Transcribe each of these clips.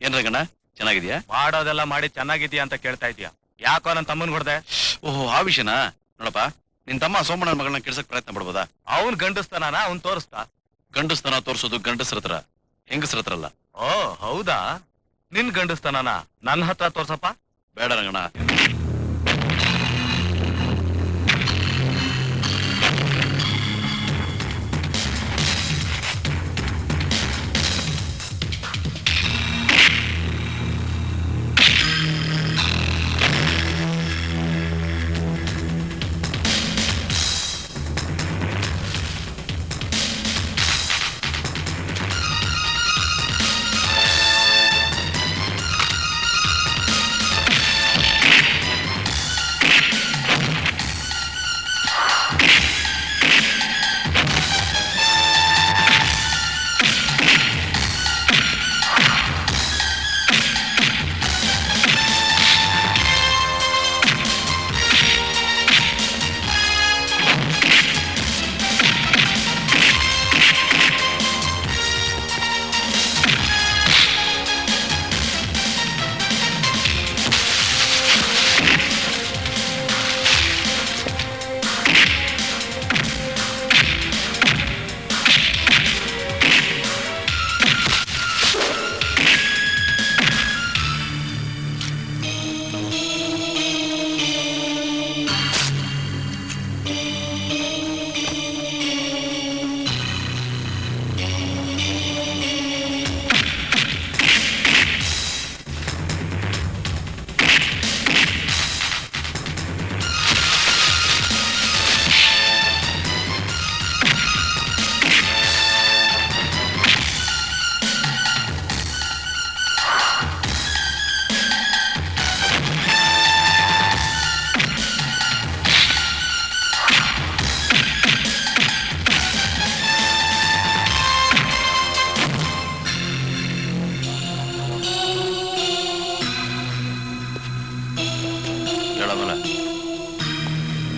ಏನ್ರಂಗಣ್ಣ ಚೆನ್ನಾಗಿದ್ಯಾ? ಮಾಡೋದೆಲ್ಲ ಮಾಡಿ ಚೆನ್ನಾಗಿದ್ಯಾ ಅಂತ ಕೇಳ್ತಾ ಇದೀಯಾ? ಯಾಕೋ ನನ್ನ ತಮ್ಮನ್ ಹೊಡೆದೆ? ಓಹೋ ಆ ವಿಷಯನಾ? ನೋಡಪ್ಪ, ನಿನ್ ತಮ್ಮ ಸೋಮಣ್ಣನ ಮಗಳನ್ನ ಕೆಡ್ಸಕ್ ಪ್ರಯತ್ನ ಪಡ್ಬೋದಾ? ಅವ್ನ್ ಗಂಡಸ್ತಾನ, ಅವ್ನ್ ತೋರಿಸ್ತಾ? ಗಂಡಸ್ತನ ತೋರ್ಸೋದು ಗಂಡಸ್ರ ಹತ್ರ, ಹೆಂಗಸ್ರ ಹತ್ರ ಅಲ್ಲ. ಓ ಹೌದಾ? ನಿನ್ ಗಂಡಸ್ತಾನ ನನ್ನ ಹತ್ರ ತೋರ್ಸಪ್ಪ. ಬೇಡ ರಂಗಣ್ಣ.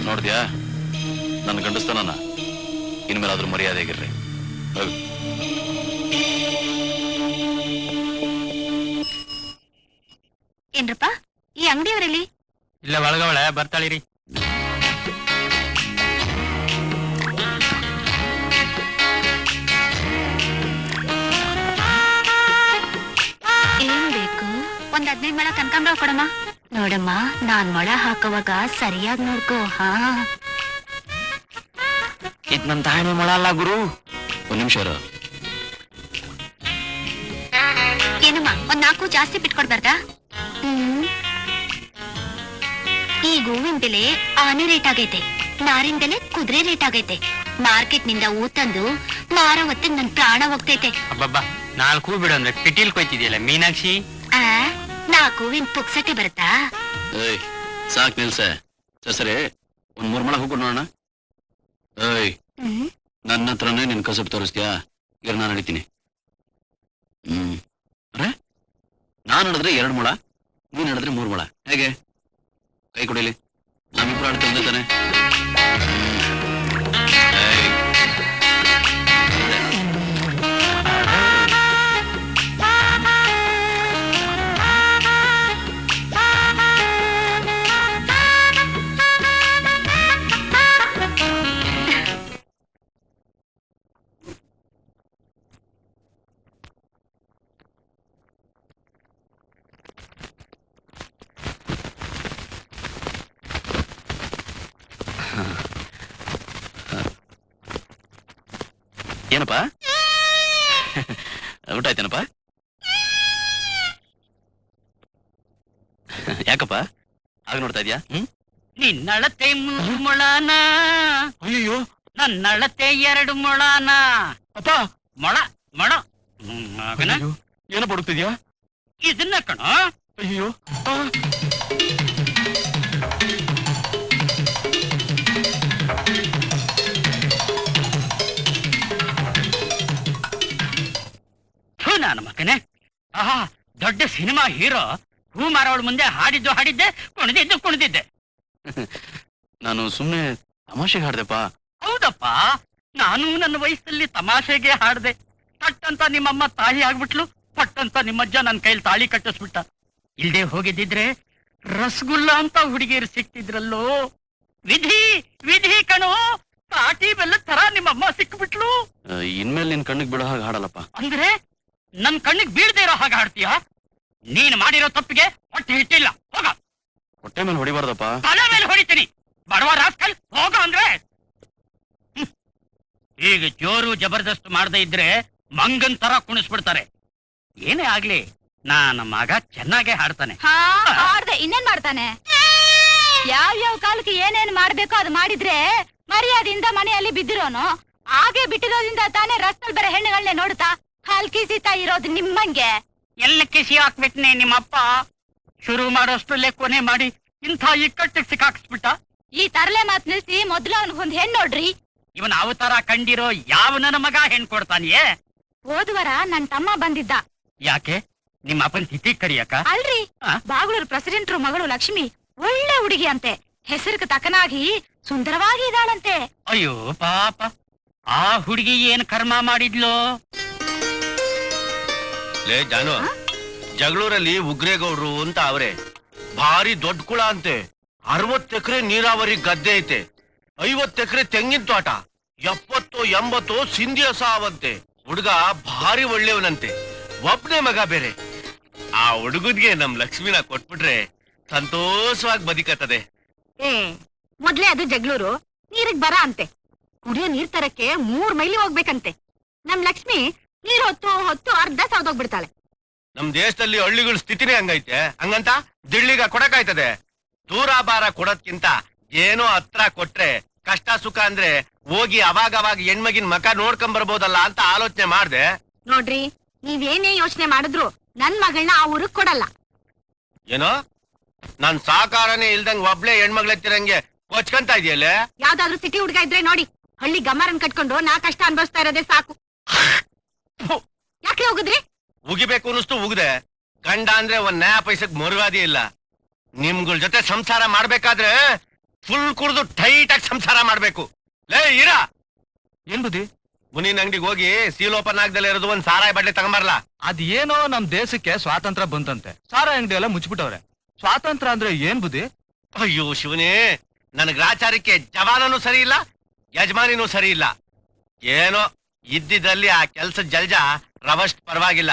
ನೋಡಿದ್ಯಾ ನನ್ನ ಗಂಡಸ್ತನ? ಇನ್ಮೇಲಾದ್ರೂ ಮರ್ಯಾದೆಗಿರ್ರಿ. ಏನ್ರಪ್ಪ ಈ ಅಂಗಡಿಯವರಲ್ಲಿ? ಇಲ್ಲ ಒಳಗವಳೆ ಬರ್ತಾಳಿರಿ. ಏನ್ ಬೇಕು? ಒಂದ್ 15 ಮೊಳ ಕನಕಾಂಬರ ಕೊಡಮ್ಮ. ನೋಡಮ್ಮ, ನಾನ್ ಮೊಳ ಹಾಕುವಾಗ ಸರಿಯಾಗಿ ನೋಡ್ಕೋ. ಹಾ ಇದ್ ನನ್ ತಾಣೆ ಮೊಳ ಅಲ್ಲ ಗುರು. ಒಂದ್ ನಿಮಿಷ ಇರು. ಏನಮ್ಮ ಒಂದ್ 4 ಜಾಸ್ತಿ ಬಿಟ್ಕೊಡ್ಬಾರ್ದಾ? ಈ ಗೋವಿನ ಬೆಲೆ ಆನೆ ರೇಟ್ ಆಗೈತೆ, ನಾರಿನ ಬೆಲೆ ಕುದುರೆ ರೇಟ್ ಆಗೈತೆ. ಮಾರ್ಕೆಟ್ ನಿಂದ ಹೂ ತಂದು ಮಾರೋ ಹೊತ್ತಿಗೆ ನನ್ ಪ್ರಾಣ ಹೋಗ್ತೈತೆ. ಅಬ್ಬಬ್ಬಾ 4 ಹೂ ಬಿಡು ಅಂದ್ರೆ ಪಿಟೀಲ್ ಕೊಯ್ತಿದ್ಯಲ್ಲ ಮೀನಾಕ್ಷಿ. 4 ಹೂವಿನ ಪುಕ್ಸಟೆ ಬರುತ್ತಾ? ಏಯ್ ಸಾಕ್ ನಿಲ್ಸೆ. ಸರಿ ಒಂದ್ 3 ಮೊಳ ಹೂ ಕೊಡ್ ನೋಡೋಣ. ಏಯ್ ನನ್ನ ಹತ್ರನೇ ನಿನ್ ಕಸಬ್ ತೋರಿಸ್ತೀಯಾ? ಈಗ ನಾನು ನಡಿತೀನಿ. ಅರೆ ನಾನ್ ನಡೆದ್ರೆ 2 ಮೊಳ, ನೀನ್ ನಡೆದ್ರೆ 3 ಮೊಳ. ಹೇಗೆ? ಕೈ ಕೊಡಿಲಿ, ನಮ್ಮಿಬ್ರು ಆಡ್ತಾ ತಾನೆ. ಏನಪ್ಪ ಊಟ ಆಯ್ತೇನಪ್ಪ? ಯಾಕಪ್ಪ ಆಗ ನೋಡ್ತಾ ಇದ್ಯಾ? ನಿನ್ನಳತೆ 3 ಮೊಳನ, ಅಯ್ಯೋ ನನ್ನಳತೆ 2 ಮೊಳನ. ಅಪ್ಪ ಮೊಳ ಮೊಳ ಮಗನ ಏನಪ್ಪ ಹುಡುಕ್ತಿದ್ಯಾ? ಇದನ್ನ ಕಣ. ಅಯ್ಯೋ ನಾನು ಮಗನೇ, ಆಹಾ ದೊಡ್ಡ ಸಿನಿಮಾ ಹೀರೋ ಹೂ ಮಾರೋಳ ಮುಂದೆ ಹಾಡಿದ್ದೆ, ಕುಣಿದಿದ್ದೆ. ನಾನು ಸುಮ್ನೆ ತಮಾಷೆಗೆ ಹಾಡ್ದೆಪ್ಪ. ಹೌದಪ್ಪ, ನಾನು ನನ್ನ ವಯಸ್ಸಲ್ಲಿ ತಮಾಷೆಗೆ ಹಾಡ್ದೆ. ಪಟ್ಟಂತ ನಿಮ್ಮಮ್ಮ ತಾಯಿ ಆಗ್ಬಿಟ್ಲು, ಪಟ್ಟಂತ ನಿಮ್ಮಜ್ಜ ನನ್ನ ಕೈಲಿ ತಾಳಿ ಕಟ್ಟಿಸ್ಬಿಟ್ಟ. ಇಲ್ದೆ ಹೋಗಿದ್ದಿದ್ರೆ ರಸಗುಲ್ಲ ಅಂತ ಹುಡುಗಿಯರು ಸಿಕ್ತಿದ್ರಲ್ಲೋ. ವಿಧಿ ವಿಧಿ ಕಣೋ, ಕಾಟಿ ಬೆಲ್ಲ ತರ ನಿಮ್ಮಮ್ಮ ಸಿಕ್ಬಿಟ್ಲು. ಇನ್ಮೇಲೆ ನಿನ್ ಕಣ್ಣಿಗೆ ಬಿಡೋ ಹಾಗೆ ಹಾಡಲ್ಲಪ್ಪ. ಅಂದ್ರೆ ನನ್ ಕಣ್ಣಿಗೆ ಬೀಳ್ದೇ ಇರೋ ಹಾಗೆ ಹಾಡ್ತೀಯ? ನೀನ್ ಮಾಡಿರೋ ತಪ್ಪಿಗೆ ಹೊಟ್ಟೆ ಹಿಟ್ಟಿಲ್ಲ, ಹೋಗ. ಹೊಟ್ಟೆ ಮೇಲೆ ಹೊಡಿಬಾರ್ದಪ್ಪ. ತಲೆ ಮೇಲೆ ಹೊಡಿತೀನಿ, ಬಡವ ರಾಸ್ಕಲ್, ಹೋಗ ಅಂದ್ರೆ. ಈಗ ಜೋರು ಜಬರ್ದಸ್ತ್ ಮಾಡದೇ ಇದ್ರೆ ಮಂಗನ್ ತರ ಕುಣಿಸ್ಬಿಡ್ತಾರೆ. ಏನೇ ಆಗ್ಲಿ ನನ್ನ ಮಗ ಚೆನ್ನಾಗೆ ಹಾಡ್ತಾನೆ. ಹಾಡ್ದೆ ಇನ್ನೇನ್ ಮಾಡ್ತಾನೆ? ಯಾವ ಕಾಲಕ್ಕೆ ಏನೇನ್ ಮಾಡ್ಬೇಕೋ ಅದು ಮಾಡಿದ್ರೆ ಮರ್ಯಾದೆಯಿಂದ ಮನೆಯಲ್ಲಿ ಬಿದ್ದಿರೋನು. ಹಾಗೆ ಬಿಟ್ಟಿರೋದ್ರಿಂದ ತಾನೇ ರಸ್ತೆಲ್ ಬೇರೆ ಹೆಣ್ಣುಗಳನ್ನೇ ನೋಡ್ತಾ ಹಲ್ಕಿ ಸೀತಾ ಇರೋದು ನಿಮ್ಮಂಗೆ. ಎಲ್ಲ ಕಿಸಿ ಹಾಕ್ಬಿಟ್ನೆ ನಿಮ್ಮಪ್ಪ. ಶುರು ಮಾಡೋಷ್ಟರಲ್ಲೇ ಕೊನೆ ಮಾಡಿ ಇಂಥ ಇಕ್ಕಟ್ಟಿಗೆ ಸಿಕ್ಕಾಕ್ಸ್ಬಿಟ್ಟ. ಈ ತರಲೆ ಮಾತ್ ನಿಲ್ಸಿ ಮೊದ್ಲು ಅವನಿಗೊಂದ್ ಹೆಣ್ ನೋಡ್ರಿ. ಇವನ್ ಅವತಾರ ಕಂಡಿರೋ ಯಾವ ನನ್ನ ಮಗ ಹೆಣ್ ಕೊಡ್ತಾನಿಯೇ? ಹೋದ್ವರ ನನ್ ತಮ್ಮ ಬಂದಿದ್ದ. ಯಾಕೆ? ನಿಮ್ಮ ಅಪ್ಪನ್ ತಿಥಿ ಕರಿಯಕ? ಅಲ್ರಿ, ಬಾಗಳೂರು ಪ್ರೆಸಿಡೆಂಟ್ರು ಮಗಳು ಲಕ್ಷ್ಮಿ ಒಳ್ಳೆ ಹುಡುಗಿ ಅಂತೆ. ಹೆಸರಿಗೆ ತಕ್ಕನಾಗಿ ಸುಂದರವಾಗಿ ಇದ್ದಾಳಂತೆ. ಅಯ್ಯೋ ಪಾಪ, ಆ ಹುಡುಗಿ ಏನ್ ಕರ್ಮ ಮಾಡಿದ್ಲು? ಲೇ ಜಾನು, ಜಗಳೂರಲ್ಲಿ ಉಗ್ರೇಗೌಡ್ರು ಅಂತ ಅವ್ರೆ, ಭಾರಿ ದೊಡ್ಡ ಕುಳ ಅಂತೆ. 60 ಎಕರೆ ನೀರಾವರಿ ಗದ್ದೆ ಐತೆ, 50 ಎಕರೆ ತೆಂಗಿನ ತೋಟ, 70-80 ಸಿಂಧಿಯ ಸಾವಂತೆ. ಹುಡುಗ ಭಾರಿ ಒಳ್ಳೆಯವನಂತೆ, ಒಬ್ನೇ ಮಗ ಬೇರೆ. ಆ ಹುಡುಗನ್ಗೆ ನಮ್ ಲಕ್ಷ್ಮಿನ ಕೊಟ್ಬಿಟ್ರೆ ಸಂತೋಷವಾಗಿ ಬದುಕತ್ತದೆ. ಮೊದ್ಲೇ ಅದು ಜಗಳೂರು, ನೀರಿಗ್ ಬರ ಅಂತೆ. ಕುಡಿಯೋ ನೀರ್ ತರಕ್ಕೆ 3 ಮೈಲಿ ಹೋಗ್ಬೇಕಂತೆ. ನಮ್ ಲಕ್ಷ್ಮಿ ನೀರ್ ಹೊತ್ತು ಅರ್ಧ ಸೌದೋಗ್ಬಿಡ್ತಾಳೆ. ನಮ್ ದೇಶದಲ್ಲಿ ಹಳ್ಳಿಗಳ ಸ್ಥಿತಿನೇ ಹಂಗೈತೆ. ಹಂಗಂತ ದಿಳ್ಳಿಗ ಕೊಡಕಾಯ್ತದೆ? ದೂರ ಬಾರ ಕೊಡೋದ್ಕಿಂತ ಏನೋ ಹತ್ರ ಕೊಟ್ರೆ ಕಷ್ಟ ಸುಖ ಅಂದ್ರೆ ಹೋಗಿ ಅವಾಗ ಹೆಣ್ಮಗಿನ ಮಕ ನೋಡ್ಕೊಂಡ್ ಬರ್ಬೋದಲ್ಲ ಅಂತ ಆಲೋಚನೆ ಮಾಡ್ದೆ. ನೋಡ್ರಿ, ನೀವೇನೇ ಯೋಚನೆ ಮಾಡಿದ್ರು ನನ್ ಮಗಳನ್ನ ಆ ಊರಿಗೆ ಕೊಡಲ್ಲ. ಏನೋ ನಾನ್ ಸಾಕಾರನೇ ಇಲ್ದಂಗ್ ಒಬ್ಳೆ ಹೆಣ್ಮಗ್ಳೆತ್ತಿರಂಗೆ ಕೊಚ್ಕಂತ ಇದೆಯಲ್ಲೇ? ಯಾವ್ದಾದ್ರು ಸಿಟಿ ಹುಡ್ಗ ಇದ್ರೆ ನೋಡಿ, ಹಳ್ಳಿ ಗಮರನ್ ಕಟ್ಕೊಂಡು ನಾ ಕಷ್ಟ ಅನ್ಭವಿಸ್ತಾ ಇರೋದೇ ಸಾಕು. ಯಾಕೆ ಹೋಗುದ್ರಿ? ಉಗಿಬೇಕು ಅನ್ನಿಸ್ತು ಉಗ್ದೆ. ಗಂಡ ಅಂದ್ರೆ ಒಂದ್ ನ್ಯಾಯ ಪೈಸಕ್ ಮರುವಾದಿ ಇಲ್ಲ. ನಿಮ್ಗಳ ಜೊತೆ ಸಂಸಾರ ಮಾಡ್ಬೇಕಾದ್ರೆ ಫುಲ್ ಕುಡ್ದು ಟೈಟ್ ಆಗಿ ಸಂಸಾರ ಮಾಡ್ಬೇಕು. ಲೇ ಇರಾ, ಏನ್ ಬುದ್ಧಿ? ಮುನಿನ್ ಅಂಗಡಿಗೆ ಹೋಗಿ ಸೀಲ್ ಓಪನ್ ಆಗ್ದಲ್ಲೇ ಇರೋದು ಒಂದ್ ಸಾರಾಯಿ ಬಡ್ಲೆ ತಗೊಂಬರ್ಲಾ. ಅದೇನೋ ನಮ್ ದೇಶಕ್ಕೆ ಸ್ವಾತಂತ್ರ್ಯ ಬಂತಂತೆ, ಸಾರಾ ಅಂಗಡಿ ಎಲ್ಲ ಮುಚ್ಚಿಬಿಟ್ಟವ್ರೆ. ಸ್ವಾತಂತ್ರ್ಯ ಅಂದ್ರೆ ಏನ್ ಬುದ್ಧಿ? ಅಯ್ಯೋ ಶಿವನೇ, ನನ್ ಗ್ರಾಚಾರಕ್ಕೆ ಜವಾನನೂ ಸರಿ ಇಲ್ಲ, ಯಜಮಾನಿನೂ ಸರಿ ಇಲ್ಲ. ಏನೋ ಇದ್ದಿದ್ದಲ್ಲಿ ಆ ಕೆಲ್ಸದ ಜಲ್ಜ ರವಸ್ಟ್ ಪರವಾಗಿಲ್ಲ.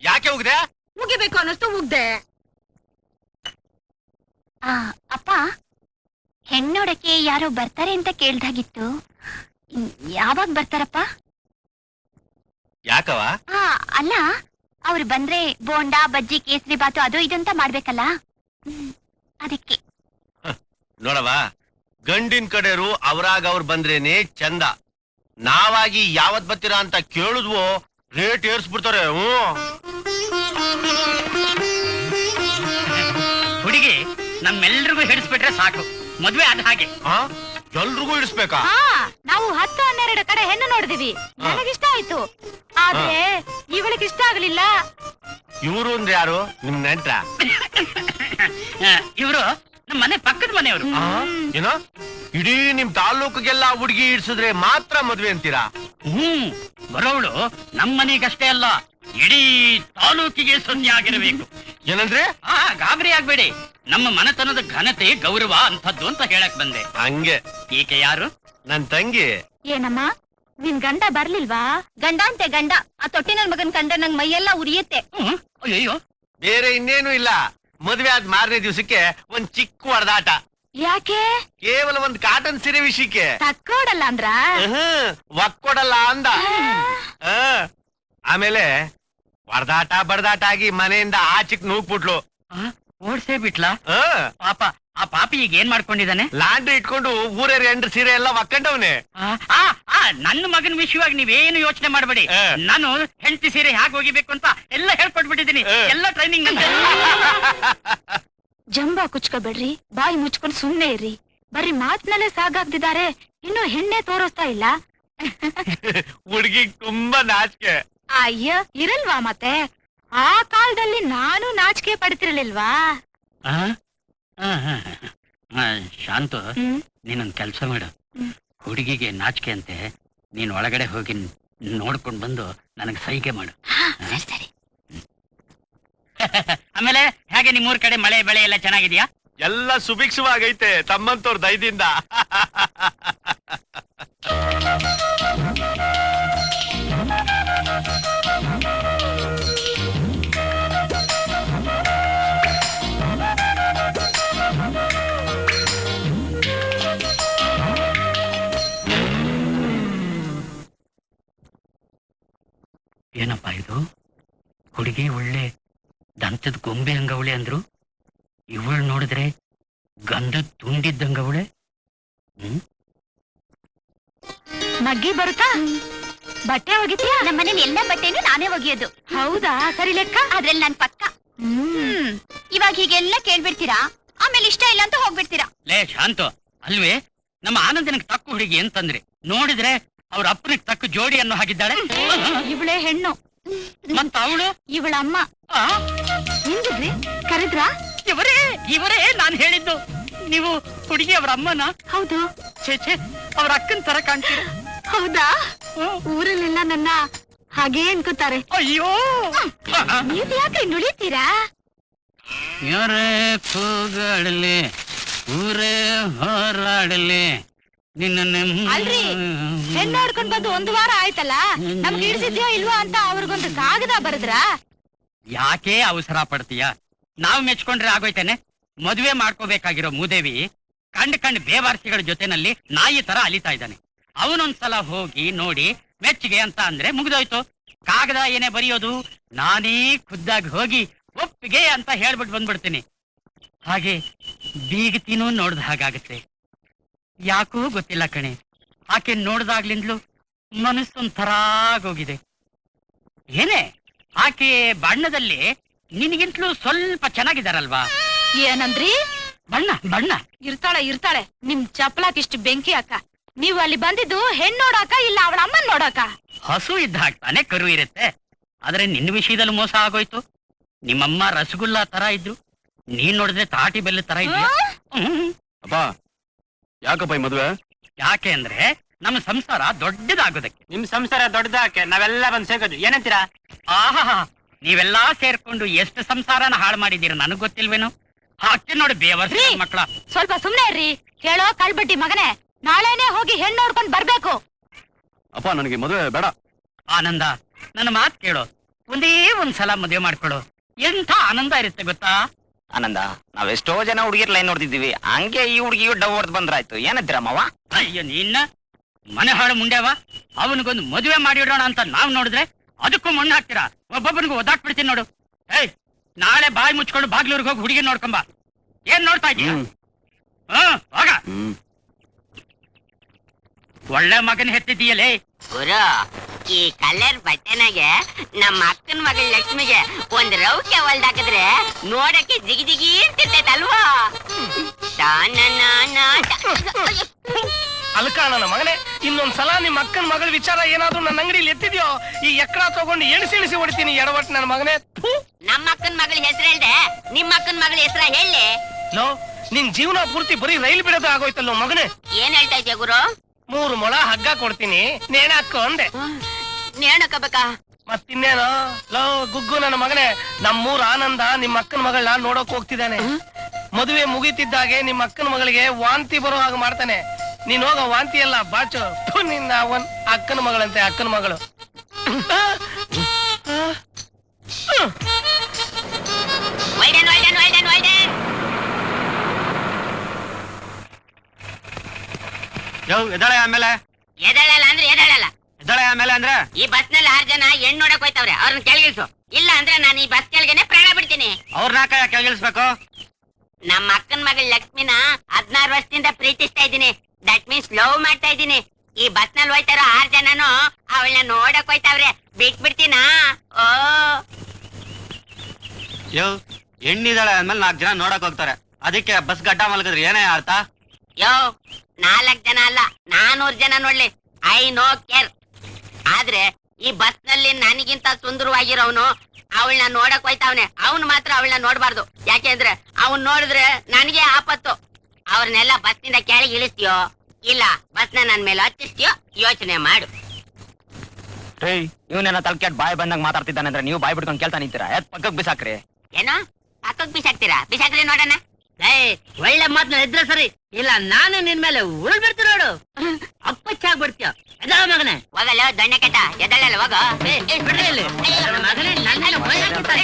ಯಾಕೆ ಹೋಗ್ದೆ? ಮುಗಿಬೇಕು ಅನ್ನಿಸ್ತು ಉಗ್ದೆ. ಅಪ್ಪ, ಹೆಣ್ಣೋಡಕ್ಕೆ ಯಾರೋ ಬರ್ತಾರೆ ಅಂತ ಕೇಳ್ದಾಗಿತ್ತು. ಯಾವಾಗ ಬರ್ತಾರಪ್ಪ? ಯಾಕವ? ಅಲ್ಲ, ಅವ್ರು ಬಂದ್ರೆ ಬೋಂಡಾ ಬಜ್ಜಿ ಕೇಸರಿ ಬಾತು ಅದು ಇದಂತ ಮಾಡ್ಬೇಕಲ್ಲ, ಅದಕ್ಕೆ. ನೋಡವ, ಗಂಡಿನ ಕಡೆಯವರು ಅವ್ರಾಗ ಅವ್ರು ಬಂದ್ರೇನೆ ಚಂದ. ನಾವಾಗಿ ಯಾವತ್ ಬರ್ತೀರಾ ಅಂತ ಕೇಳಿದ್ವೋ ರೇಟ್ ಏರ್ಸ್ಬಿಡ್ತಾರೆ. ಹುಡುಗಿ ನಮ್ಮೆಲ್ರಿಗೂ ಹಿಡಿಸ್ಬಿಟ್ರೆ ಸಾಕು, ಮದ್ವೆ ಆದ ಹಾಗೆ. ಎಲ್ರಿಗೂ ಇಡಿಸ್ಬೇಕಾ? ನಾವು 10-12 ಕಡೆ ಹೆಣ್ಣು ನೋಡಿದಿವಿ, ನನಗಿಷ್ಟ ಆಯ್ತು. ಆದ್ರೆ ಇವಳಿಗೆ ಇಷ್ಟ ಆಗ್ಲಿಲ್ಲ. ಇವ್ರು ಅಂದ್ರೆ ಯಾರು? ನಿಮ್ ನೆಂಟ್ರ? ಇವರು ನಮ್ಮ ಮನೆ ಪಕ್ಕದ ಮನೆಯವರು. ಏನೋ ಇಡೀ ನಿಮ್ ತಾಲೂಕಿಗೆಲ್ಲ ಹುಡುಗಿ ಇಡ್ಸಿದ್ರೆ ಮಾತ್ರ ಮದ್ವೆ ಅಂತೀರಾ? ಬರೋವಳು ನಮ್ಮ ಮನೆಗಷ್ಟೇ ಅಲ್ಲ, ಇಡೀ ತಾಲೂಕಿಗೆ ಸೊನ್ನೆ ಆಗಿರಬೇಕು. ಏನಂದ್ರೆ? ಗಾಬರಿ ಆಗ್ಬೇಡಿ, ನಮ್ಮ ಮನೆತನದ ಘನತೆ ಗೌರವ ಅಂಥದ್ದು ಅಂತ ಹೇಳಕ್ ಬಂದೆ. ಹಂಗೆ. ಈಕೆ ಯಾರು? ನನ್ ತಂಗಿ. ಏನಮ್ಮ, ನಿನ್ ಗಂಡ ಬರ್ಲಿಲ್ವಾ? ಗಂಡ ಅಂತೆ ಗಂಡ, ಆ ತೊಟ್ಟಿನ ಮಗನ್ ಕಂಡ ನಂಗ್ ಮೈಯೆಲ್ಲ ಉರಿಯುತ್ತೆ. ಅಯ್ಯೋ, ಬೇರೆ ಇನ್ನೇನು ಇಲ್ಲ. ಮದ್ವೆ ಆದ ಮಾರನೇ ದಿವ್ಸಕ್ಕೆ ಒಂದ್ ಚಿಕ್ಕ ಹೊಡೆದಾಟ. ಯಾಕೆ? ಕೇವಲ ಒಂದ್ ಕಾಟನ್ ಸೀರೆ ವಿಷಯಕ್ಕೆ. ತಕ್ಕೋಡಲ್ಲ ಅಂದ್ರ? ಒಕ್ಕೊಡಲ್ಲ ಅಂದ. ಆಮೇಲೆ ಹೊಡೆದಾಟ ಬಡದಾಟ ಆಗಿ ಮನೆಯಿಂದ ಆಚಿಕ್ ನೂಗ್ಬಿಟ್ಲು. ಓಡ್ಸೇ ಬಿಟ್ಲಾ? ಪಾಪ, ಆ ಪಾಪಿ ಈಗ ಏನ್ ಮಾಡ್ಕೊಂಡಿದ್ದಾನೆ? ಲಾಂಡ್ರಿ ಇಟ್ಕೊಂಡು ಊರೇರಿ ಎಂಡ್ರ ಸೀರೆ ಎಲ್ಲ ಒಕ್ಕಂಡವ್ನೆ. ನನ್ನ ಮಗನ ವಿಷಯವಾಗಿ ನೀವೇನು ಯೋಚನೆ ಮಾಡಬೇಡಿ. ನಾನು ಹೆಂಡತಿ ಸೀರೆ ಹೇಗೆ ಹೋಗಿಬೇಕು ಅಂತ ಎಲ್ಲ ಹೇಳ್ಕೊಟ್ಬಿಟ್ಟಿದ್ದೀನಿ. ಎಲ್ಲ ಟ್ರೈನಿಂಗ್ ಜಂಬ ಕುಚ್ಕೋಬೇಡ್ರಿ, ಬಾಯಿ ಮುಚ್ಕೊಂಡು ಸುಮ್ನೆ ಇರ್ರಿ. ಬರ್ರಿ ಮಾತ್ನಲ್ಲೇ ಸಾಗಾಗ್ತಿದ್ದಾರೆ, ಇನ್ನು ಹೆಣ್ಣೆ ತೋರಿಸ್ತಾ ಇಲ್ಲ. ಹುಡ್ಗಿ ತುಂಬಾ ನಾಚಿಕೆ. ಅಯ್ಯ, ಇರಲ್ವಾ ಮತ್ತೆ? ಆ ಕಾಲದಲ್ಲಿ ನಾನು ನಾಚಿಕೆ ಪಡ್ತಿರ್ಲಿಲ್ವಾ? ಶಾಂತು, ನೀನೊಂದ್ ಕೆಲ್ಸ ಮಾಡು. ಹುಡುಗಿಗೆ ನಾಚಿಕೆ ಅಂತೆ, ನೀನ್ ಒಳಗಡೆ ಹೋಗಿ ನೋಡ್ಕೊಂಡ್ ಬಂದು ನನಗ್ ಸೈಗೆ ಮಾಡು. ಸರಿ. ಆಮೇಲೆ ಹೇಗೆ ನಿಮ್ಮೂರ್ ಕಡೆ ಮಳೆ ಬೆಳೆ ಎಲ್ಲ ಚೆನ್ನಾಗಿದ್ಯಾ? ಎಲ್ಲ ಸುಭಿಕ್ಷವಾಗೈತೆ ತಮ್ಮಂತವ್ರ ದಯದಿಂದ. ಏನಪ್ಪಾ ಇದು? ಹುಡುಗಿ ಒಳ್ಳೆ ದಂತದ ಗೊಂಬೆ ಹಂಗವಳೆ ಅಂದ್ರು, ಇವಳು ನೋಡಿದ್ರೆ ಗಂಧದ ತುಂಡಿದ್ದಂಗವಳೆ. ಮಗ್ಗಿ ಬರುತ್ತಾ? ಬಟ್ಟೆ ಒಗಿತೀಯಾ? ನಮ್ಮನೇಲಿ ಎಲ್ಲ ಬಟ್ಟೆನೂ ನಾನೇ ಒಗಿಯೋದು. ಹೌದಾ? ಸರಿ ಲೆಕ್ಕ. ಅದ್ರಲ್ಲಿ ನನ್ ಪಕ್ಕ. ಇವಾಗ ಹೀಗೆಲ್ಲ ಕೇಳ್ಬಿಡ್ತೀರಾ, ಆಮೇಲೆ ಇಷ್ಟ ಇಲ್ಲ ಅಂತ ಹೋಗ್ಬಿಡ್ತೀರಾ. ಲೇ ಶಾಂತು, ಅಲ್ವೇ ನಮ್ಮ ಆನಂದನಿಗೆ ತಕ್ಕ ಹುಡುಗಿ ಅಂತಂದ್ರೆ ನೋಡಿದ್ರೆ ಅವ್ರ ಅಪ್ಪನಿಗೆ ತಕ್ಕ ಜೋಡಿ ಅನ್ನೋ ಹಾಗಿದ್ದಾಳೆ. ಇವಳೇ ಹೆಣ್ಣು, ಮತ್ತ ಅವಳು ಇವಳ ಅಮ್ಮ. ಹಿಂಗಿದ್ರಿ ಕರೆದ್ರಾ? ಇವರೇ ನಾನು ಹೇಳಿದ್ದು. ನೀವು ಹುಡುಗಿ ಅವ್ರ ಅಮ್ಮನ? ಹೌದು. ಛೇ, ಅವ್ರ ಅಕ್ಕನ ತರ ಕಾಣ್ತೀರ. ಹೌದಾ? ಊರಲ್ಲೆಲ್ಲ ನನ್ನ ಹಾಗೇ ಅನ್ಕೋತಾರೆ. ಅಯ್ಯೋ, ನೀವ್ ಯಾಕೆ ನುಳಿತೀರಾ? ಯಾರೇ ಕೂಗಾಡಲಿ, ಊರೇ ಹೋರಾಡಲಿ, ಅಲ್ರಿ, ಹೆಣ್ಣು ನೋಡ್ಕೊಂಡ್ ಬಂದು 1 ವಾರ ಆಯ್ತಲ್ಲ, ನಮ್ಗೆ ಹಿಡಿಸಿದ್ಯೋ ಇಲ್ವೋ ಅಂತ ಅವ್ರಿಗೊಂದು ಕಾಗದ ಬರದ್ರ? ಯಾಕೆ ಅವಸರ ಪಡ್ತೀಯ? ನಾವ್ ಮೆಚ್ಕೊಂಡ್ರೆ ಆಗೋಯ್ತೇನೆ. ಮದುವೆ ಮಾಡ್ಕೋಬೇಕಾಗಿರೋ ಮೂದೇವಿ ಕಂಡ್ ಬೇವಾರ್ಸಿಗಳ ಜೊತೆನಲ್ಲಿ ನಾಯಿ ತರ ಅಲಿತಾ ಇದ್ದಾನೆ. ಅವನೊಂದ್ಸಲ ಹೋಗಿ ನೋಡಿ ಮೆಚ್ಚಿಗೆ ಅಂತ ಅಂದ್ರೆ ಮುಗ್ದೋಯ್ತು. ಕಾಗದ ಏನೇ ಬರೆಯೋದು, ನಾನೇ ಖುದ್ದಾಗಿ ಹೋಗಿ ಒಪ್ಪಿಗೆ ಅಂತ ಹೇಳ್ಬಿಟ್ಟು ಬಂದ್ಬಿಡ್ತೀನಿ. ಹಾಗೆ ಬೀಗತಿನೂ ನೋಡ್ದ ಹಾಗಾಗತ್ತೆ. ಯಾಕೂ ಗೊತ್ತಿಲ್ಲ ಕಣೆ, ಆಕೆ ನೋಡ್ದಾಗ್ಲಿಂದ್ಲು ಮನಸ್ಸೊಂಥರ ಆಗೋಗಿದೆ. ಏನೇ ಆಕೆ ಬಣ್ಣದಲ್ಲಿ ನಿನಗಿಂತಲೂ ಸ್ವಲ್ಪ ಚೆನ್ನಾಗಿದ್ದಾರಲ್ವಾ? ಏನಂದ್ರಿ? ಬಣ್ಣ ಇರ್ತಾಳೆ. ನಿಮ್ ಚಪ್ಪಲಾಕಿಷ್ಟು ಬೆಂಕಿ ಅಕ್ಕ. ನೀವು ಅಲ್ಲಿ ಬಂದಿದ್ದು ಹೆಣ್ಣು ನೋಡಾಕ, ಇಲ್ಲ ಅವಳ ಅಮ್ಮನ್ ನೋಡಾಕ? ಹಸು ಇದ್ದ ಹಾಕ್ತಾನೆ ಕರು ಇರುತ್ತೆ. ಆದ್ರೆ ನಿನ್ನ ವಿಷಯದಲ್ಲಿ ಮೋಸ ಆಗೋಯ್ತು. ನಿಮ್ಮಮ್ಮ ರಸಗುಲ್ಲಾ ತರ ಇದ್ರು, ನೀನ್ ನೋಡಿದ್ರೆ ತಾಟಿ ಬೆಲ್ಲ ತರ ಇದ್ಯಾ. ಅಪ್ಪ, ಯಾಕಪ್ಪ ಈ ಮದುವೆ? ಯಾಕೆ ಅಂದ್ರೆ ನಮ್ಮ ಸಂಸಾರ ದೊಡ್ಡದಾಗೋದಕ್ಕೆ. ನಿಮ್ ಸಂಸಾರ ದೊಡ್ಡದಾಕೆ ನಾವೆಲ್ಲ ಬಂದ್ ಸೇಗೋದು, ಏನಂತೀರಾ? ಆಹಾ, ನೀವೆಲ್ಲಾ ಸೇರ್ಕೊಂಡು ಎಷ್ಟು ಸಂಸಾರನ ಹಾಳು ಮಾಡಿದೀರ ನನಗ್ ಗೊತ್ತಿಲ್ವೇನು? ಹಾಕಿ ನೋಡಿ ಬೇವರ್ಸಿ ಮಕ್ಕಳ. ಸ್ವಲ್ಪ ಸುಮ್ನೆ ಇರ್ರಿ. ಕೇಳೋ ಕಳ್ಬಡ್ಡಿ ಮಗನೇ, ನಾಳೆನೆ ಹೋಗಿ ಹೆಣ್ಣು ನೋಡ್ಕೊಂಡ್ ಬರ್ಬೇಕು. ಅಪ್ಪ, ನನಗೆ ಮದುವೆ ಬೇಡ. ಆನಂದ, ನನ್ನ ಮಾತ್ ಕೇಳು. ಒಂದೇ ಒಂದ್ಸಲ ಮದುವೆ ಮಾಡ್ಕೊಳ್ಳು, ಎಂಥ ಆನಂದ ಇರುತ್ತೆ ಗೊತ್ತಾ? ಆನಂದ ನಾವೆಷ್ಟೋ ಜನ ಹುಡುಗಿರ್ ಲೈನ್ ನೋಡ್ತಿದ್ದೀವಿ, ಹಂಗೆ ಈ ಹುಡುಗಿಯು ಡವ್ ಹೊಡೆದ್ ಬಂದ್ರಾಯ್ತು. ಏನಂತೀರ ಮಾವ? ಅಯ್ಯೋ ನಿನ್ನ ಮನೆ ಹಾಳು ಮುಂಡ್ಯಾವ, ಅವನಿಗೊಂದು ಮದುವೆ ಮಾಡಿಡೋಣ ಅಂತ ನಾವ್ ನೋಡಿದ್ರೆ ಅದಕ್ಕೂ ಮಣ್ಣು ಹಾಕ್ತೀರಾ. ಒಬ್ಬೊಬ್ಬನಿಗೂ ಒದಾಕ್ಬಿಡ್ತೀನಿ ನೋಡು. ಏಯ್, ನಾಳೆ ಬಾಯಿ ಮುಚ್ಕೊಂಡು ಬಾಗ್ಲೂರ್ಗೆ ಹೋಗಿ ಹುಡುಗಿ ನೋಡ್ಕೊಂಬ. ಏನ್ ನೋಡ್ತಾ ಇದೀಯ? ಹೋಗ. ಒಳ್ಳೆ ಮಗನ್ ಹೆತ್ತಿದೀಯಲೇ. ಗುರು, ಈ ಕಲರ್ ಬಟ್ಟೆನಾಗೆ ನಮ್ಮ ಅಕ್ಕನ ಮಗಳ ಲಕ್ಷ್ಮಿಗೆ ಒಂದ್ ರೌಕೆ ಹೊಲ್ದಾಕಿದ್ರೆ ನೋಡಕ್ಕೆ ಜಿಗಿ ಜಿಗಿ ಅಂತಿರ್ತೈತಲ್ವಾ? ಅಲ್ಕ ನನ್ನ ಮಗನೇ, ಇನ್ನೊಂದ್ಸಲ ನಿಮ್ಮ ಅಕ್ಕನ ಮಗಳ ವಿಚಾರ ಏನಾದ್ರು ನನ್ನ ಅಂಗಡಿಲಿ ಎತ್ತಿದ್ಯೋ ಈ ಎಕ್ರ ತಗೊಂಡು ಎಣಿಸಿ ಹೊಡಿತೀನಿ ಎಡವಟ್ ನನ್ನ ಮಗನೇ. ನಮ್ಮ ಅಕ್ಕನ ಮಗಳ ಹೆಸರು ಹೇಳ್ದೆ, ನಿಮ್ಮ ಅಕ್ಕನ ಮಗಳ ಹೆಸರ ಹೇಳಿ. ಲೋ, ನಿನ್ ಜೀವನ ಪೂರ್ತಿ ಬರೀ ರೈಲ್ ಬಿಡೋದು ಆಗೋಯ್ತಲ್ಲ ಮಗನೇ. ಏನ್ ಹೇಳ್ತಾ ಇದ್ಯಾ ಗುರು? 3 ಮೊಳ ಹಗ್ಗ ಕೊಡ್ತೀನಿ, ನೇಣ ಹಾಕೋ ಅಂದೆ. ನೇಣಕಬೇಕಾ? ಮತ್ತಿನ್ನೇನೋ. ಲೋ ಗುಗ್ಗು ನನ್ನ ಮಗನೇ, ನಮ್ಮೂರ್ ಆನಂದ ನಿಮ್ಮ ಅಕ್ಕನ ಮಗಳನ್ನ ನೋಡಕ್ ಹೋಗ್ತಿದ್ದಾನೆ. ಮದುವೆ ಮುಗಿತಿದ್ದಾಗೆ ನಿಮ್ಮ ಅಕ್ಕನ ಮಗಳಿಗೆ ವಾಂತಿ ಬರೋ ಹಾಗೆ ಮಾಡ್ತಾನೆ. ನೀನ್ ಹೋಗ ವಾಂತಿ ಎಲ್ಲ ಬಾಚು. ನಿನ್ನ ಅವನ್ ಅಕ್ಕನ ಮಗಳಂತೆ, ಅಕ್ಕನ ಮಗಳು. ವೈಡನ್ ವೈಡನ್ ವೈಡನ್ ವೈಡನ್. ಎದಳೆ ಆಮೇಲೆ ಎದಳಲ್ಲ ಅಂದ್ರೆ ಎದಳಲ್ಲ. ಎದಳೆ ಆಮೇಲೆ ಅಂದ್ರೆ ಈ ಬಸ್ ನಲ್ಲಿ 6 ಜನ ಹೆಣ್ಣು ನೋಡಕ್ ಹೋಯ್ತವ್ರೆ, ಅವ್ರನ್ನ ಕೆಳಗಿಳಿಸು. ಇಲ್ಲ ಅಂದ್ರೆ ನಾನು ಈ ಬಸ್ ಕೆಳಗೆನೆ ಪ್ರಾಣ ಬಿಡ್ತೀನಿ. ಅವ್ರನ್ನ ಕೆಳಗಿಳಿಸ್ಬೇಕು. ನಮ್ಮ ಅಕ್ಕನ ಮಗಳ ಲಕ್ಷ್ಮಿನ 16 ವರ್ಷದಿಂದ ಪ್ರೀತಿಸ್ತಾ ಇದ್ದೀನಿ. ದಟ್ ಮೀನ್ಸ್ ಲವ್ ಮಾಡ್ತಾ ಇದ್ದೀನಿ. ಈ ಬಸ್ ನಲ್ಲಿ ಹೋಯ್ತಾರೋ 6 ಜನನು ಅವಳನ್ನ ನೋಡಕ್ ಹೋಯ್ತಾವ್ರೆ, ಬಿಟ್ಬಿಡ್ತೀನಾ? ಓ, ಹೆಣ್ಣಿದಾಳೆ ಆದ್ಮೇಲೆ 4 ಜನ ನೋಡಕ್ ಹೋಗ್ತಾರೆ, ಅದಕ್ಕೆ ಬಸ್ ಗಡ್ಡ ಮಲಗಿದ್ರೆ ಏನೇ ಅರ್ಥ? ಯೋ, 4 ಜನ ಅಲ್ಲ, 400 ಜನ ನೋಡ್ಲಿ, ಐ ನೋ ಕೇರ್. ಆದ್ರೆ ಈ ಬಸ್ ನಲ್ಲಿ ನನಗಿಂತ ಸುಂದರವಾಗಿರೋನು ಅವಳನ್ನ ನೋಡಕ್ ಹೋಯ್ತಾವನೆ. ಅವನು ಮಾತ್ರ ಅವಳನ್ನ ನೋಡ್ಬಾರ್ದು. ಯಾಕೆಂದ್ರೆ ಅವನ್ ನೋಡಿದ್ರೆ ನನಗೆ ಆಪತ್ತು. ಅವ್ರನ್ನೆಲ್ಲ ಬಸ್ ನಿಂದ ಕೆಳಗೆ ಇಳಿಸ್ತೀಯೋ ಇಲ್ಲ ಬಸ್ನ ನನ್ ಮೇಲೆ ಹತ್ತಿಸ್ತೀಯೋ ಯೋಚನೆ ಮಾಡು. ಇವನೇನ ತಲ್ಕೆಟ್ ಬಾಯ್ ಬಂದಂಗ್ ಮಾತಾಡ್ತಿದ್ದಾನೆ ಅಂದ್ರೆ ನೀವು ಬಾಯ್ ಬಿಡ್ಕೊಂಡು ಕೇಳ್ತಾ ನಿಂತೀರಾ? ಪಕ್ಕಕ್ ಬಿಸಾಕ್ರಿ. ಏನೋ ಪಕ್ಕಕ್ ಬಿಸಾಕ್ತೀರಾ? ಬಿಸಾಕ್ರಿ ನೋಡೋಣ. ಒಳ್ಳೆ ಮಾತನ್ನ ಇದ್ರೆ ಸರಿ, ಇಲ್ಲ ನಾನು ನಿನ್ ಮೇಲೆ ಉಳ್ಬಿಡ್ತು ನೋಡು. ಅಪ್ಪಚ್ಚಾಗ್ಬಿಡ್ತೀಯ ಮಗನೇ. ಹೋಗಲ್ಲ ದಣ್ಣ ಕೆಟ್ಟ ಎದಳಲ್ಲ, ಹೋಗ. ಬಿಡ್ರಿ ಇಲ್ಲಿ. ಮಗನೇ, ನನ್ನೆಲ್ಲ ಭಯ ಆಗ್ಬಿಡ್ತಾರೆ.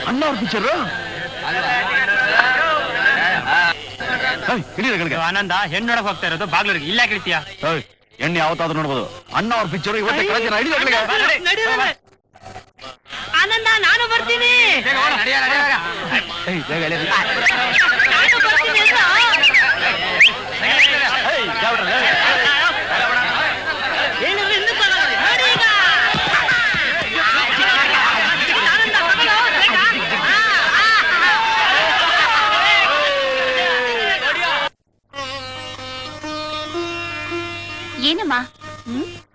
ಅಣ್ಣ ಅವ್ರ ಪಿಕ್ಚರ್ ಆನಂದ ಹೆಣ್ಣು ನೋಡಕ್ ಹೋಗ್ತಾ ಇರೋದು ಬಾಗ್ಲೂರಿಗೆ, ಇಲ್ಲ ಕಿಡ್ತೀಯ? ಎಣ್ಣೆ ಯಾವತ್ತಾದ್ರೂ ನೋಡ್ಬೋದು. ಅಣ್ಣ ಅವ್ರ ಪಿಕ್ಚರ್ ಇವತ್ತೇ ಆನಂದ, ನಾನು ಬರ್ತೀನಿ. ಏನಮ್ಮ,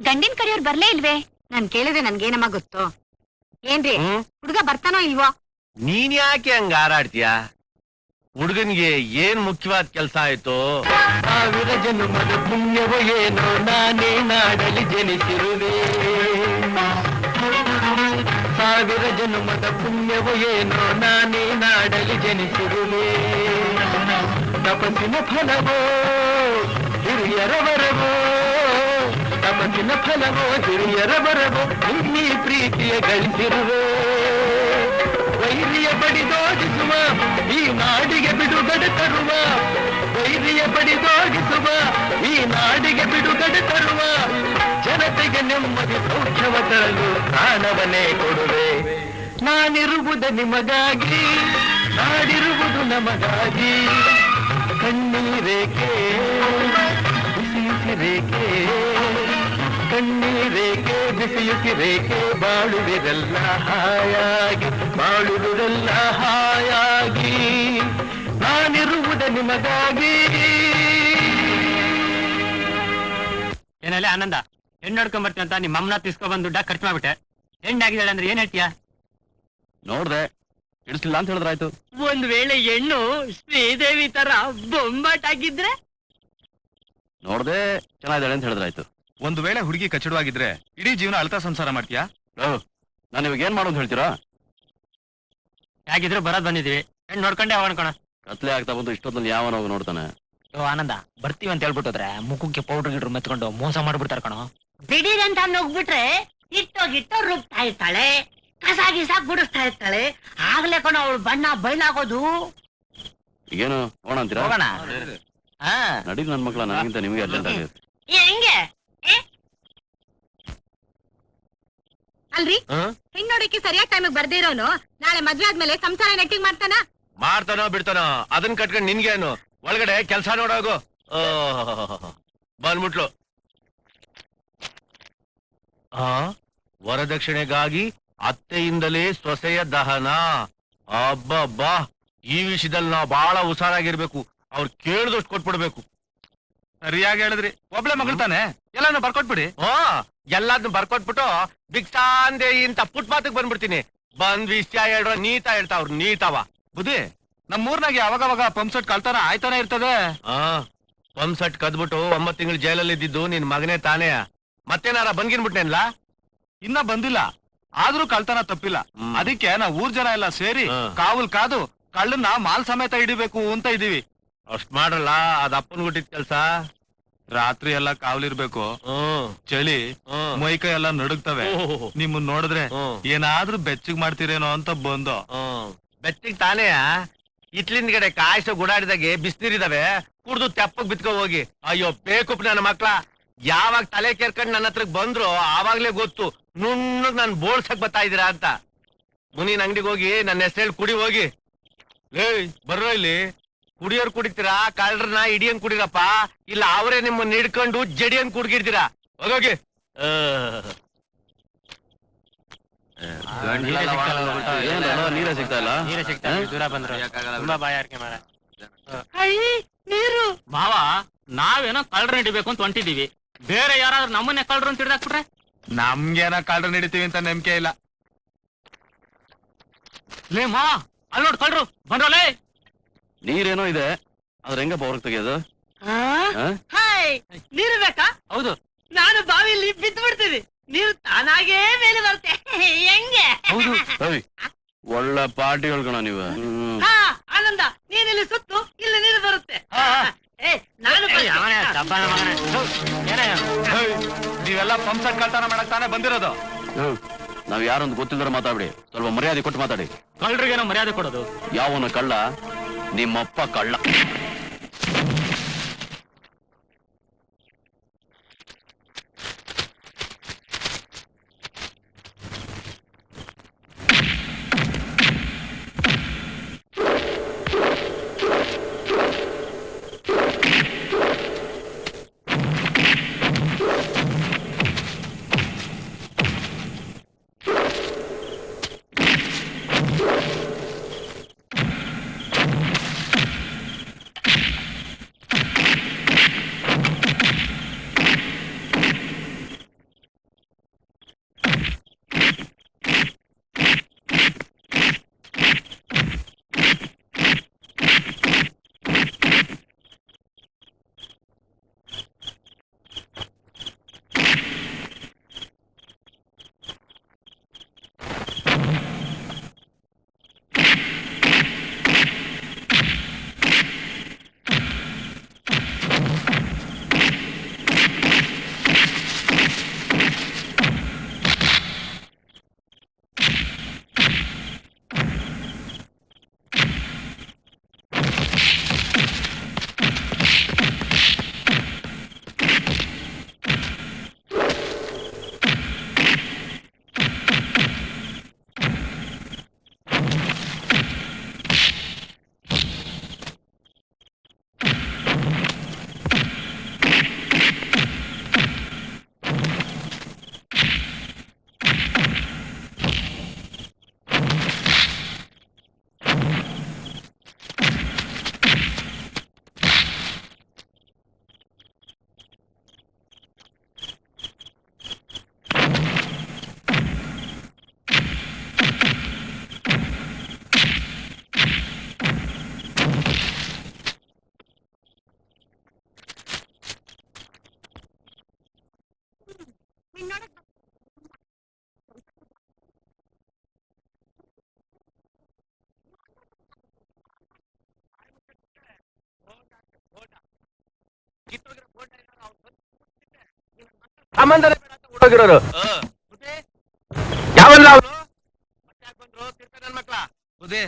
ಗಂಡಿನ ಕರೆಯೋರ್ ಬರ್ಲೇ ಇಲ್ವೇ? ನಾನ್ ಕೇಳಿದ್ರೆ ನನ್ಗೇನಮ್ಮ ಗೊತ್ತು. ಏನ್ರಿ ಹುಡುಗ ಬರ್ತಾನೋ ಇಲ್ವೋ? ನೀನ್ ಯಾಕೆ ಹಂಗ ಹಾರಾಡ್ತೀಯ? ಹುಡುಗನ್ಗೆ ಏನ್ ಮುಖ್ಯವಾದ ಕೆಲ್ಸ ಆಯ್ತು? 1000 ಜನ್ಮದ ಪುಣ್ಯವೋ ಏನೋ ನಾನೇ ನಾಡಲಿ ಜನಿಸಿರುವೆ. 1000 ಜನ್ಮದ ಪುಣ್ಯವೋ ಏನೋ ನಾನೇ ನಾಡಲಿ ಜನಿಸಿರುವೆ. ತಪಸ್ಸಿನ ಫಲವೋ ಹಿರಿಯರ ವರವೋ, ತಪಸ್ಸಿನ ಫಲವೋ ಹಿರಿಯರ ವರವೋ, ನಿನ್ನೀ ಪ್ರೀತಿಯ ಗಳಿಸಿರುವೆ. ವೈರಿಯ ಬಡಿದೋಡಿಸುವ ಈ ನಾಡಿಗೆ ಬಿಡುಗಡೆ ತರುವ, ವೈರಿಯ ಬಡಿದೋಡಿಸುವ ಈ ನಾಡಿಗೆ ಬಿಡುಗಡೆ ತರುವ, ಜನತೆಗೆ ನೆಮ್ಮದಿ ಸೌಖ್ಯವ ತರಲು ಪ್ರಾಣವನ್ನೇ ಕೊಡುವೆ. ನಾನಿರುವುದು ನಿಮಗಾಗಿ, ನಾಡಿರುವುದು ನಮಗಾಗಿ. ಕಣ್ಣೀರೇಕೆ ಬಿಸಿಯುತ್ತಿರೇಕೆ, ಕಣ್ಣೀರೇಕೆ ಬಿಸಿಯುತ್ತಿರೇಕೆ, ಬಾಳುವಿರಲ್ಲ ಹಾಯಾಗಿ, ಬಾಳುವಿರಲ್ಲ ಹಾಯಾಗಿ. ನಾನಿರುವುದು ನಿಮಗಾಗಿ. ಏನಲ್ಲಿ ಆನಂದ, ಹೆಣ್ಣು ನೋಡ್ಕೊಂಡ್ ಬರ್ತೀನಿ ಅಂತ ನಿಮ್ಮ ಅಮ್ಮನ ತಿಸ್ಕೊಬಂದು ದುಡ್ಡ ಖರ್ಚು ಮಾಡ್ಬಿಟ್ಟೆ. ಹೆಣ್ಣಾಗಿದ್ದಾಳೆ ಅಂದ್ರೆ ಏನ್ ಹೇಳ್ತೀಯ? ನೋಡ್ದೆ, ಇಡಿಸ್ಲಿಲ್ಲ ಅಂತ ಹೇಳಿದ್ರಾಯ್ತು. ಒಂದ್ ವೇಳೆ ಹೆಣ್ಣು ಶ್ರೀದೇವಿ ತರ ಬೊಂಬಾಟಾಗಿದ್ರೆ? ನೋಡ್ದೆ, ಚೆನ್ನಾಗಿದ್ದಾಳೆ ಅಂತ ಹೇಳಿದ್ರಾಯ್ತು. ಒಂದು ವೇಳೆ ಹುಡುಗಿ ಕಚ್ಚಡವಾಗಿದ್ರೆ ಇಡೀ ಜೀವನ ಅಳ್ತಾ ಸಂಸಾರ ಮಾಡ್ತೀಯಾ? ನಾನು ಇವಾಗ ಏನ್ ಮಾಡೋದು ಹೇಳ್ತೀರಾ? ಹೇಗಿದ್ರು ಬರೋದ್ ಬಂದಿದೀವಿ, ಹೆಣ್ಣು ನೋಡ್ಕೊಂಡೆ ಹೋಗೋಣ. ಕತ್ಲೆ ಆಗ್ತಾ ಬಂದು ಇಷ್ಟೊತ್ತಲ್ಲಿ ಯಾವನ ಹೋಗಿ ನೋಡ್ತಾನೆ. ಆನಂದ ಬರ್ತೀವಿ ಅಂತ ಹೇಳ್ಬಿಟ್ಟೋದ್ರೆ ಮುಖಕ್ಕೆ ಪೌಡರ್ ಗಿಡ್ರು ಮೆತ್ಕೊಂಡು ಮೋಸ ಮಾಡ್ಬಿಡ್ತಾರ ಕಣೋ. ದಿಢೀರಂತ ನುಗ್ಬಿಟ್ರೆ ಗಿಟ್ಟೋ ರುಬ್ತಾ ಇರ್ತಾಳೆ, ಕಸ ಗಿಸ ಗುಡಿಸ್ತಾ ಇರ್ತಾಳೆ. ಆಗ್ಲೇ ಕಣ ಅವಳು ಬಣ್ಣ ಬಯಲಾಗೋದು. ಏನು ಹೋಗೋಣ ಅಂತೀರಾ? ಹೋಗೋಣ. ಹಾ ನಡೀಲಿ ನನ್ ಮಕ್ಳ, ನನಗಿಂತ ನಿಮಗೆ ಅರ್ಜೆಂಟ್ ಆಗಿದೆ. ಹೆಂಗೆ ಅಲ್ರಿ ಹೆಣ್ ನೋಡಕ್ಕೆ ಸರಿಯಾದ ಟೈಮಿಗೆ ಬರ್ದೇ ಇರೋನು ನಾಳೆ ಮದ್ವೆ ಆದ್ಮೇಲೆ ಸಂಸಾರ ನೆಟ್ಟಿಗೆ ಮಾಡ್ತಾನ? ಮಾಡ್ತಾನೋ ಬಿಡ್ತಾನೋ ಅದನ್ನ ಕಟ್ಕೊಂಡು ನಿನ್ಗೇನು, ಒಳಗಡೆ ಕೆಲ್ಸ ನೋಡೋಗು. ಬಂದ್ಬಿಟ್ಲು. ವರದಕ್ಷಿಣೆಗಾಗಿ ಅತ್ತೆಯಿಂದಲೇ ಸೊಸೆಯ ದಹನ. ಅಬ್ಬಬ್ಬಾ, ಈ ವಿಷಯದಲ್ಲಿ ನಾವು ಬಹಳ ಹುಷಾರಾಗಿರ್ಬೇಕು. ಅವ್ರು ಕೇಳಿದಷ್ಟು ಕೊಟ್ಬಿಡ್ಬೇಕು. ಸರಿಯಾಗಿ ಹೇಳಿದ್ರಿ. ಒಬ್ಳೆ ಮಗಳು ತಾನೆ, ಎಲ್ಲಾನು ಬರ್ಕೊಟ್ಬಿಡಿ. ಎಲ್ಲಾದ್ನು ಬರ್ಕೊಟ್ಬಿಟ್ಟು ಭಿಕ್ಷಾಂದೆ ಇಂತ ಪುಟ್ ಮಾತಿಗೆ ಬಂದ್ಬಿಡ್ತೀನಿ. ಬಂದ್ ವಿಷಯ ಹೇಳ್ರ ನೀತಾ ಹೇಳ್ತಾವ್ರು, ನೀತಾವ. ಬುದ್ಧಿ, ನಮ್ಮೂರ್ನಾಗೆ ಅವಾಗವಾಗ ಪಂಪ್ ಸೆಟ್ ಕಳ್ತನ ಆಯ್ತಾನೆ ಇರ್ತದೆ. ಪಂಪ್ ಸೆಟ್ ಕದ್ಬಿಟ್ಟು 9 ತಿಂಗಳು ಜೈಲಲ್ಲಿ ಇದ್ದಿದ್ದು ನಿನ್ ಮಗನೇ ತಾನೇ. ಮತ್ತೇನಾರ ಬಂದ್ಗಿನ್ಬಿಟ್ಟೇನ್ಲಾ? ಇನ್ನ ಬಂದಿಲ್ಲ, ಆದ್ರೂ ಕಳ್ತನ ತಪ್ಪಿಲ್ಲ. ಅದಕ್ಕೆ ನಾವು ಊರ್ ಜನ ಎಲ್ಲ ಸೇರಿ ಕಾವಲ್ ಕಾದು ಕಳ್ಳನ್ನ ಮಾಲ್ ಸಮೇತ ಹಿಡಿಬೇಕು ಅಂತ ಇದೀವಿ. ಅಷ್ಟ್ ಮಾಡ್ರಲ್ಲ, ಅದ್ ಅಪ್ಪನ್ ಗುಟ್ಟಿದ್ ಕೆಲ್ಸ. ರಾತ್ರಿ ಎಲ್ಲ ಕಾವಲಿರ್ಬೇಕು. ಚಳಿ ಮೈಕೈ ಎಲ್ಲ ನಡುಗ್ತವೆ. ನಿಮ್ಮನ್ ನೋಡಿದ್ರೆ ಏನಾದ್ರೂ ಬೆಚ್ಚಗ್ ಮಾಡ್ತೀರೇನೋ ಅಂತ ಬಂದು. ಬೆಚ್ಚಿಗೆ ತಾನೇ ಇತ್ಲಿಂದ್ಗಡೆ ಕಾಯಿಸೋ ಗುಡಾಡಿದಾಗೆ ಬಿಸ್ನೀರಿದಾವೆ, ಕುಡ್ದು ತೆಪ್ಪಗ್ ಬಿತ್ಕೊ ಹೋಗಿ. ಅಯ್ಯೋ ಬೇಕುಪ್ ನನ್ನ ಮಕ್ಳ, ಯಾವಾಗ ತಲೆ ಕೇರ್ಕೊಂಡ್ ನನ್ನ ಹತ್ರಕ್ ಬಂದ್ರು ಆವಾಗ್ಲೇ ಗೊತ್ತು ನುಣ್ಣಗ್ ನಾನ್ ಬೋಳ್ಸಕ್ ಬರ್ತಾ ಇದೀರಾ ಅಂತ. ಮುನಿನ್ ಅಂಗಡಿಗೆ ಹೋಗಿ ನನ್ನ ಹೆಸರು ಕುಡಿ ಹೋಗಿ. ಏಯ್ ಬರ್ರೋ ಇಲ್ಲಿ, ಕುಡಿಯೋರ್ ಕುಡಿತೀರಾ, ಕಳ್ಳರನ್ನ ಇಡಿಯಂಗ್ ಕುಡಿರಪ್ಪ, ಇಲ್ಲ ಅವರೇ ನಿಮ್ಮನ್ನ ಹಿಡ್ಕೊಂಡು ಜಡಿಯಂಗ್ ಕುಡ್ಗಿಡ್ತೀರಾ. ಹೋಗೋಗಿ. ನೀರೇ ಸಿಗ್ತಾ ಇಲ್ಲ. ನೀರೇ ಸಿಗ್ತಾ ಇಲ್ಲ, ದೂರ ಬಂದ್ರು ತುಂಬಾ ಬಾಯಾರಿಕೆ ಮಾರ. ನೀರು ಮಾವ, ನಾವೇನೋ ಕಳ್ಳರ ಹಿಡಿಬೇಕು ಅಂತ ಹೊಂಟಿದೀವಿ, ಬೇರೆ ಯಾರಾದ್ರೂ ನಮ್ಮನ್ನೇ ಕಳ್ಳರು ಅಂತ ಹಿಡ್ದಾಕ್ಬಿಟ್ರೆ? ನಮ್ಗೇನ ಕಳ್ರ ನಡಿತೀವಿ ಅಂತ ನಂಬಿಕೆ ಇಲ್ಲ. ಲೇ ಮಾವ, ಅಲ್ಲಿ ನೋಡ್ ಕಳ್ಳರು ಬಂದ್ರಲೇ. ನೀರೇನೋ ಇದೆ, ಆದ್ರೆ ಹೆಂಗಪ್ಪ ಹೊರಗೆ ತೆಗಿಯೋದು? ಹಾಯ್, ನೀರು ಬೇಕಾ? ಹೌದು. ನಾನು ಬಾವಿಲಿ ಬಿದ್ದು ಬಿಡ್ತೀನಿ, ನೀರು ತಾನಾಗೇ ಮೇಲೆ ಬರುತ್ತೆ. ಹೆಂಗೆ? ಹೌದು. ಒಳ್ಳೆ ಪಾರ್ಟಿ ಹೇಳ್ಕೊಣ ನೀವು. ಹಾ ಆನಂದ, ನೀನಿಲ್ಲಿ ಸುತ್ತು, ಇಲ್ಲಿ ನೀರು ಬರುತ್ತೆ. ನಾನು ನೀವೆಲ್ಲ ಪಂಪ್ ಸೆಟ್ ಕಳ್ತನ ಮಾಡಕ್ ತಾನೇ ಬಂದಿರೋದು. ನಾವ್ ಯಾರೊಂದು ಗೊತ್ತಿಲ್ಲದ್ರೆ ಮಾತಾಡ್ಬಿಡಿ, ಸ್ವಲ್ಪ ಮರ್ಯಾದೆ ಕೊಟ್ಟು ಮಾತಾಡಿ. ಕಳ್ಳರಿಗೇನೋ ಮರ್ಯಾದೆ ಕೊಡೋದು? ಯಾವನ ಕಳ್ಳ? ನಿಮ್ಮಪ್ಪ ಕಳ್ಳ. ಸಂಬಂಧನೇ ಬೇಡ ಅಂತ ಓಡೋಗಿರೋರು. ಯಾವಲ್ಲ ಅವನು? ಮತ್ತೆ ಯಾಕೆ ಬಂದ್ರು ತಿರ್ಕ ನನ್ ಮಕ್ಳ? ಬುದ್ಧಿ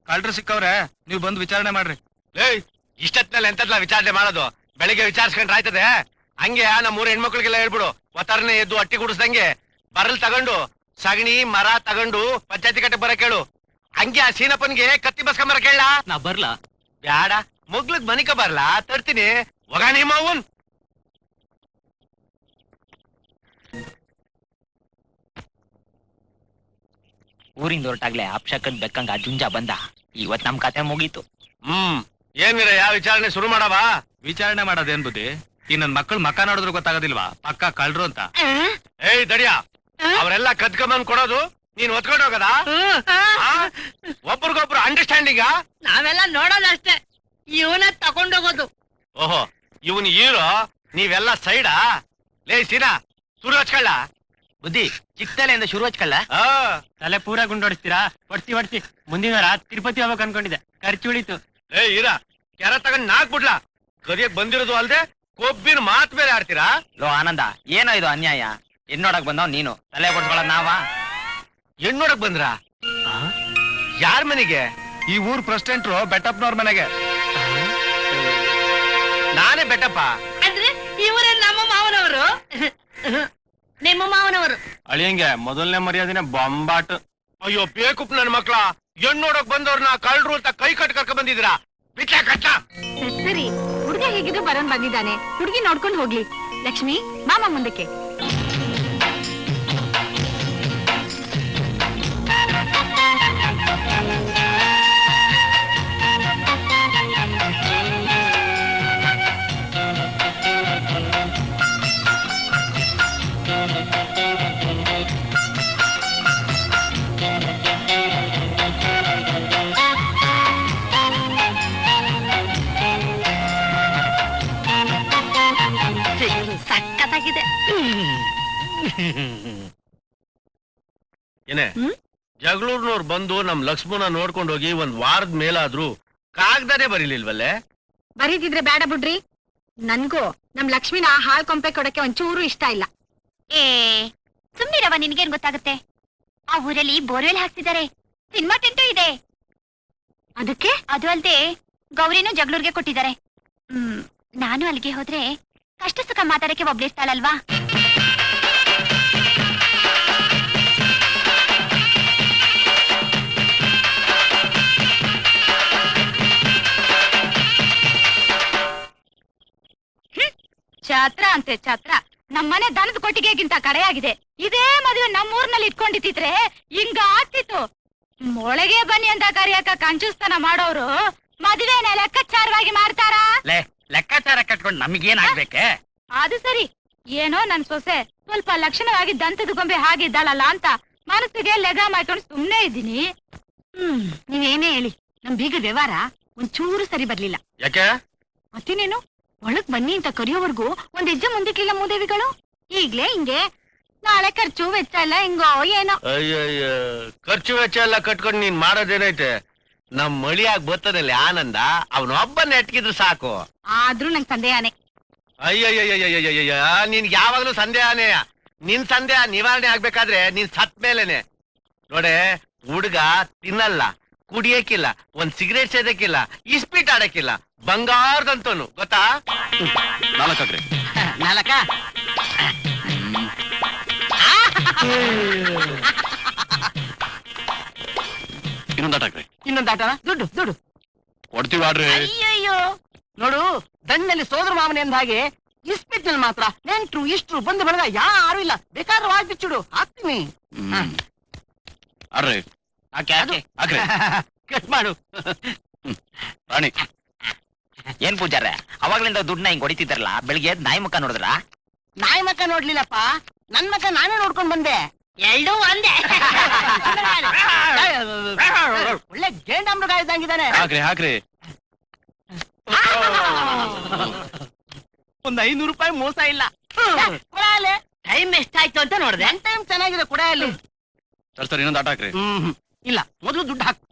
ಕಳ್ರು ಸಿಕ್ಕವ್ರೆ, ನೀವು ಬಂದು ವಿಚಾರಣೆ ಮಾಡ್ರಿ. ಏಯ್, ಇಷ್ಟತ್ನಲ್ಲಿ ಎಂತದ್ಲ ವಿಚಾರಣೆ ಮಾಡೋದು? ಬೆಳಿಗ್ಗೆ ವಿಚಾರಿಸ್ಕೊಂಡ್ರೆ ಆಯ್ತದೆ? ಹಂಗೆ ನಮ್ಮ ಊರ ಹೆಣ್ಮಕ್ಳಿಗೆಲ್ಲ ಹೇಳ್ಬಿಡು, ಒತ್ತಾರನೆ ಎದ್ದು ಅಟ್ಟಿ ಗುಡಿಸ್ದಂಗೆ ಬರಲ್ ತಗೊಂಡು ಸಗಣಿ ಮರ ತಗೊಂಡು ಪಂಚಾಯತಿ ಕಟ್ಟೆ ಬರಕ್ ಹೇಳು. ಹಂಗೆ ಆ ಸೀನಪ್ಪನ್ಗೆ ಕತ್ತಿ ಬಸ್ಕೊಂಬರ ಕೇಳ. ನಾ ಬರ್ಲಾ? ಬ್ಯಾಡ, ಮುಗ್ಲಕ್ ಮನಿಕ ಬರ್ಲಾ, ತರ್ತೀನಿ. ಹೋಗ ನಿಮ್ಮ ಅವನ್. ಊರಿಂದ ಹೊರಟಾಗ್ಲೆ ಅಪ್ಶಕನ್ ಬೆಕ್ಕಂಗ ಜುಂಜ ಬಂದ. ಇವತ್ ನಮ್ ಕತೆ ಮುಗೀತು. ಏನಿರ ಯಾವ ವಿಚಾರಣೆ ಶುರು ಮಾಡವಾ? ವಿಚಾರಣೆ ಮಾಡೋದೇನ್ ಬುದ್ಧಿ? ಈ ನನ್ ಮಕ್ಕಳು ಮಕ್ಕ ನೋಡಿದ್ರು ಗೊತ್ತಾಗೋದಿಲ್ವಾ ಪಕ್ಕ ಕಳ್ರು ಅಂತ? ಏಯ್ ದಡಿಯ, ಅವರೆಲ್ಲ ಕದ್ಕೊಂಬಂದ್ ಕೊಡೋದು ನೀನ್ ಹೊತ್ಕೊಂಡು ಹೋಗದ? ಒಬ್ರಿಗೊಬ್ರು ಅಂಡರ್ಸ್ಟ್ಯಾಂಡಿಂಗ್? ನಾವೆಲ್ಲ ನೋಡೋದಷ್ಟೇ, ಇವನ ತಗೊಂಡೋಗೋದು. ಓಹೋ, ಇವನ್ ಹೀರೋ, ನೀವೆಲ್ಲ ಸೈಡಾ? ಲೇ ಸೀನಾ, ಶುರು ಹಚ್ಕೊಳ್ಳ. ಬುದ್ಧಿ ಚಿಕ್ಕತಲೆಯಿಂದ ಶುರು ಹಚ್ಕಲ್ಲ. ತಲೆ ಪೂರಾ ಗುಂಡೋಡಿಸ್ತೀರಾ? ಹೊಡ್ಸಿ ಮುಂದಿನ ವಾರ ತಿರುಪತಿ ಹೋಗ್ಬೇಕು ಅನ್ಕೊಂಡಿದ್ದೆ, ಖರ್ಚು ಉಳಿತು. ಏ ಇರ, ಕೆರ ತಗೊಂಡ್ ನಾಕ್ ಬಿಡ್ಲಾ? ಗದಿಯಕ್ ಬಂದಿರೋದು ಅಲ್ದೆ ಕೊಬ್ಬಿನ ಮಾತ್ ಬೇರೆ ಆಡ್ತೀರಾ? ಲೋ ಆನಂದ, ಏನೋ ಇದು ಅನ್ಯಾಯ. ನೋಡಕ್ ಬಂದವ್ ನೀನು, ತಲೆ ಕೊಡ್ಸ್ಕೊಳ್ಳೋದ್ ನಾವ? ಹೆಣ್ ನೋಡಕ್ ಬಂದ್ರ? ಯಾರ ಮನೆಗೆ? ಈ ಊರ್ ಪ್ರೆಸಿಡೆಂಟ್ರು ಬೆಟ್ಟಪ್ಪನವ್ರ ಮನೆಗೆ. ನಾನೇ ಬೆಟ್ಟಪ್ಪ. ಅಂದ್ರೆ ಇವರೇ ನಮ್ಮ ಮಾವನವರು? ನಿಮ್ಮ ಮಾವನವರು? ಅಳಿಯಂಗೆ ಮೊದಲನೇ ಮರ್ಯಾದಿನ ಬೊಂಬಾಟ್. ಅಯ್ಯೋ ಬೇಕುಪ್ ನನ್ ಮಕ್ಳ, ಹೆಣ್ ನೋಡಕ್ ಬಂದವ್ರನ್ನ ಕಳ್ರು ಅಂತ ಕೈ ಕಟ್ಕ ಬಂದಿದ್ದೀರಾ? ಬಿಟ್ಟ ಕಟ್ಟ. ಸರಿ, ಹುಡುಗ ಹೇಗಿದ್ರು ಬರೋನ್ ಬಂದಿದ್ದಾನೆ, ಹುಡುಗಿ ನೋಡ್ಕೊಂಡು ಹೋಗ್ಲಿ. ಲಕ್ಷ್ಮಿ, ಮಾಮ ಮುಂದಕ್ಕೆ. ಸಕ್ಕತ್ತಾಗಿದೆ. ಏನೇ ಜಗಳೂರ್ನವ್ರು ಬಂದು ನಮ್ ಲಕ್ಷ್ಮಣ ನೋಡ್ಕೊಂಡು ಹೋಗಿ ಒಂದ್ ವಾರದ ಮೇಲಾದ್ರು ಕಾಗ್ದಾನೆ ಬರೀಲಿಲ್ವಲ್ಲೇ? ಬರೀತಿದ್ರೆ ಬೇಡ ಬಿಡ್ರಿ. ನನ್ಗೂ ನಮ್ ಲಕ್ಷ್ಮಿನ ಹಾಳ್ ಕೊಂಪೆ ಕೊಡಕ್ಕೆ ಒಂಚೂರು ಇಷ್ಟ ಇಲ್ಲ. ಏ ಸುಮ್ನಿರವ, ನಿನ್ಗೇನ್ ಗೊತ್ತಾಗುತ್ತೆ? ಆ ಊರಲ್ಲಿ ಬೋರ್ವೆಲ್ ಹಾಕ್ತಿದ್ದಾರೆ, ಸಿನಿಮಾ ಟೆಂಟು ಇದೆ. ಅದಕ್ಕೆ ಅದು ಅಲ್ದೆ ಗೌರಿನೂ ಜಗಳೂರ್ಗೆ ಕೊಟ್ಟಿದ್ದಾರೆ. ನಾನು ಅಲ್ಲಿಗೆ ಹೋದ್ರೆ ಕಷ್ಟ ಸುಖ ಮಾತಾಡಕ್ಕೆ ಒಬ್ಳಿರ್ತಾಳಲ್ವಾ? ಛತ್ರ ಅಂತೆ ಛತ್ರ. ನಮ್ಮನೆ ದನದ ಕೊಟ್ಟಿಗೆಗಿಂತ ಕಡೆಯಾಗಿದೆ. ಇದೇ ಮದುವೆ ನಮ್ಮೂರ್ನಲ್ಲಿ ಇಟ್ಕೊಂಡಿತ್ತಿದ್ರೆ ಹಿಂಗ ಆಗ್ತಿತ್ತು. ಒಳಗೆ ಬನ್ನಿ ಅಂತ ಕರಿಯಕ ಕಂಚುಸ್ತನ ಮಾಡೋರು ಮದುವೆನ ಲೆಕ್ಕಾಚಾರವಾಗಿ ಮಾಡ್ತಾರಾ? ಲೆಕ್ಕಾಚಾರ ಕಟ್ಕೊಂಡು ನಮಗೇನಾಗ್ಬೇಕೆ? ಅದು ಸರಿ, ಏನೋ ನನ್ ಸೊಸೆ ಸ್ವಲ್ಪ ಲಕ್ಷಣವಾಗಿ ದಂತದ ಗೊಂಬೆ ಹಾಗಿದ್ದಾಳಲ್ಲ ಅಂತ ಮನಸ್ಸಿಗೆ ಲೆಗ ಮಾಡ್ಕೊಂಡು ಸುಮ್ನೆ ಇದ್ದೀನಿ. ನೀವೇನೇ ಹೇಳಿ, ನಮ್ ಬೀಗ ವ್ಯವಹಾರ ಒಂಚೂರು ಸರಿ ಬರ್ಲಿಲ್ಲ. ಯಾಕೆ? ಮತ್ತಿನೇನು, ಒಳಗ್ ಬನ್ನಿ ಅಂತ ಕರಿಯೋವರ್ಗೂ ಒಂದ್ ಹೆಜ್ಜೆ ಮುಂದಕ್ಕಿಲ್ಲ ಮೂದೇವಿಗಳು. ಈಗ್ಲೇ ಹಿಂಗೆ, ನಾಳೆ ಖರ್ಚು ವೆಚ್ಚ ಎಲ್ಲ ಹಿಂಗೋ ಏನೋ. ಅಯ್ಯಯ್ಯ, ಖರ್ಚು ವೆಚ್ಚ ಎಲ್ಲ ಕಟ್ಕೊಂಡು ನೀನ್ ಮಾಡೋದೇನೈತೆ? ನಮ್ ಮಳಿಯಾಗ ಬರ್ತದಲ್ಲಿ ಆನಂದ, ಅವನೊಬ್ಬನ್ನ ಎಟ್ಕಿದ್ರು ಸಾಕು. ಆದ್ರೂ ನಂಗ್ ಸಂದೇಹನೇ. ಅಯ್ಯಯ್ಯಯ್ಯಯ್ಯಯ್ಯಯ್ಯ, ನಿನ್ ಯಾವಾಗ್ಲೂ ಸಂದೇಹನೇ. ನಿನ್ ಸಂದೇಹ ನಿವಾರಣೆ ಆಗ್ಬೇಕಾದ್ರೆ ನೀನ್ ಸತ್ ಮೇಲೆನೆ. ನೋಡೆ, ಹುಡ್ಗ ತಿನ್ನಲ್ಲ, ಕುಡಿಯಕ್ಕಿಲ್ಲ, ಒಂದ್ ಸಿಗರೇಟ್ ಸೇದಕ್ಕಿಲ್ಲ, ಇಸ್ಪೀಟ್ ಆಡಕ್ಕಿಲ್ಲ, ಬಂಗಾರದಂತನು ಗೊತ್ತಾ? ನಾಲ್ಕಾಕ್ರಿ. ನಾಲ್ಕ ಇನ್ನೊಂದಾಟಾಕ್ರಿ. ಇನ್ನೊಂದು ಆಟನ ದುಡ್ಡು ದುಡ್ಡು ಕೊಡ್ತೀವಾಡ್ರಿ. ಅಯ್ಯಯ್ಯೋ, ನೋಡು, ದಂಡಲ್ಲಿ ಸೋದರ ಮಾಮನೆ ಅಂದ ಹಾಗೆ ಇಸ್ಪಿಟ್ನಲ್ಲಿ ಮಾತ್ರ ನೆಂಟ್ರು ಇಷ್ಟ್ರು ಬಂದು ಬಳಗ ಯಾರು ಇಲ್ಲ. ಬೇಕಾದ್ರೂ ವಾಜ್ ಬಿಚ್ಚಿಡು, ಹಾಕ್ತೀನಿ. ಆಡ್ರಿ. ಹಾಕ್ರಿ. ಕಟ್ ಮಾಡು. ರಾಣಿ, ಏನ್ ಪೂಜಾರ, ಅವಾಗ್ಲಿಂದ ದುಡ್ಡನ್ನ ಹಿಂಗ್ ಹೊಡಿತಿದ್ದಾರಲ್ಲ, ಬೆಳಿಗ್ಗೆ ನಾಯಿ ಮುಖ ನೋಡಿದ್ರ? ನಾಯಿ ಮಕ್ಕ ನೋಡ್ಲಿಲ್ಲಪ್ಪ, ನನ್ ಮಕ್ಕ ನಾನೇ ನೋಡ್ಕೊಂಡ್ ಬಂದೆ. ಎರಡೂ ಒಂದೇ. ಒಳ್ಳೆ ಗೇಂಡಾಮೃಗ ಇದ್ದಂಗಿದ್ದಾನೆ. ಹಾಕ್ರಿ. ಒಂದ್ 500 ರೂಪಾಯಿ ಮೋಸ ಇಲ್ಲ. ಟೈಮ್ ಎಷ್ಟಾಯ್ತು ಅಂತ ನೋಡ್ದೆ. ನನ್ ಟೈಮ್ ಚೆನ್ನಾಗಿದೆ, ಕುಡಿಯಲ್ಲಿ. ಸರ್ ಇನ್ನೊಂದು ಆಟ ಹಾಕ್ರಿ. ಇಲ್ಲ, ಮೊದಲು ದುಡ್ಡು ಹಾಕು.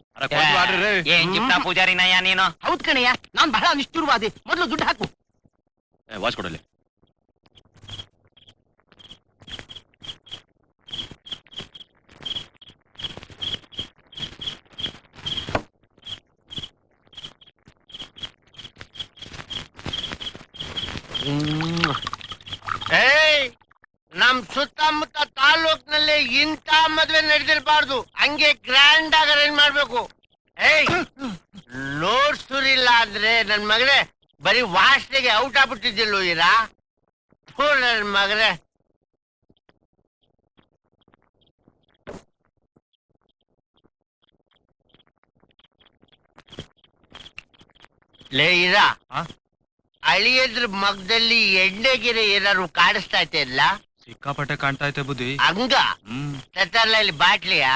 ಏನ್ ಚಿಪ್ಟ ಪೂಜಾರಿನಯ್ಯ ನೀನು? ಹೌದ್ ಕಣಯ್ಯ, ನಾನ್ ಬಹಳ ನಿಷ್ಠುರವಾದಿ. ಮೊದಲು ದುಡ್ಡು ಹಾಕು. ವಾಚ್ ಕೊಡಲಿ. ಸುತ್ತಮುತ್ತ ತಾಲೂಕ್ನಲ್ಲಿ ಇಂಥ ಮದ್ವೆ ನಡೆದಿರಬಾರ್ದು. ಹಂಗೆ ಗ್ರ್ಯಾಂಡ್ ಆಗಿ ಅರೇಂಜ್ ಮಾಡ್ಬೇಕು. ಏಯ್ ಲೋಡ್ ಸುರಿಲ್ಲ ಅಂದ್ರೆ ನನ್ ಮಗನೇ ಬರೀ ವಾಸನೆಗೆ ಔಟ್ ಆಗ್ಬಿಟ್ಟಿದ್ದಿಲ್ಲ ಈರಾ. ನನ್ ಮಗನೇ ಲೇ ಇರಾ, ಅಳಿಯದ್ರ ಮಗದಲ್ಲಿ ಎಣ್ಣೆಗಿರೆ ಏನಾದ್ರು ಕಾಣಿಸ್ತಾ ಐತೆ ಇಲ್ಲ? ಸಿಕ್ಕಾಪಟ್ಟೆ ಕಾಣ್ತಾ ಐತೆ ಬುದ್ಧಿ. ಹಂಗ ತತ್ತಲ್ಲ ಇಲ್ಲಿ ಬಾಟ್ಲಿಯಾ?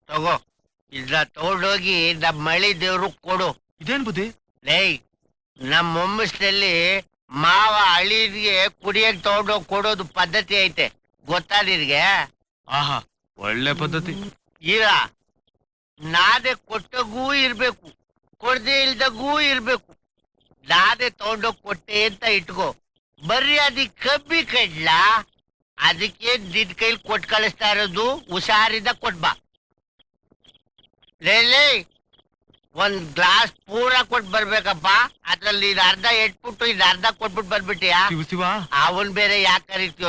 ತಗೋ, ಇದನ್ನ ತಗೊಂಡೋಗಿ ನಮ್ಮ ಮಳಿ ದೇವ್ರು ಕೊಡು. ಇದೇನ್ ಬುದ್ಧಿ? ಲೇ, ನಮ್ಮ ಮೊಮ್ಮಸ್ನಲ್ಲಿ ಮಾವ ಅಳಿಗೆ ಕುಡಿಯಕ್ ತಗೊಂಡೋಗಿ ಕೊಡೋದು ಪದ್ಧತಿ ಐತೆ, ಗೊತ್ತಾ ನಿನ್ಗೆ? ಆಹಾ, ಒಳ್ಳೆ ಪದ್ಧತಿ. ಈಗ ನಾನೇ ಕೊಟ್ಟಗೂ ಇರ್ಬೇಕು, ಕೊಡದೆ ಇಲ್ದಗೂ ಇರ್ಬೇಕು. ನಾನೇ ತಗೊಂಡೋಗಿ ಕೊಟ್ಟೆ ಅಂತ ಇಟ್ಕೋ, ಬರ್ರಿ ಅದಕ್ಕೆ ಕಬ್ಬಿ ಕಡ್ಲ. ಅದಕ್ಕೆ ನಿನ್ ಕೈಲಿ ಕೊಟ್ಟು ಕಳಿಸ್ತಾ ಇರೋದು, ಹುಷಾರಿಂದ ಕೊಟ್ಬಾ. ಲೇ, ಒಂದ್ ಗ್ಲಾಸ್ ಪೂರ ಕೊಟ್ಟು ಬರ್ಬೇಕಪ್ಪ. ಅದ್ರಲ್ಲಿ ನೀನ್ ಅರ್ಧ ಎಟ್ಬಿಟ್ಟು ಇನ್ ಅರ್ಧ ಕೊಟ್ಬಿಟ್ಟು ಬರ್ಬಿಟ್ಟಿಯಾ? ಅವನ್ ಬೇರೆ ಯಾಕೆ ಕರಿತೀವ?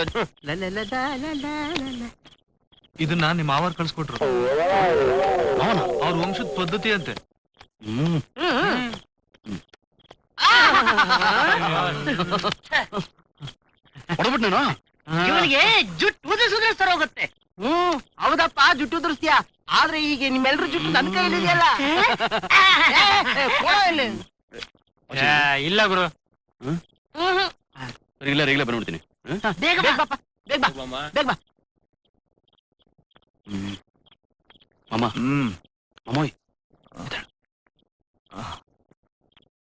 ಇದನ್ನ ನಿಮ್ಮ ಮಾವರ್ ಕಳ್ಸ್ಕೊಟ್ರು. ಅವ್ರ ವಂಶದ ಪದ್ಧತಿ ಅಂತೆ. ಹೊಡ್ಬಿಟ್ ನಾನು ಇವನಿಗೆ ಜುಟ್ಟು ಉದಿಸಿದ್ರೆ ಸರ್ ಹೋಗುತ್ತೆ. ಹೌದಪ್ಪ, ಜುಟ್ಟು ಉದುರಿಸ್ತೀಯ. ಆದ್ರೆ ಈಗ ನಿಮ್ಮೆಲ್ರ ಜುಟ್ಟು ನನ್ನ ಕೈಲಿದೆಯಲ್ಲ. ಇಲ್ಲ ಗುರು, ಈಗಲೇ ಬಂದ್ಬಿಡ್ತೀನಿ. ಬೇಗ ಬಾಪ್ಪ, ಬೇಗ ಬಾ, ಬೇಗ ಬಾ. ಮಾಮ, ಮಾಮೋಯ್,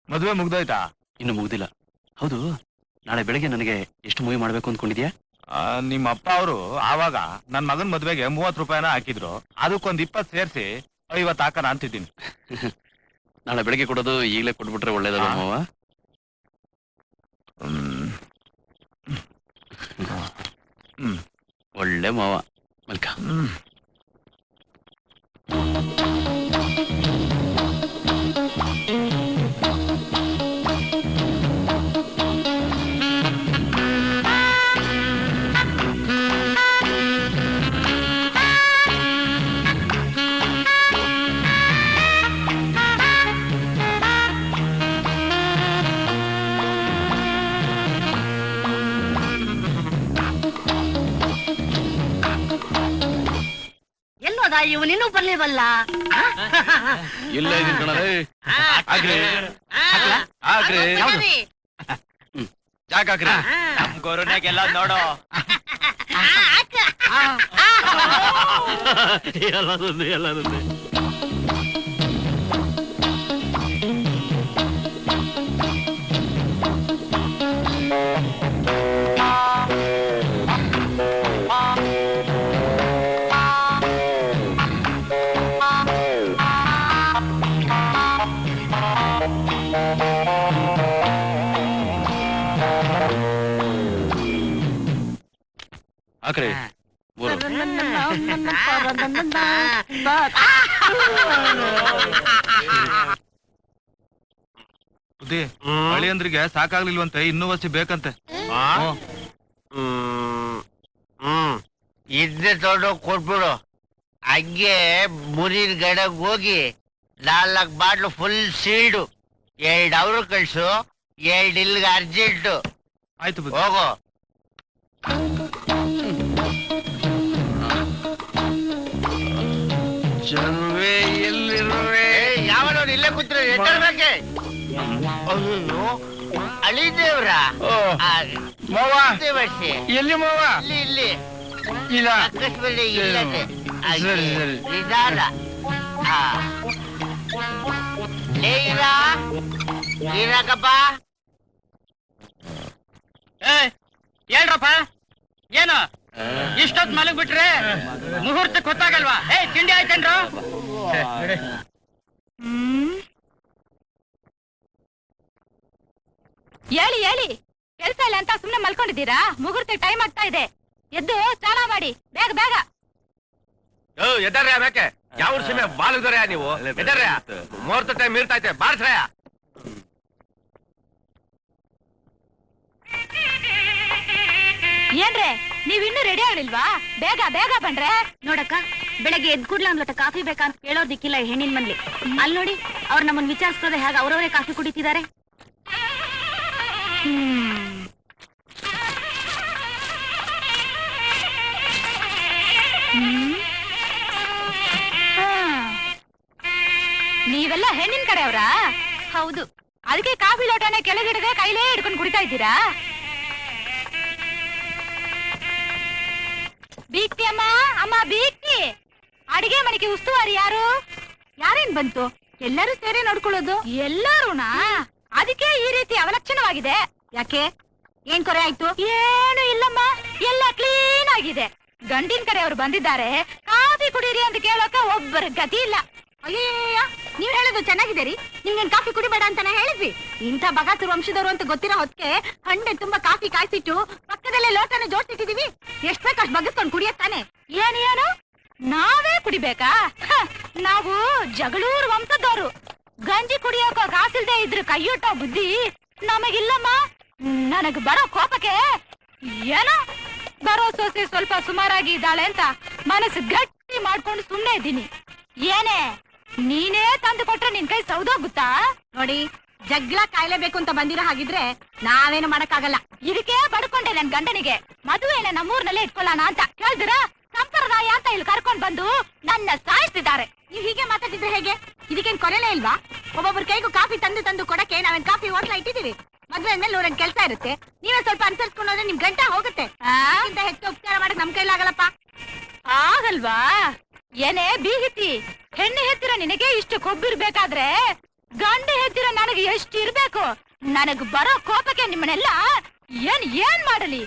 ಮದುವೆ ಮುಗ್ದೋಯ್ತಾ? ಇನ್ನು ಮುಗ್ದಿಲ್ಲ. ಹೌದು, ನಾಳೆ ಬೆಳಗ್ಗೆ ನನಗೆ ಎಷ್ಟು ಮೂವಿ ಮಾಡ್ಬೇಕು ಅಂದ್ಕೊಂಡಿದ್ಯಾ? ನಿಮ್ಮ ಅಪ್ಪ ಅವರು ಆವಾಗ ನನ್ ಮಗನ್ ಮದ್ವೆಗೆ 30 ರೂಪಾಯಿನ ಹಾಕಿದ್ರು. ಅದಕ್ಕೊಂದ್ 20 ಸೇರ್ಸಿ 50 ಹಾಕೋಣ ಅಂತಿದ್ದೀನಿ. ನಾಳೆ ಬೆಳಗ್ಗೆ ಕೊಡೋದು ಈಗಲೇ ಕೊಟ್ಬಿಟ್ರೆ ಒಳ್ಳೇದಲ್ಲ ಮಾವ? ಒಳ್ಳೆ ಮಾವ, ಮಲ್ಕ. ಎಲ್ಲೋದ ಇವನಿನ್ನೂ ಬರ್ಲಿವಲ್ಲ? ಇಲ್ಲ ಇದೀನಿ ಕಣರೇ. ಜಾಕ್ರಿ ನಮ್ ಕೊರೋನಾಗೆಲ್ಲ ನೋಡೋ. ಎಲ್ಲದೊಂದು ಹಾಕ್ರಿ. ಬುದ್ಧಿ, ಅಳಿಯಂದ್ರಿಗೆ ಸಾಕಾಗ್ಲಿಲ್ವಂತೆ, ಇನ್ನೂ ವರ್ಷ ಬೇಕಂತೆ. ಇದನ್ನೇ ತಗೊಂಡೋಗಿ ಕೊಟ್ಬಿಡು. ಹಂಗೆ ಮುರಿನ ಗಡಗ್ ಹೋಗಿ 4 ಬಾಟ್ಲು ಫುಲ್ ಸೀಲ್ಡು 2 ಅವರು ಕಳ್ಸು, 2 ಇಲ್ಲಿಗೆ ಅರ್ಜೆಂಟು. ಆಯ್ತು ಬುದ್ಧಿ. ಹೋಗೋ. ಚಲ್ವೇ ಎಲ್ಲಿರುವೆ? ಯಾವನೋ ಇಲ್ಲೇ ಕೂತ್ರೆ ಎತ್ತರ್ಬೇಕೆ? ಅಯ್ಯೋ, ಅಳಿದೇವ್ರ ವರ್ಷಿ ಎಲ್ಲಿ ಮಾವ? ಇಲ್ಲಿ ಇಲ್ಲ ಅಕಸ್ಮಾತ್ ಇಲ್ಲದೆ ನಿಧಾನ. ಇರಾಕಪ್ಪ. ಹೇಳ್ರಪ್ಪ, ಏನು ಇಷ್ಟೊತ್ ಮಲಗ್ ಬಿಟ್ರೆ ಮುಹೂರ್ತಕ್ಕೆ ಗೊತ್ತಾಗಲ್ವಾ? ತಿಂಡಿ ಆಯ್ತೇನ್ರ? ಹೇಳಿ ಕೆಲ್ಸ ಇಲ್ಲ ಅಂತ ಸುಮ್ನೆ ಮಲ್ಕೊಂಡಿದ್ದೀರಾ? ಮುಹೂರ್ತ ಟೈಮ್ ಆಗ್ತಾ ಇದೆ, ಎದ್ದು ಸ್ನಾನ ಮಾಡಿ ಬೇಗ ಬೇಗ. ಎದರ್ಯ ಬೇಕೆ? ಯಾವ ಸೀಮೆ ಬಾಲುದರ್ಯ ನೀವು? ಎದರ್ಯ ಮುಹೂರ್ತ ಟೈಮ್ ಇರ್ತೈತೆ, ಬಾರ್ಸ್ರಯ. ಏನ್ರೆ ನೀವಿನ್ನೂ ರೆಡಿ ಆಗ್ಲಿಲ್ವಾ? ಬೇಗ ಬೇಗ ಬನ್ರೆ. ನೋಡಕ್ಕ, ಬೆಳಗ್ಗೆ ಎದ್ ಕೂಡ್ಲ ಒಂದ್ ಲೋಟ ಕಾಫಿ ಬೇಕಾ ಅಂತ ಕೇಳೋದಿಕ್ಕಿಲ್ಲ ಹೆಣ್ಣಿನ ಮನ್ಲಿ. ಅಲ್ಲಿ ನೋಡಿ, ಅವ್ರು ನಮ್ಮನ್ನ ವಿಚಾರಿಸ್ಕೋದೆ ಹೇಗೆ ಅವ್ರವರೇ ಕಾಫಿ ಕುಡಿತಿದ್ದಾರೆ. ನೀವೆಲ್ಲ ಹೆಣ್ಣಿನ ಕಡೆ ಅವ್ರಾ? ಹೌದು. ಅದಕ್ಕೆ ಕಾಫಿ ಲೋಟನ ಕೆಳಗಿಡದೆ ಕೈಲೇ ಹಿಡ್ಕೊಂಡು ಕುಡಿತಾ ಇದ್ದೀರಾ? ಬೀಗ್ತಿ ಅಮ್ಮ, ಅಮ್ಮ ಬೀಗ್ತಿ. ಅಡಿಗೆ ಮನೆಗೆ ಉಸ್ತುವಾರಿ ಯಾರು? ಯಾರೇನ್ ಬಂತು? ಎಲ್ಲರೂ ಸೇರಿ ನೋಡ್ಕೊಳ್ಳೋದು. ಎಲ್ಲಾರುನಾ? ಅದಕ್ಕೆ ಈ ರೀತಿ ಅವಲಕ್ಷಣವಾಗಿದೆ. ಯಾಕೆ? ಏನ್ ಕೊರೆ ಆಯ್ತು? ಏನು ಇಲ್ಲಮ್ಮ, ಎಲ್ಲ ಕ್ಲೀನ್ ಆಗಿದೆ. ಗಂಡಿನ ಕಡೆ ಅವ್ರು ಬಂದಿದ್ದಾರೆ, ಕಾಫಿ ಕುಡೀರಿ ಅಂತ ಕೇಳೋಕ ಒಬ್ಬರ ಗತಿ ಇಲ್ಲ. ಅಯ್ಯಯ್ಯ, ನೀವ್ ಹೇಳೋದು ಚೆನ್ನಾಗಿದೆ ರೀ. ನಿಮ್ಗೇನ್ ಕಾಫಿ ಕುಡಿಬೇಡ ಅಂತಾನೆ ಹೇಳಿದ್ವಿ. ಇಂಥ ಬಗಾಸುರ ವಂಶದವರು ಅಂತ ಗೊತ್ತಿರೋ ಹೊತ್ತಿಗೆ ಹಂಡೆ ತುಂಬಾ ಕಾಫಿ ಕಾಯ್ಸಿಟ್ಟು ಪಕ್ಕದಲ್ಲೇ ಲೋಟನ ಜೋಡಿಸಿಟ್ಟಿದೀವಿ. ಎಷ್ಟ್ ಬೇಕಷ್ಟು ಬಗ್ಗಿಸ್ಕೊಂಡು ಕುಡಿಯತ್ತಾನೆ. ಏನು ನಾವೇ ಕುಡಿಬೇಕಾ? ನಾವು ಜಗಳೂರು ವಂಶದವರು. ಗಂಜಿ ಕುಡಿಯೋಕೋ ಕಾಸಿಲ್ದೆ ಇದ್ರೆ ಕೈಯೊಟ್ಟೋ ಬುದ್ಧಿ ನಮಗಿಲ್ಲಮ್ಮ. ನನಗ್ ಬರೋ ಕೋಪಕ್ಕೆ ಏನೋ ಬರೋ ಸೊಸೆ ಸ್ವಲ್ಪ ಸುಮಾರಾಗಿ ಇದ್ದಾಳೆ ಅಂತ ಮನಸ್ಸು ಗಟ್ಟಿ ಮಾಡ್ಕೊಂಡು ಸುಮ್ನೆ ಇದ್ದೀನಿ. ಏನೇ ನೀನೇ ತಂದು ಕೊಟ್ರೆ ನಿನ್ ಕೈ ಸೌದೋಗುತ್ತಾ? ನೋಡಿ, ಜಗ್ಲ ಕಾಯ್ಲೇಬೇಕು ಅಂತ ಬಂದಿರೋ ಹಾಗಿದ್ರೆ ನಾವೇನು ಮಾಡಕ್ಕಾಗಲ್ಲ. ಇದಕ್ಕೆ ಬಡ್ಕೊಂಡೆ ನನ್ ಗಂಡನಿಗೆ ಮದುವೆನ ನಮ್ಮೂರ್ನಲ್ಲೇ ಇಟ್ಕೊಳ್ಳೋಣ ಅಂತ ಕೇಳಿದ್ರ ಸಂಪ್ರದಾಯ ಅಂತ ಇಲ್ಲಿ ಕರ್ಕೊಂಡ್ ಬಂದು ನನ್ನ ಸಾಯಿಸ್ತಿದ್ದಾರೆ. ನೀವ್ ಹೀಗೆ ಮಾತಾಡಿದ್ರೆ ಹೇಗೆ? ಇದಕ್ಕೇನ್ ಕೊರೆಲೇ ಇಲ್ವಾ? ಒಬ್ಬೊಬ್ರ ಕೈಗೂ ಕಾಫಿ ತಂದು ತಂದು ಕೊಡಕ್ಕೆ ನಾವೇನ್ ಕಾಫಿ ಹೋಟ್ಲ ಇಟ್ಟಿದೀವಿ. ಮದ್ವೆ ಮೇಲೆ 100 ಕೆಲಸ ಇರುತ್ತೆ. ನೀವೇ ಸ್ವಲ್ಪ ಅನುಸರಿಸ್ಕೊಂಡು ಹೋದ್ರೆ ನಿಮ್ ಗಂಟ ಹೋಗುತ್ತೆ. ಇಂತ ಹೆಚ್ಚು ಉಪಚಾರ ಮಾಡಕ್ ನಮ್ ಕೈಲಾಗಲ್ಲಪ್ಪ. ಆಗಲ್ವಾ? ಏನೇ ಬೀಗಿತಿ, ಹೆಣ್ಣು ಹೆತ್ತಿರ ನಿನಗೆ ಇಷ್ಟು ಕೊಬ್ಬಿರ್ಬೇಕಾದ್ರೆ ಗಂಡು ಹೆತ್ತಿರ ನನಗೆ ಎಷ್ಟು ಇರ್ಬೇಕು? ನನಗ್ ಬರೋ ಕೋಪಕ್ಕೆ ನಿಮ್ಮನ್ನೆಲ್ಲ ಏನ್ ಮಾಡಲಿ?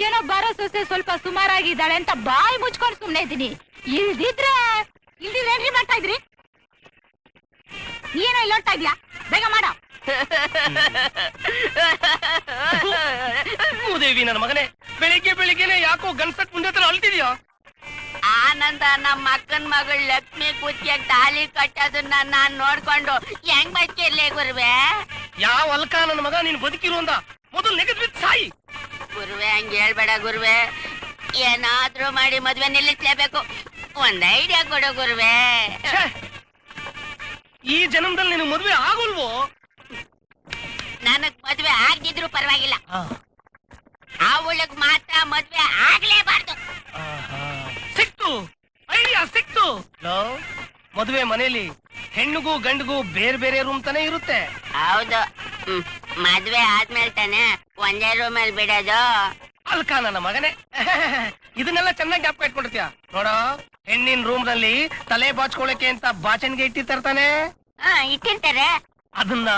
ಏನೋ ಬರೋ ಸೊಸೆ ಸ್ವಲ್ಪ ಸುಮಾರಾಗಿದ್ದಾಳೆ ಅಂತ ಬಾಯಿ ಮುಚ್ಕೊಂಡು ಸುಮ್ನೆ ಇದ್ದೀನಿ. ಇಲ್ದಿರೇನ್ರಿ ಮಾಡ್ತಾ ಇದ್ರಿ? ಏನೋ ಇಲ್ಲಿ ನೋಡ್ತಾ ಇದ್ಯಾ? ಬೇಗ ಮಾಡ. ಮೂದೇವಿ ನನ್ನ ಮಗನೇ, ಬೆಳಿಗ್ಗೆ ಬೆಳಿಗ್ಗೆನೆ ಯಾಕೋ ಗನ್ಸಟ್ ಮುಂದೆ ಹತ್ರ ಅಳ್ತಿದ್ಯಾ? ಆನಂದ ನಮ್ಮ ಅಕ್ಕನ್ ಮಗಳು ಲಕ್ಷ್ಮಿ ಕುತ್ತಿಯಾಗ ತಾಲಿ ಕಟ್ಟೋದನ್ನ ನಾನ್ ನೋಡ್ಕೊಂಡು ಹೆಂಗ್ ಬಚ್ಚಿರ್ಲಿ ಗುರುವೆ? ಯಾವ ಅಲ್ಕ ನನ್ನ ಮಗ ನೀನ್ ಬದುಕಿರು ಅಂದ ಮೊದಲು ನೆಗೆದ್ ಬಿದ್ದು ಸಾಯಿ. ಗುರುವೆ ಹಂಗ ಹೇಳ್ಬೇಡ ಗುರುವೆ. ಏನಾದ್ರೂ ಮಾಡಿ ಮದ್ವೆ ನಿಲ್ಲಿಸ್ಲೇಬೇಕು. ಒಂದ್ ಐಡಿಯಾ ಕೊಡು ಗುರುವೆ. ಈ ಜನ್ಮದಲ್ಲಿ ನಿನಗೆ ಮದ್ವೆ ಆಗೋಲ್ವೋ? ನನಗ್ ಮದ್ವೆ ಆಗ್ದಿದ್ರು ಪರವಾಗಿಲ್ಲ, ಅವಳಗ್ ಮಾತ್ರ ಮದ್ವೆ ಆಗ್ಲೇಬಾರ್ದು. ಸಿಕ್ತು, ಐಡಿಯಾ ಸಿಕ್ತು. ಮದುವೆ ಮನೇಲಿ ಹೆಣ್ಣಿಗೂ ಗಂಡಿಗೂ ಬೇರೆ ಬೇರೆ ರೂಮ್ ತಾನೇ ಇರುತ್ತೆ. ಹೌದು, ಮದ್ವೆ ಆದ್ಮೇಲೆ ತಾನೆ ಒಂದೇ ರೂಮ್ ಅಲ್ಲಿ ಬಿಡೋದು. ಅಲ್ಕ ನನ್ನ ಮಗನೇ, ಇದನ್ನೆಲ್ಲ ಚೆನ್ನಾಗಿ ಜ್ಞಾಪಕ ಇಟ್ಕೊಂಡಿರ್ತೀಯ. ನೋಡ, ಹೆಣ್ಣಿನ ರೂಮ್ ನಲ್ಲಿ ತಲೆ ಬಾಚ್ಕೊಳಕ್ಕೆ ಅಂತ ಬಾಚಣಿಗೆ ಇಟ್ಟಿರ್ತಾರ ತಾನೆ. ಇಟ್ಟಿರ್ತಾರೆ. ಅದನ್ನ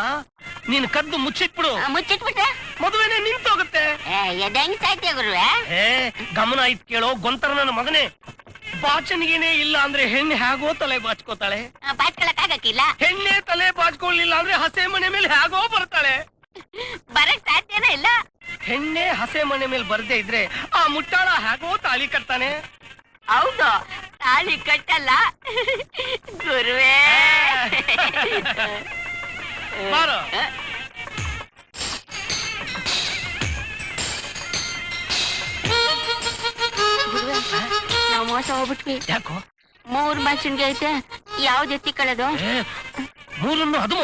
ನೀನ್ ಕದ್ದು ಮುಚ್ಚಿಟ್ಬಿಡು. ಮುಚ್ಚಿಟ್ಬಿಟ್ರೆ ಮದುವೆನೆ ನಿಂತೋಗುತ್ತೆ. ಎದಂಗ್ ಸಾಯ್ತೀಯ ಗುರುವೆ? ಗಮನ ಇಟ್ ಕೇಳೋ ಗೊಂತರ ನನ್ನ ಮಗನೇ. ಬಾಚಣಿಗೆನೇ ಇಲ್ಲ ಅಂದ್ರೆ ಹೆಣ್ಣು ಹೇಗೋ ತಲೆ ಬಾಚ್ಕೋತಾಳೆ. ಬಾಚ್ಕೊಳಕ್ ಆಗಕ್ಕಿಲ್ಲ. ಹೆಣ್ಣೆ ತಲೆ ಬಾಚ್ಕೊಳ್ಳಿಲ್ಲ ಅಂದ್ರೆ ಹಸೆ ಮನೆ ಮೇಲೆ ಹೇಗೋ ಬರ್ತಾಳೆ. ಬರಕ್ ಸಾಧ್ಯನೇ ಇಲ್ಲ. ಹೆಣ್ಣೆ ಹಸೆ ಮನೆ ಮೇಲೆ ಬರ್ದೇ ಇದ್ರೆ ಆ ಮುಟ್ಟಾಳ ಹೇಗೋ ತಾಳಿ ಕಟ್ತಾನೆ. ಹೌದು, ತಾಳಿ ಕಟ್ಟಲ್ಲ ಗುರುವೇ. ಬಾರೋ. ನಾವು ಮೋಸ ಹೋಗ್ಬಿಟ್ವಿ. ಯಾಕೋ? 3 ಬಾಚಣಿಗೆ ಐತೆ, ಯಾವ್ದು ಎತ್ತಿ ಕಳೆದು? 3 ಅದು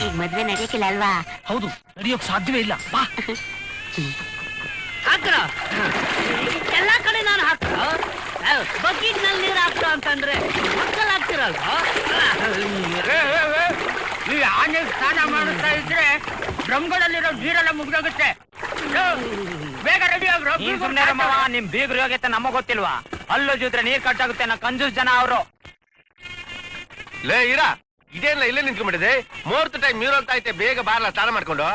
ಈಗ ಮದ್ವೆ ನಡೆಯಕ್ಕಿಲ್ಲ ಅಲ್ವಾ? ಹೌದು, ನಡೆಯೋಕ್ ಸಾಧ್ಯವೇ ಇಲ್ಲ. ಬಾ. ಹಾಕ್ರ ಎಲ್ಲಾ ಕಡೆ ನಾನು ಹಾಕ್ರ ಬಕೀಟ್ ನಲ್ಲಿ ನೀರು ಹಾಕ್ರ ಅಂತಂದ್ರೆ ಮಕ್ಕಳು ಹಾಕ್ತಿರಲ್ವ? ನೀವು ಆನೆ ಸ್ನಾನ ಮಾಡುತ್ತಾ ಇದ್ರೆ ಡ್ರಮ್ಗಳಲ್ಲಿರೋ ನೀರೆಲ್ಲ ಮುಗ್ದೋಗುತ್ತೆ. ಬೇಗ ರೆಡಿ ಆಗ್ರು. ನಿಮ್ ಬೀಗ್ರು ಹೋಗೈತೆ ನಮಗ್ ಗೊತ್ತಿಲ್ವಾ? ಅಲ್ಲೂ ಜೂತ್ರೆ ನೀರ್ ಕಟ್ಟಾಗುತ್ತೆ. ನಾ ಕಂಜೂಸ್ ಜನ ಅವರು. ಲೇ ಇರ, ಇದೇನಿಲ್ಲ ಇಲ್ಲೇ ನಿಂತ್ಕೊಂಡ್ಬಿಟ್ಟಿದೆ. ಮುಹೂರ್ತ ಟೈಮ್ ಮೀರೋಗ್ತಾ ಐತೆ, ಬೇಗ ಬಾರ್ಲ ಸ್ನಾನ ಮಾಡ್ಕೊಂಡು.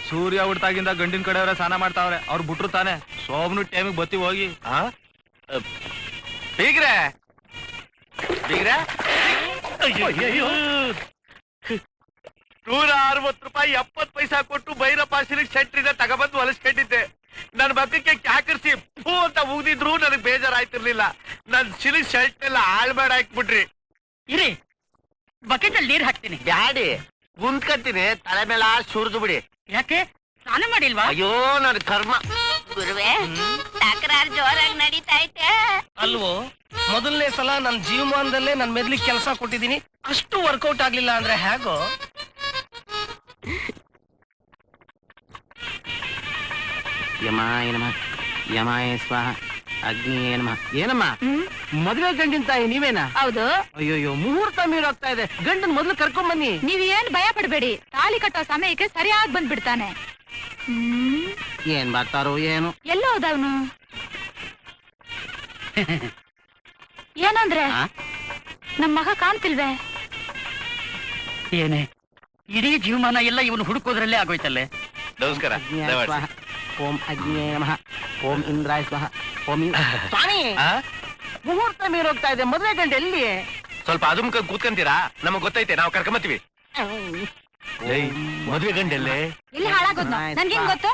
ಸೂರ್ಯ ಹುಡ್ತಾಗಿಂದ ಗಂಡಿನ ಕಡೆಯವರ ಸ್ನಾನ ಮಾಡ್ತಾವ್ರೆ. ಅವ್ರು ಬಿಟ್ರು ತಾನೆ. ಸೋಮ್ನು ಟೈಮಿಗೆ ಬತ್ತಿ ಹೋಗಿ. ಬೀಗ್ರೆ ಬೀಗ್ರೆ, 160 ರೂಪಾಯಿ 70 ಪೈಸಾ ಕೊಟ್ಟು ಭೈರಪ್ಪ ಸಿಲ್ಕ್ ಸೆಟ್ರಿನ ತಗೊಬಂದು ಹೊಲಿಸ್ಕೊಂಡಿದ್ದೆ. ನನ್ ಬಕ್ಕಕ್ಕೆ ಕ್ಯಾಕರ್ಸಿ ಫೂ ಅಂತ ಉಗ್ದಿದ್ರು ನನಗ್ ಬೇಜಾರಾಯ್ತಿರ್ಲಿಲ್ಲ. ನನ್ ಸಿಲ್ಕ್ ಶರ್ಟ್ ಎಲ್ಲ ಹಾಳ್ಬೇಡ ಹಾಕ್ಬಿಟ್ರಿ. ಇರಿ, ಬಕೆಟ್ ಅಲ್ಲಿ ನೀರ್ ಹಾಕ್ತೀನಿ. ಬ್ಯಾಡಿ, ಕುಂತ್ಕಂತೀನಿ, ತಲೆ ಮೇಲೆ ಸುರಿದು ಬಿಡಿ. ಯಾಕೆ ಸ್ನಾನ ಮಾಡಿಲ್ವಾ? ಅಯ್ಯೋ ನನ್ನ ಕರ್ಮ. ಗುರುವೆ ತಕರಾರು ಜೋರಾಗಿ ನಡೀತಾ ಐತೆ. ಅಲ್ವೋ, ಮೊದಲನೇ ಸಲ ನನ್ನ ಜೀವಮಾನದಲ್ಲೇ ನನ್ನ ಮೆದ್ಲಿಗೆ ಕೆಲಸ ಕೊಟ್ಟಿದ್ದೀನಿ, ಅಷ್ಟು ವರ್ಕೌಟ್ ಆಗ್ಲಿಲ್ಲ ಅಂದ್ರೆ ಹೇಗೋ? ಯಮಾಯ ನಮಃ ಯಮಾಯ ಸ್ವಾಹ ಅಗ್ನಿಯೇ ನಮಃ. ಏನಮ್ಮ ಮದುವೆ ಗಂಡಿನ ತಾಯಿ ನೀವೇನಾ? ಹೌದು. ಅಯ್ಯೋಯ್ಯೋ, ಮುಹೂರ್ತ ಮೀರೋಗ್ತಾ ಇದೆ, ಗಂಡನ್ ಮೊದ್ಲು ಕರ್ಕೊಂಡ್ ಬನ್ನಿ. ನೀವ್ ಏನ್ ಭಯ ಪಡ್ಬೇಡಿ, ತಾಳಿ ಕಟ್ಟೋ ಸಮಯಕ್ಕೆ ಸರಿಯಾಗಿ ಬಂದ್ಬಿಡ್ತಾನೆ. ಏನ್ ಬರ್ತಾರೋ ಏನು? ಎಲ್ಲ ಹೋದವನು ಏನಂದ್ರೆ ನಮ್ ಮಗ ಕಾಣ್ತಿಲ್ವೇ? ಏನೇ ಇಡೀ ಜೀವಮಾನ ಎಲ್ಲ ಇವನು ಹುಡುಕೋದ್ರಲ್ಲೇ ಆಗೋಯ್ತಲ್ಲೇ. ನಮಸ್ಕಾರ. ಸ್ವಾಹ ಓಂ ಅಗ್ನಿಯೇ ನಮಃ ಓಂ ಇಂದ್ರಾಯ ಸ್ವಾಹ ಓಂ ಸ್ವಾಮಿ, ಮುಹೂರ್ತ ಮೀರೋಗ್ತಾ ಇದೆ, ಮದುವೆ ಗಂಡ ಎಲ್ಲಿ? ಸ್ವಲ್ಪ ಅದು ಮುಖ ಕೂತ್ಕೊಂತೀರಾ? ನಮಗ್ ಗೊತ್ತೈತೆ, ನಾವು ಕರ್ಕೊಂಬತ್ತೀವಿ. ಮದ್ವೆ ಗಂಡಲ್ಲೇ ಎಲ್ಲಿ ಹಾಳಾಗೋದ್ನ ನನ್ಗೇನ್ ಗೊತ್ತು?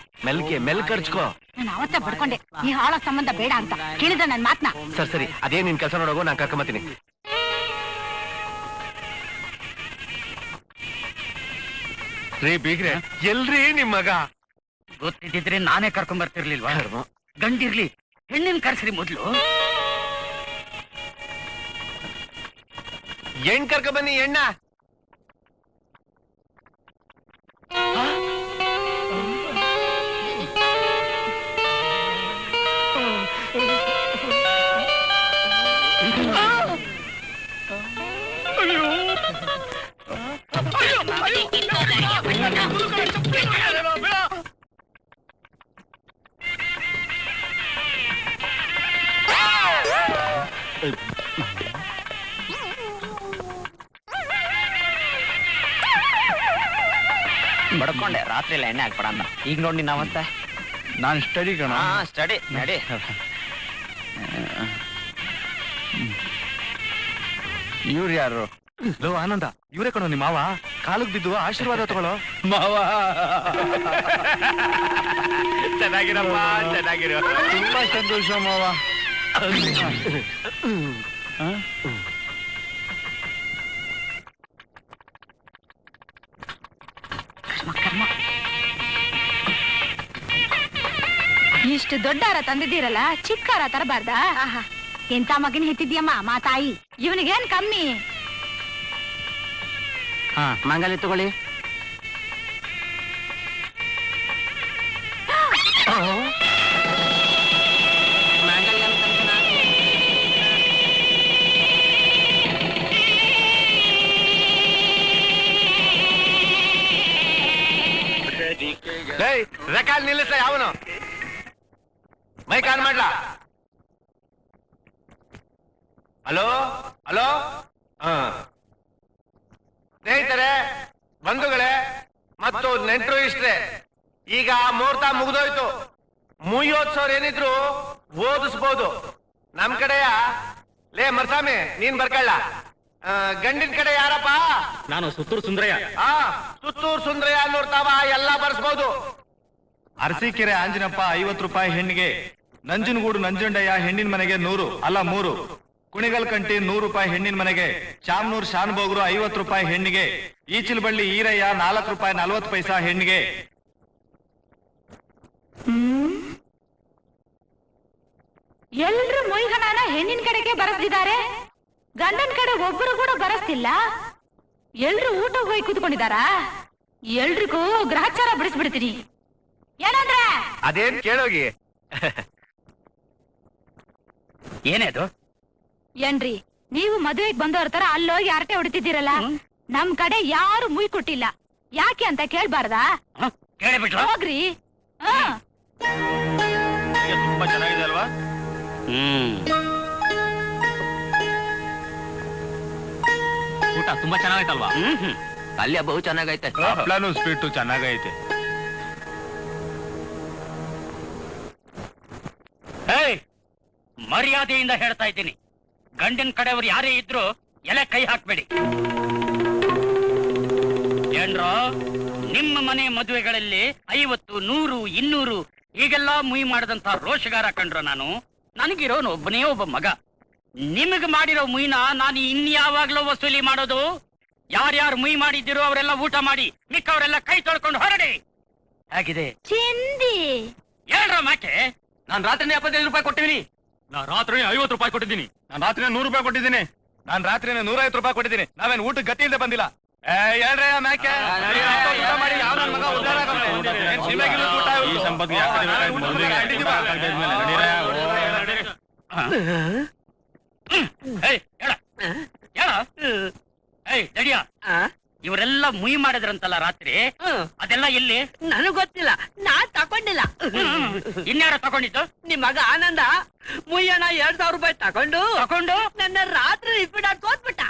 ಮೆಲ್ ಕರ್ಚ್ಕೋ. ನಾನು ಅವತ್ತೇ ಬಡ್ಕೊಂಡೆ ಈ ಹಾಳ ಸಂಬಂಧ ಬೇಡ ಅಂತ. ಕೇಳಿದ ನನ್ ಮಾತ್ನ. ಸರಿ ಅದೇ ನಿನ್ ಕೆಲಸ ನೋಡೋಗು, ನಾನ್ ಕರ್ಕೊಂಬತ್ತೀನಿ. ರೀ ಬೀಗ್ರೆ, ಎಲ್ರಿ ನಿಮ್ ಮಗ? ಗೊತ್ತಿದ್ರೆ ನಾನೇ ಕರ್ಕೊಂಡ್ ಬರ್ತಿರ್ಲಿಲ್ವಾ? ಗಂಡಿರ್ಲಿ, ಹೆಣ್ಣಿನ ಕರ್ಸ್ರಿ ಮೊದ್ಲು. ಹೆಣ್ ಕರ್ಕ ಬನ್ನಿ, ಹೆಣ್ಣ. ಬಡ್ಕೊಂಡೆ, ರಾತ್ರಿ ಎಲ್ಲ ಎಣ್ಣೆ ಹಾಕ್ಬೇಡ ಅಂತ. ಈಗ ನೋಡಿ ನಾವಂತ ನಾನ್ ಸ್ಟಡಿ ಕಣ. ಸ್ಟಡಿ ನಡಿ. ಇವ್ರು ಯಾರು? ಲೋ ಆನಂದ, ಇವರೇ ಕಣೋ ನಿಮ್ಮ ಮಾವ. ಕಾಲಕ್ ಬಿದ್ದು ಆಶೀರ್ವಾದ ತಗೊಳ್ಳೋ. ಮಾವ ಚೆನ್ನಾಗಿರಪ್ಪ, ಚೆನ್ನಾಗಿರೋ. ತುಂಬಾ ಸಂತೋಷ ಮಾವ. ಇಷ್ಟು ದೊಡ್ಡ ಹಾರ ತಂದಿದ್ದೀರಲ್ಲ, ಚಿಕ್ಕ ಹಾರ ತರಬಾರ್ದ? ಎಂತ ಮಗನ ಹೆತ್ತಿದ್ಯಮ್ಮ ಮಾ ತಾಯಿ. ಇವನಿಗೇನ್ ಕಮ್ಮಿ? ಹಾ, ಮಂಗಲಿ ತಗೊಳ್ಳಿ. ರೆಕಾಲ್ ನಿಲ್ಲಿಸ, ಯಾವನು ಮೈಕ್ ಆನ್ ಮಾಡ್ಲಾ? Hello hello. ಸ್ನೇಹಿತರೆ, ಬಂಧುಗಳೇ ಮತ್ತು ನೆಂಟರು ಇಷ್ಟೇ, ಈಗ ಮುಹೂರ್ತ ಮುಗಿದೋಯ್ತು. ಮುಯ್ಯೋತ್ಸವ್ರು ಏನಿದ್ರು ಓದಿಸ್ಬೋದು. ನಮ್ ಕಡೆಯ ಲೇ ಮರ್ಸಾಮಿ, ನೀನ್ ಬರ್ಕಳ್ಳ. ಗಂಡಿನ ಕಡೆ ಯಾರಪ್ಪ? ನಾನು ಸುತ್ತೂರು ಸುಂದರಯ್ಯ. ಸುತ್ತೂರು ಸುಂದರಯ್ಯ ನೋಡ್ತಾವ, ಎಲ್ಲ ಬರ್ಸ್ಬೋದು. ಅರಸೀಕೆರೆ ಆಂಜಿನಪ್ಪ 50 ರೂಪಾಯಿ ಹೆಣ್ಣಿಗೆ. ನಂಜನಗೂಡು ನಂಜುಂಡಯ್ಯ ಹೆಣ್ಣಿನ ಮನೆಗೆ 100 ಅಲ್ಲ 3. ಕುಣಿಗಲ್ ಕಂಟಿ 100 ರೂಪಾಯಿ ಹೆಣ್ಣಿನ ಮನೆಗೆ. ಶಾಮ್ನೂರ್ ಶಾನ್ಬೋಗ್ರು 50 ರೂಪಾಯಿ ಹೆಣ್ಣಿಗೆ. ಈಚಿಲಬಳ್ಳಿ ಈರಯ್ಯ 4 ರೂಪಾಯಿ 40 ಪೈಸಾ ಹೆಣ್ಣಿಗೆ. ಎಲ್ರು ಮೊಯ್ಗಣನ ಹೆಣ್ಣಿನ ಕಡೆಗೆ ಬರೆದಿದ್ದಾರೆ, ಗಂಡನ ಕಡೆ ಒಬ್ಬರು ಕೂಡ ಬರಸ್ತಿಲ್ಲ. ಎಲ್ರು ಊಟಕ್ಕೆ ಹೋಗಿ ಕೂತ್ಕೊಂಡಿದಾರಾ? ಎಲ್ರಿಗೂ ಗ್ರಹಚಾರ ಬಿಡಿಸ್ಬಿಡ್ತೀನಿ. ಏನಂದ್ರೆ ಅದೇನ್ ಕೇಳೋಗಿ. ಏನೇದು? ಏನ್ರಿ ನೀವು ಮದುವೆಗೆ ಬಂದವ್ರ ತರ ಅಲ್ಲೋಗಿ ಹರಟೆ ಹೊಡಿತಿದ್ದೀರಲ್ಲ? ನಮ್ ಕಡೆ ಯಾರು ಮುಯ್ ಕೊಟ್ಟಿಲ್ಲ, ಯಾಕೆ ಅಂತ ಕೇಳ್ಬಾರ್ದಾ? ಕೇಳಿಬಿಟ್ರು ಹೋಗ್ರಿ. ತುಂಬಾ ಚೆನ್ನಾಗಿದೆ ಅಲ್ವಾ? ಊಟ ತುಂಬಾ ಚೆನ್ನಾಗೈತಲ್ವಾ? ಅಲ್ಯ ಬಹು ಚೆನ್ನಾಗೈತೆ. ಹಪ್ಳಾನು ಸ್ವೀಟು ಚೆನ್ನಾಗೈತೆ. ಮರ್ಯಾದೆಯಿಂದ ಹೇಳ್ತಾ ಇದ್ದೀನಿ, ಗಂಡಿನ ಕಡೆಯವರು ಯಾರೇ ಇದ್ರು ಎಲೆ ಕೈ ಹಾಕ್ಬೇಡಿ. ಏನ್ರೋ, ನಿಮ್ಮ ಮನೆ ಮದುವೆಗಳಲ್ಲಿ 50, 100, 200 ಹೀಗೆಲ್ಲಾ ಮುಯಿ ಮಾಡದಂತ ರೋಷಗಾರ ಕಂಡ್ರೋ ನಾನು. ನನಗಿರೋನು ಒಬ್ಬನೇ ಒಬ್ಬ ಮಗ. ನಿಮಗ್ ಮಾಡಿರೋ ಮುಯಿನ ನಾನು ಇನ್ಯಾವಾಗ್ಲೂ ವಸೂಲಿ ಮಾಡೋದು? ಯಾರ್ಯಾರು ಮುಯಿ ಮಾಡಿದ್ದೀರೋ ಅವರೆಲ್ಲ ಊಟ ಮಾಡಿ, ಮಿಕ್ಕವರೆಲ್ಲ ಕೈ ತೊಳ್ಕೊಂಡು ಹೊರಡಿ. ಹೇಗಿದೆ? ಚಿಂದಿ. ಹೇಳ್ರ ಮಾಕೆ. ನಾನ್ ರಾತ್ರಿ 75 ರೂಪಾಯಿ ಕೊಟ್ಟಿದ್ದೀನಿ. ನಾ ರಾತ್ರಿ 50 ರೂಪಾಯಿ ಕೊಟ್ಟಿದ್ದೀನಿ. ನಾನ್ ರಾತ್ರಿ 100 ರೂಪಾಯಿ ಕೊಟ್ಟಿದ್ದೀನಿ. ನಾನ್ ರಾತ್ರಿ 150 ರೂಪಾಯಿ ಕೊಟ್ಟಿದ್ದೀನಿ. ನಾವೇನ್ ಊಟಕ್ಕೆ ಗತಿ ಇಲ್ಲದೆ ಬಂದಿಲ್ಲ. ಹೇಳ್ರಿ ಮ್ಯಾಕೆ ಊಟ ಮಾಡಿ ಯಾವ ನನ್ ಮಗ ಉದ್ದಾರ ಆಗವ್ನೆ? ಏನ್ ನಿಮಗಿಲ್ಲ ಊಟ ಇವತ್ತು? ಈ ಸಂಪತ್ತಿಗೆ ಯಾಕೆ ಬೇಕಾಯ್ತು? ಮೊದ್ಲಿಗೆ ಏಯ್, ಹೇಳ. ಹೇಳ. ಏಯ್, ದಡಿಯ. ಇವರೆಲ್ಲ ಮುಯಿ ಮಾಡಿದ್ರಂತಲ್ಲ ರಾತ್ರಿ, ಅದೆಲ್ಲ ಎಲ್ಲಿ? ನನಗ್ ಗೊತ್ತಿಲ್ಲ, ನಾನ್ ತಕೊಂಡಿಲ್ಲ. ಇನ್ಯಾರ ತಗೊಂಡಿದ್ದು? ನಿಮ್ ಮಗ ಆನಂದ ಮುಯ್ಯನ 2000 ರೂಪಾಯಿ ತಗೊಂಡು ನನ್ನ ರಾತ್ರಿ ರಿಪೀಟ್ ಹಾಕೋದ್ಬಿಟ್ಟ.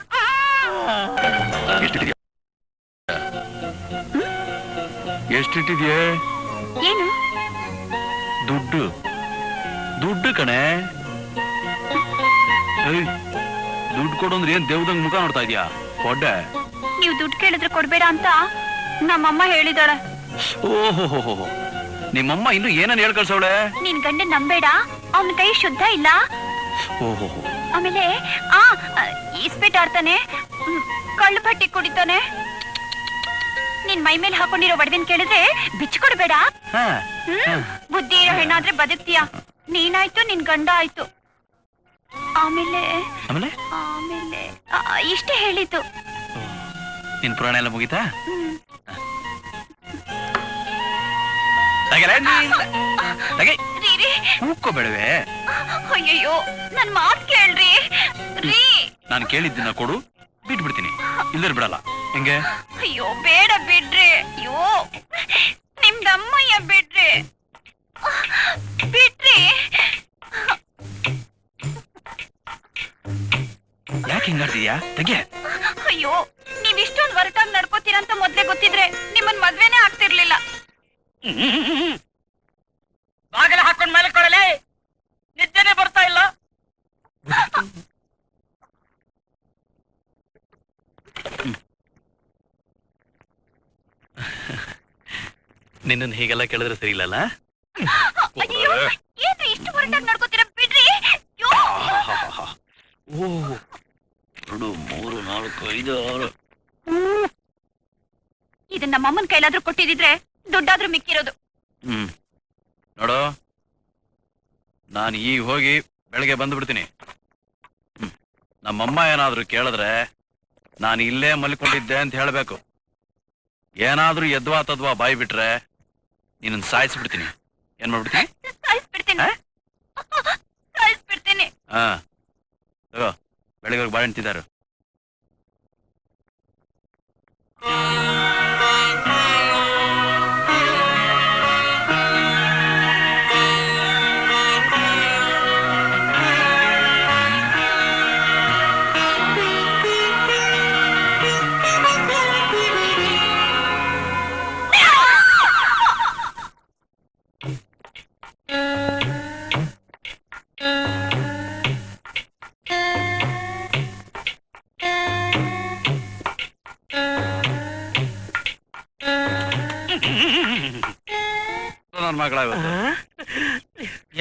ಎಷ್ಟಿಟ್ಟಿದ್ಯೆ? ಏನು? ದುಡ್ಡು ಕಣೆ. ದುಡ್ಡು ಕೊಡು ಅಂದ್ರೆ ಏನ್ ದೇವ್ದಂಗ್ ಮುಖ ನೋಡ್ತಾ ಇದ್ಯಾ? ಕೊಡ್ಡೆ. ನೀವು ದುಡ್ಡು ಕೇಳಿದ್ರೆ ಕೊಡ್ಬೇಡ ಅಂತ ನಮ್ಮಮ್ಮ ಹೇಳಿದಾಳೆ. ಓಹೋ, ನಿಮ್ಮಮ್ಮ ಇನ್ನು ಏನನ್ನ ಹೇಳ್ ಕಳ್ಸವಳೆ? ನಿನ್ ಗಂಡ ನಂಬೇಡ, ಅವನ ಕೈ ಶುದ್ಧ ಇಲ್ಲ. ಓಹೋ, ಆಮೇಲೆ ಇಸ್ಪೀಟ್ ಆಡ್ತಾನೆ, ಕಳ್ಳು ಬಟ್ಟೆ ಕುಡಿತಾನೆ. ನಿನ್ ಮೈ ಮೇಲೆ ಹಾಕೊಂಡಿರೋ ಒಡವೆನ್ ಕೇಳಿದ್ರೆ ಬಿಚ್ಕೊಡ್ಬೇಡ. ಬುದ್ಧಿ ಇರೋ ಹೆಣ್ಣಾದ್ರೆ ಬದುಕ್ತೀಯ. ನೀನಾಯ್ತು, ನಿನ್ ಗಂಡ ಆಯ್ತು. ಆಮೇಲೆ ಇಷ್ಟೇ ಹೇಳಿತು. ನಿನ್ ಪುರಾಣ ಎಲ್ಲ ಮುಗಿತಾ? ಹೂಕೋಬೇಡವೆ. ಅಯ್ಯಯ್ಯೋ, ನನ್ ಮಾತ್ ಕೇಳ್ರಿ ರೀ. ನಾನು ಕೇಳಿದ್ದನ್ನ ಕೊಡು, ಬಿಟ್ಬಿಡ್ತೀನಿ. ಇಲ್ಲರ್ ಬಿಡಲ್ಲ. ಹೆಂಗೆ? ಅಯ್ಯೋ ಬೇಡ ಬಿಡ್ರಿ. ಅಯ್ಯೋ ನಿಮ್ದಮ್ಮಯ್ಯ ಬಿಡ್ರಿ. ಯಾಕೆ ಹಿಂಗಾಡ್ತಿದ್ಯಾ? ತೆಗೆ. ಅಯ್ಯೋ, ನೀವ್ ಇಷ್ಟೊಂದು ಹೊರಟಾಗಿ ನಡ್ಕೋತೀರಂತ ಮೊದ್ಲೇ ಗೊತ್ತಿದ್ರೆ ನಿಮ್ಮನ್ ಮದ್ವೆನೇ ಆಗ್ತಿರ್ಲಿಲ್ಲ. ಬಾಗಿಲ ಹಾಕೊಂಡ್ ಮೇಲೆ ಕೊಡಲೇ, ನಿದ್ದೆನೆ ಬರ್ತಾ ಇಲ್ಲ. ನಿನ್ನನ್ನು ಹೀಗೆಲ್ಲ ಕೇಳಿದ್ರೆ ಸರಿ ಇಲ್ಲಲ್ಲ? ಅಯ್ಯೋ, ಏನ್ರಿ ಇಷ್ಟು ಹೊರಟಾಗಿ ನಡ್ಕೋತೀರ? ಬಿಡ್ರಿ. ಓಹ್, 2, 3, 4, 5, 6. ಇದನ್ನ ನಮ್ಮಮ್ಮನ ಕೈಲಾದ್ರೂ ಕೊಟ್ಟಿದ್ರೆ ದುಡ್ಡಾದ್ರೂ ಮಿಕ್ಕಿರೋದು. ನೋಡು, ನಾನು ಈಗ ಹೋಗಿ ಬೆಳಗ್ಗೆ ಬಂದ್ಬಿಡ್ತೀನಿ. ನಮ್ಮಮ್ಮ ಏನಾದ್ರೂ ಕೇಳಿದ್ರೆ ನಾನು ಇಲ್ಲೇ ಮಲ್ಕೊಂಡಿದ್ದೆ ಅಂತ ಹೇಳ್ಬೇಕು. ಏನಾದ್ರೂ ಎದ್ವಾ ತದ್ವಾ ಬಾಯಿ ಬಿಟ್ರೆ ನೀನನ್ನ ಸಾಯಿಸ್ಬಿಡ್ತೀನಿ. ಏನ್ ಮಾಡ್ಬಿಡ್ತೀನಿ? ಸಾಯಿಸ್ಬಿಡ್ತೀನಿ. ಹಾ, ತಗೋ, ಬೆಳಗ್ಗೆ ಬಾಳೆ ಅಂತಿದ್ದಾರೆ.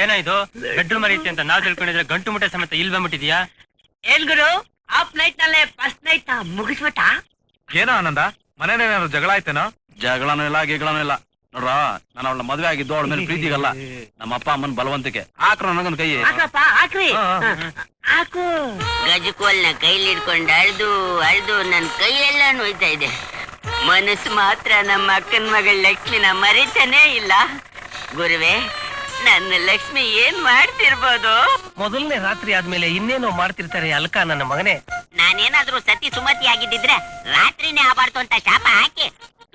ಏನಾಯ್ತು? ಬೆಡ್ರೂಮ್ ಐತಿ ಅಂತ ನಾವ್ ತಿಳ್ಕೊಂಡಿದ್ರೆ ಗಂಟು ಮುಟ್ಟೆ ಸಮೇತ ಇಲ್ಲಿ ಬಂದ್ಬಿಟ್ಟಿದ್ಯಾ? ಏನ್ ಗುರು, ಆಫ್ ನೈಟ್ ನಲ್ಲೇ ಫಸ್ಟ್ ನೈಟ್ ಮುಗಿಸ್ಬಿಟ್ಟ? ಏನೋ ಆನಂದ, ಮನೇನೇನಾದ್ರು ಜಗಳ ಆಯ್ತೇನೋ? ಜಗಳನೂ ಇಲ್ಲ, ಗಿಗಳನೂ ಇಲ್ಲ. ನೋಡ್ರ, ನಾನು ಅವಳ ಮದ್ವೆ ಆಗಿದ್ದು ಅವಳ ಮೇಲೆ ಪ್ರೀತಿಗಲ್ಲ, ನಮ್ಮ ಅಪ್ಪ ಅಮ್ಮನ ಬಲವಂತಿಕೆ. ಹಾಕ್ರ ನನಗೊಂದು ಕೈ. ಹಾಕ್ರಿ. ಹಾಕು. ಗಜಕೋಲ್ನ ಕೈಲಿ ಹಿಡ್ಕೊಂಡು ಅಳ್ದು ನನ್ ಕೈ ಎಲ್ಲ ನೋಯ್ತಾ ಇದೆ. ಮನಸ್ಸು ಮಾತ್ರ ನಮ್ಮ ಅಕ್ಕನ ಮಗಳ ಲಕ್ಷ್ಮಿನ ಮರಿತಾನೇ ಇಲ್ಲ. ಗುರುವೆ, ನನ್ನ ಲಕ್ಷ್ಮಿ ಏನ್ ಮಾಡ್ತಿರ್ಬೋದು? ಮೊದಲನೇ ರಾತ್ರಿ ಆದ್ಮೇಲೆ ಇನ್ನೇನೋ ಮಾಡ್ತಿರ್ತಾರೆ ಅಲ್ಕ ನನ್ನ ಮಗನೇ. ನಾನೇನಾದ್ರೂ ಸತಿ ಸುಮತಿ ಆಗಿದ್ದಿದ್ರೆ ರಾತ್ರಿನೇ ಆಗಬಾರ್ದು ಅಂತ ಶಾಪ ಹಾಕಿ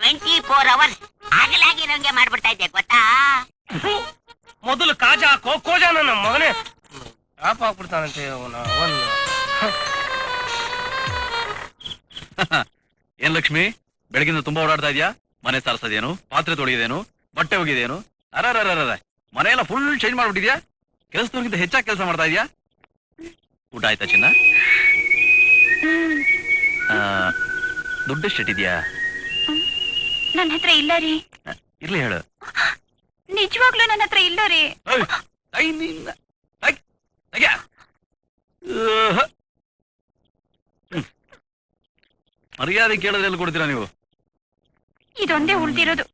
24 hours ಆಗಲಾಗಿರಂಗೆ ಮಾಡ್ಬಿಡ್ತಾ ಇದ್ದೆ, ಗೊತ್ತಾ? ಮೊದಲು ಕಾಜಾ ಹಾಕೋ, ಕೋಜಾ ನನ್ನ ಮಗನೇ. ಶಾಪ ಹಾಕ್ಬಿಡ್ತಾನಂತೆ ಏನ್ ಲಕ್ಷ್ಮಿ, ಬೆಳಗಿಂದ ತುಂಬಾ ಓಡಾಡ್ತಾ ಇದ್ಯಾ? ಮನೆ ಸಾರಿಸೋದೇನು, ಪಾತ್ರೆ ತೊಳೆಯೋದೇನು, ಬಟ್ಟೆ ಒಗಿದೇನು? ಅರ ಮನೆಯೆಲ್ಲ ಫುಲ್ ಚೇಂಜ್ ಮಾಡ್ಬಿಟ್ಟಿದ್ಯಾ? ಕೆಲಸದವ್ರಿಗಿಂತ ಹೆಚ್ಚಾಗಿ ಕೆಲಸ ಮಾಡ್ತಾ ಇದ್ಯಾ? ಊಟ ಆಯ್ತಾ ಚಿನ್ನ? ದುಡ್ಡು ಎಷ್ಟಿದ್ಯಾ? ನನ್ನ ಹತ್ರ ಇಲ್ಲ ರೀ. ಇರ್ಲಿ ಹೇಳು. ನಿಜವಾಗ್ಲೂ ನನ್ನ ಹತ್ರ ಇಲ್ಲ ರೀ. ಮರ್ಯಾದೆ ಕೇಳಿದ್ರೆ ಎಲ್ಲಿ ಕೊಡ್ತೀರಾ ನೀವು? ಇದೊಂದೇ ಉಳ್ದಿರೋದು.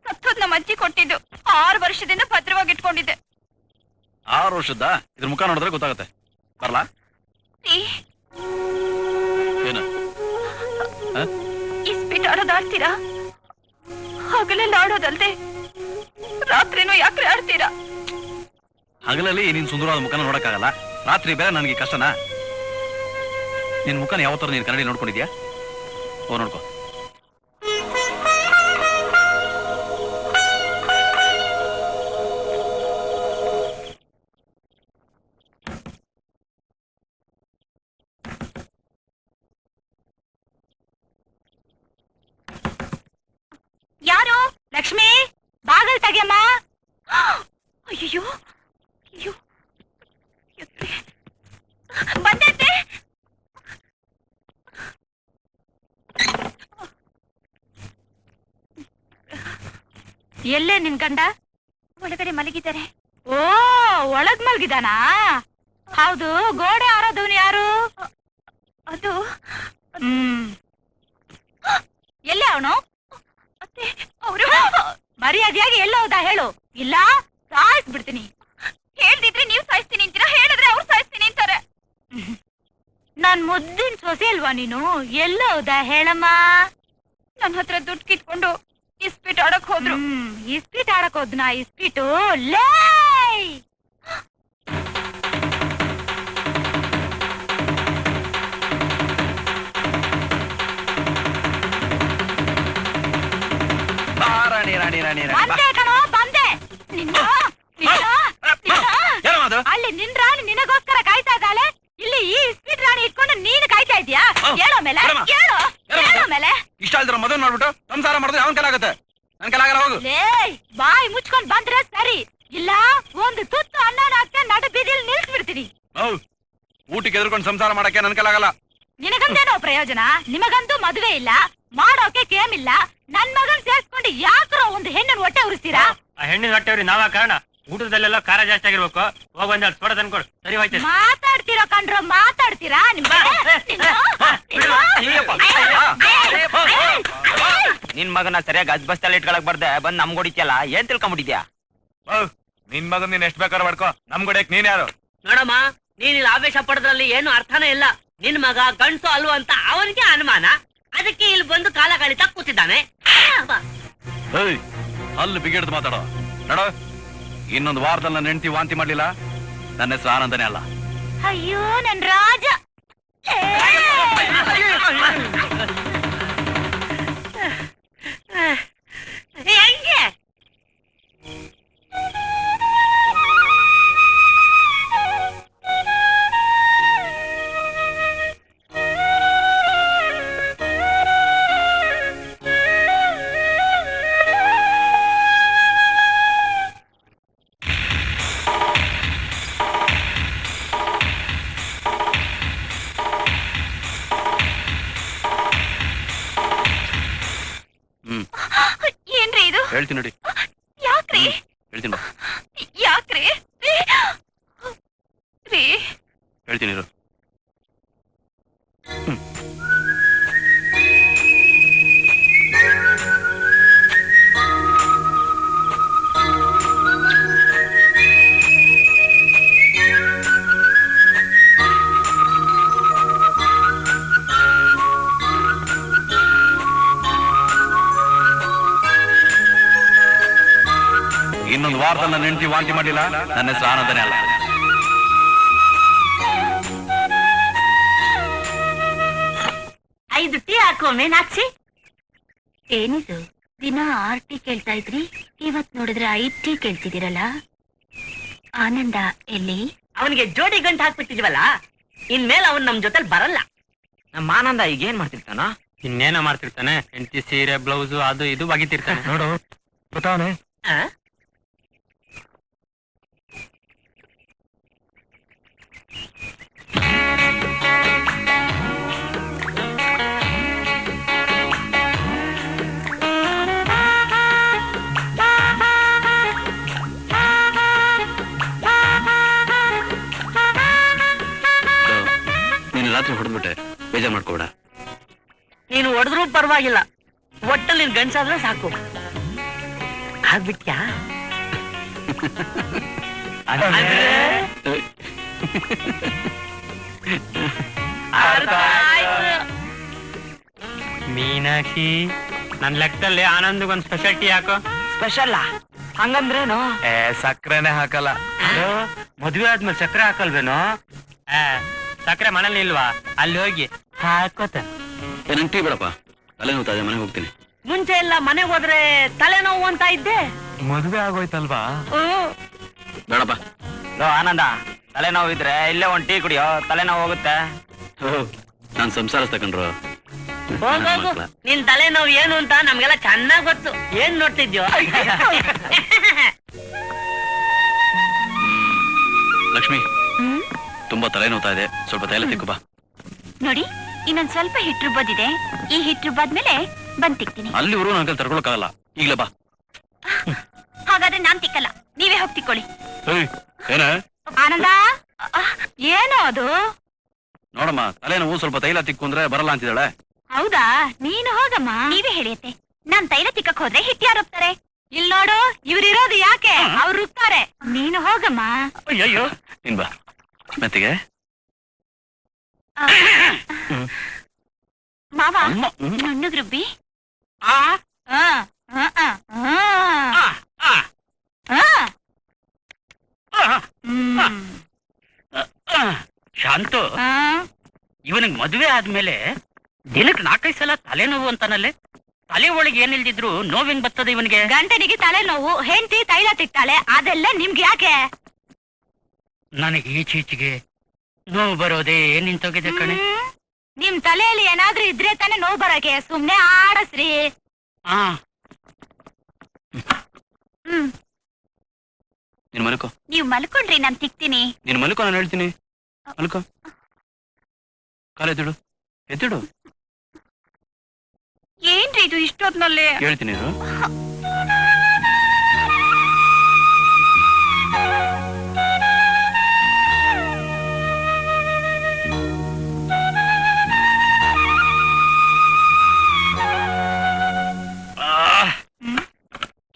ಸತ್ತೋದ್ ನಮ್ಮ ಅಜ್ಜಿ ಕೊಟ್ಟಿದ್ದು 6 ವರ್ಷದಿಂದ ಭದ್ರವಾಗಿ ಇಟ್ಕೊಂಡಿದ್ದೆ. 6 ವರ್ಷದ ಇದ್ರ ಮುಖ ನೋಡಿದ್ರೆ ಗೊತ್ತಾಗುತ್ತೆ. ಬರ್ಲಾ? ಏನು ಇಸ್ಪೀಟ್ ಆಡೋದು ಆಡ್ತೀರಾ? ಹಗಲೆಲ್ಲ ಆಡೋದಲ್ದೆ ರಾತ್ರಿನೂ ಯಾಕ್ರೆ ಆಡ್ತೀರಾ? ಹಗಲಲ್ಲಿ ನೀನ್ ಸುಂದರವಾದ ಮುಖನ ನೋಡಕ್ಕಾಗಲ್ಲ, ರಾತ್ರಿ ಬೇರೆ ನನಗೆ ಕಷ್ಟನಾ? ನಿನ್ ಮುಖನ ಯಾವತ್ತರ ನೀನ್ ಕನ್ನಡಿ ನೋಡ್ಕೊಂಡಿದ್ಯಾ? ಓ ನೋಡ್ಕೋ. ಯಾರು? ಲಕ್ಷ್ಮಿ, ಬಾಗಲ್ ತೆಗೆಯಮ್ಮ. ಅಯ್ಯೋ ಅಯ್ಯೋ, ಬಂದೈತೆ. ಎಲ್ಲೇ ನಿನ್ ಗಂಡ? ಒಳಗಡೆ ಮಲಗಿದ್ದಾರೆ. ಓ, ಒಳಗ್ ಮಲಗಿದಾನಾ? ಹೌದು, ಗೋಡೆ ಆರೋದವನು ಯಾರು? ಅದು ಎಲ್ಲೇ ಅವನು? ಮರ್ಯಾದೆಯಾಗಿ ಎಲ್ಲ ಹೋದ ಹೇಳು, ಇಲ್ಲ ಸಾಯಿಸ್ಬಿಡ್ತೀನಿ. ಹೇಳ್ದಿದ್ರೆ ನೀವು ಸಾಯಿಸ್ತೀನಿ ಅಂತೀರಾ, ಹೇಳಿದ್ರೆ ಅವ್ರು ಸಾಯಿಸ್ತೀನಿ ಅಂತಾರೆ. ನನ್ ಮುದ್ದಿನ ಸೊಸೆ ಅಲ್ವಾ ನೀನು? ಎಲ್ಲ ಹೋದ ಹೇಳಮ್ಮ. ನನ್ನ ಹತ್ರ ದುಡ್ಡು ಕಿತ್ಕೊಂಡು ಇಸ್ಪೀಟ್ ಆಡಕ್ ಹೋದ್ರು. ಇಸ್ಪೀಟ್ ಆಡಕ್ ಹೋದ್ನಾ? ಇಸ್ಪೀಟು ಲೇ ಬಂದೆ ಕಣೋ, ಬಂದೆ. ಅಲ್ಲಿ ನಿನ್ ರಾಣಿ ನಿನಗೋಸ್ಕರ ಕಾಯ್ತಾ ಇದ್ದಾಳೆ, ಇಲ್ಲಿ ಈ ಇಸ್ಪೀಟ್ ರಾಣಿ ಇಟ್ಕೊಂಡು ನೀನು ಕಾಯ್ತಾ ಇದೀಯಾ? ಹೇಳೋ ಮೇಲೆ ಹೇಳೋ ಮೇಲೆ. ಇಷ್ಟ ಇಲ್ದ್ರ ಮದುವೆ ಮಾಡ್ಬಿಟ್ಟು ಸಂಸಾರ ಮಾಡಿದ್ರೆ ಅವನ್ ಕಲಾಗತ್ತೆ, ನನ್ ಕಲಾಗಲ್ಲ. ಹೋಗು. ಲೇ, ಬಾಯಿ ಮುಚ್ಕೊಂಡ್ ಬಂದ್ರೆ ಸರಿ, ಇಲ್ಲ ಒಂದು ತುತ್ತು ಅನ್ನನ ಹಾಕ್ತ ನಡು ಬೀದಿಲ್ ನಿಲ್ಸ್ಬಿಡ್ತೀನಿ. ಊಟಕ್ಕೆ ಎದುರ್ಕೊಂಡು ಸಂಸಾರ ಮಾಡಕ್ಕೆ ನನ್ ಕಲಾಗಲ್ಲ. ನಿನಗಂದೇನೋ ಪ್ರಯೋಜನ? ನಿಮಗಂತೂ ಮದುವೆ ಇಲ್ಲ, ಮಾಡೋಕೆ ಕೇಮಿಲ್ಲ. ನನ್ ಮಗನ್ ಸೇರ್ಸ್ಕೊಂಡು ಯಾಕ್ರೋ ಒಂದು ಹೆಣ್ಣನ್ ಹೊಟ್ಟೆ ಉರಿಸ್ತೀರಾ? ಆ ಹೆಣ್ಣಿನ ಹೊಟ್ಟೆವ್ರಿ ನಾವ ಕಾರಣ. ಊಟದಲ್ಲೆಲ್ಲ ಖಾರ ಜಾಸ್ತಿ ಆಗಿರ್ಬೇಕು. ಹೋಗ್ ಒಂದ್ ಸೋಡ ತಂದ್ಕೊಡು, ಸರಿ ಹೋಯ್ತು. ಮಾತಾಡ್ತೀರೋ ಕಣ್ರೋ, ಮಾತಾಡ್ತೀರಾ? ನಿನ್ ಮಗನ ಸರಿಯಾಗಿ ಅಜ್ಬಸ್ತಲ್ಲಿ ಇಟ್ಕೊಳಕ್ ಬರ್ದೆ ಬಂದ್ ನಮ್ಗ್ ಹೊಡಿತಿಯಲ್ಲ, ಏನ್ ತಿಳ್ಕೊಂಬಿಟ್ಟಿದ್ಯಾ? ನಿನ್ ಮಗನ್ ನೀನ್ ಎಷ್ಟ್ ಬೇಕಾದ್ರೂ ಮಾಡ್ಕೋ, ನಮ್ ಗೊಡೆಯಕ್ ನೀನ್ ಯಾರು? ನೋಡಮ್ಮ, ನೀನ್ ಇಲ್ಲಿ ಆವೇಶ ಪಡೋದ್ರಲ್ಲಿ ಏನು ಅರ್ಥನೇ ಇಲ್ಲ. ನಿನ್ ಮಗ ಗಂಡ್ಸು ಅಲ್ವಾ ಅಂತ ಅವನಿಗೆ ಅನುಮಾನ, ಅದಕ್ಕೆ ಇಲ್ಲಿ ಬಂದು ಕಾಲ ಕಳಿತಾ ಕೂತಿದ್ದಾನೆ. ಅಲ್ಲಿ ಬಿಗಿಡ್ದು ಮಾತಾಡೋ ನೋಡ. ಇನ್ನೊಂದು ವಾರದಲ್ಲಿ ನನ್ನ ಹೆಂಡತಿ ವಾಂತಿ ಮಾಡ್ಲಿಲ್ಲ, ನನ್ನ ಹೆಸರು ಆನಂದನೇ ಅಲ್ಲ. ಅಯ್ಯೋ ನನ್ ರಾಜ. ಹೆಂಗೆ ಏನ್ರಿ ಇದು? ಹೇಳ್ತೀನಿ ನೋಡಿ. ಯಾಕ್ರಿ? ಹೇಳ್ತೀನಿ ಯಾಕ್ರಿ? ಹೇಳ್ತೀನಿ ಇರು. ಇನ್ನೊಂದು ವಾರದಲ್ಲಿ ನನ್ನ ಹೆಂಡತಿ ವಾಂತಿ ಮಾಡಿಲ್ಲ, ನನ್ನ ಹೆಸರು ಆನಂದನೇ ಅಲ್ಲ. ಐದು ಟೀ ಹಾಕೋ ಮೀನಾಕ್ಷಿ. ಏನಿದು ದಿನ 6 ಟೀ ಕೇಳ್ತಾ ಇದ್ರಿ, ಇವತ್ ನೋಡಿದ್ರೆ 5 ಟೀ ಕೇಳ್ತಿದ್ದೀರಲ್ಲ? ಆನಂದ ಎಲ್ಲಿ? ಅವನಿಗೆ ಜೋಡಿ ಗಂಟು ಹಾಕ್ಬಿಟ್ಟಿದ್ವಲ್ಲ, ಇನ್ಮೇಲೆ ಅವನ್ ನಮ್ ಜೊತೆಲಿ ಬರಲ್ಲ. ನಮ್ಮ ಆನಂದ ಈಗ ಏನ್ ಮಾಡ್ತಿರ್ತಾನ? ಇನ್ನೇನ ಮಾಡ್ತಿರ್ತಾನೆ, ಹೆಂಡತಿ ಸೀರೆ ಬ್ಲೌಸ್ ಅದು ಇದು ಬಗಿತಿರ್ತಾನೆ. ನೋಡು ಗೊತ್ತಾವನೆ. ರಾತ್ರಿ ಹೊಡೆದ್ಬಿಟ್ಟೆ, ಬೇಜಾರ್ ಮಾಡ್ಕೋಬೇಡ. ನೀನು ಹೊಡೆದ್ರೂ ಪರವಾಗಿಲ್ಲ, ಒಟ್ಟಲ್ಲಿ ನಿನ್ ಗಂಡ್ಸಾದ್ರೆ ಸಾಕು. ಆಗ್ಬಿಟ್ಯಾ? ಮೀನಾಕ್ಷಿ, ನನ್ ಲೆಕ್ಕದಲ್ಲಿ ಆನಂದ್ಗೊಂದ್ ಸ್ಪೆಷಾಲಿಟಿ ಯಾಕೋ? ಸ್ಪೆಷಲ್ ಹಂಗಂದ್ರೇನು? ಸಕ್ಕರೆನೆ ಹಾಕಲ್ಲ. ಮದ್ವೆ ಆದ್ಮೇಲೆ ಸಕ್ಕರೆ ಹಾಕಲ್ವೇನೋ? ಸಕ್ಕರೆ ಮನೇಲಿ ಇಲ್ವಾ? ಅಲ್ಲಿ ಹೋಗಿ ಹಾಕೋತ. ನಂಗೆ ಟೀ ಬೇಡಪ್ಪ, ತಲೆ ನೋತಾ ಇದೆ, ಮನೆಗೆ ಹೋಗ್ತೀನಿ. ಮುಂಚೆ ಎಲ್ಲ ಮನೆಗೆ ಹೋದ್ರೆ ತಲೆನೋವು ಅಂತ ಇದ್ದೆ. ಮದ್ವೆ ಆಗೋಯ್ತಲ್ವಾ? ಬೇಡಪ್ಪ. ಆನಂದ, ತಲೆನೋವು ಇದ್ರೆ ಇಲ್ಲೇ ಒಂದ್ ಟೀ ಕುಡಿಯೋ, ತಲೆನೋವು ಹೋಗುತ್ತೆ. ನಾನ್ ಸಂಸಾರ ತಕೊಂಡ್ರು. ಹೋಗು, ನಿನ್ ತಲೆನೋವು ಏನು ಅಂತ ನಮ್ಗೆಲ್ಲ ಚೆನ್ನಾಗ್ ಗೊತ್ತು. ಏನ್ ನೋಡ್ತಿದ್ಯೋ? ಲಕ್ಷ್ಮಿ, ತುಂಬಾ ತಲೆ ನೋತಾ ಇದೆ, ಸ್ವಲ್ಪ ತಲೆ ತಿಕ್ಕು ಬಾ. ನೋಡಿ, ಇನ್ನೊಂದ್ ಸ್ವಲ್ಪ ಹಿಟ್ಟು ರುಬ್ಬೋದಿದೆ. ಈ ಹಿಟ್ಟು ರುಬ್ಬಾದ್ಮೇಲೆ ಬಂದ್ ತಿಕ್ತೀನಿ. ಅಲ್ಲಿವರೆಗೂ ನನ್ನ ಕೈಲಿ ತಡ್ಕೊಳಕ್ಕಾಗಲ್ಲ, ಈಗ್ಲೇ ಬಾ. ಹಾಗಾದ್ರೆ ನಾನ್ ತಿಕ್ಕಲ್ಲ, ನೀವೇ ಹೋಗಿ ತಿಕ್ಕೊಳ್ಳಿ. ಏನ ಆನಂದ, ಏನೋ ಅದು? ನೋಡಮ್ಮ, ತಲೆನೋವು ಸ್ವಲ್ಪ ತೈಲ ತಿಕ್ಕು ಅಂದ್ರೆ ಬರಲ್ಲ ಅಂತಿದ್ದಾಳೆ. ಹೌದಾ? ನೀನು ಹೋಗಮ್ಮ. ನೀವೇ ಹೇಳಿಯತ್ತೆ, ನಾನ್ ತೈಲ ತಿಕ್ಕಕ್ ಹೋದ್ರೆ ಹಿಟ್ಟು ಯಾರು ಹೋಗ್ತಾರೆ? ಇಲ್ಲಿ ನೋಡು, ಇವ್ರಿರೋದು ಯಾಕೆ? ಅವ್ರು ರುಕ್ತಾರೆ. ನೀನು ಹೋಗಮ್ಮ. ಅಯ್ಯಯ್ಯೋ, ನೀನ್ ಬಾ ಮೆತ್ತಿಗೆ. ಮಾವ, ಅಮ್ಮ, ನುಣ್ಣಗ್ ರುಬ್ಬಿ. ಆ ಆ, ಆ, ಆ, ಆ. ಆ, ಆ, ಆ. ಆ, ಹ್ಮ್. ಆ. ಶಾಂತು, ಆ. ಇವನಿಗೆ ಮದುವೆ ಆದ್ಮೇಲೆ ದಿನಕ್ಕೆ 4-5 ಸಲ ತಲೆನೋವು ಅಂತಾನಲ್ಲೇ. ತಲೆ ಒಳಗೆ ಏನಿಲ್ದಿದ್ರು ನೋವಿಂಗ್ ಬರ್ತದೆ ಇವನಿಗೆ. ಗಂಟನಿಗೆ ತಲೆನೋವು, ಹೆಂಡತಿ ತೈಲ ತಿಕ್ತಾಳೆ, ಅದೆಲ್ಲ ನಿಮ್ಗೆ ಯಾಕೆ? ನನಗೆ ಈಚೀಚೆಗೆ ನೋವು ಬರೋದೇ ನಿಂತೋಗಿದೆ ಕಣೆ. ನಿಮ್ ತಲೆಯಲ್ಲಿ ಏನಾದ್ರೂ ಇದ್ರೆ ತಾನೇ ನೋವು ಬರಕ್ಕೆ. ಸುಮ್ನೆ ಆಡಸ್ರಿ. ಆ ಹ್ಮ್, ನೀನ್ ಮಲ್ಕೋ. ನೀವ್ ಮಲ್ಕೊಂಡ್ರಿ, ನಾನ್ ತಿಕ್ತೀನಿ. ನೀನ್ ಮಲ್ಕೋ, ನಾನು ಹೇಳ್ತೀನಿ. ಮಲ್ಕೋ, ಕಾಲ ಎತ್ತಿಡು, ಎತ್ತಿಡು. ಏನ್ರಿ ಇದು ಇಷ್ಟೊತ್ನಲ್ಲಿ? ಹೇಳ್ತೀನಿ ಇರು.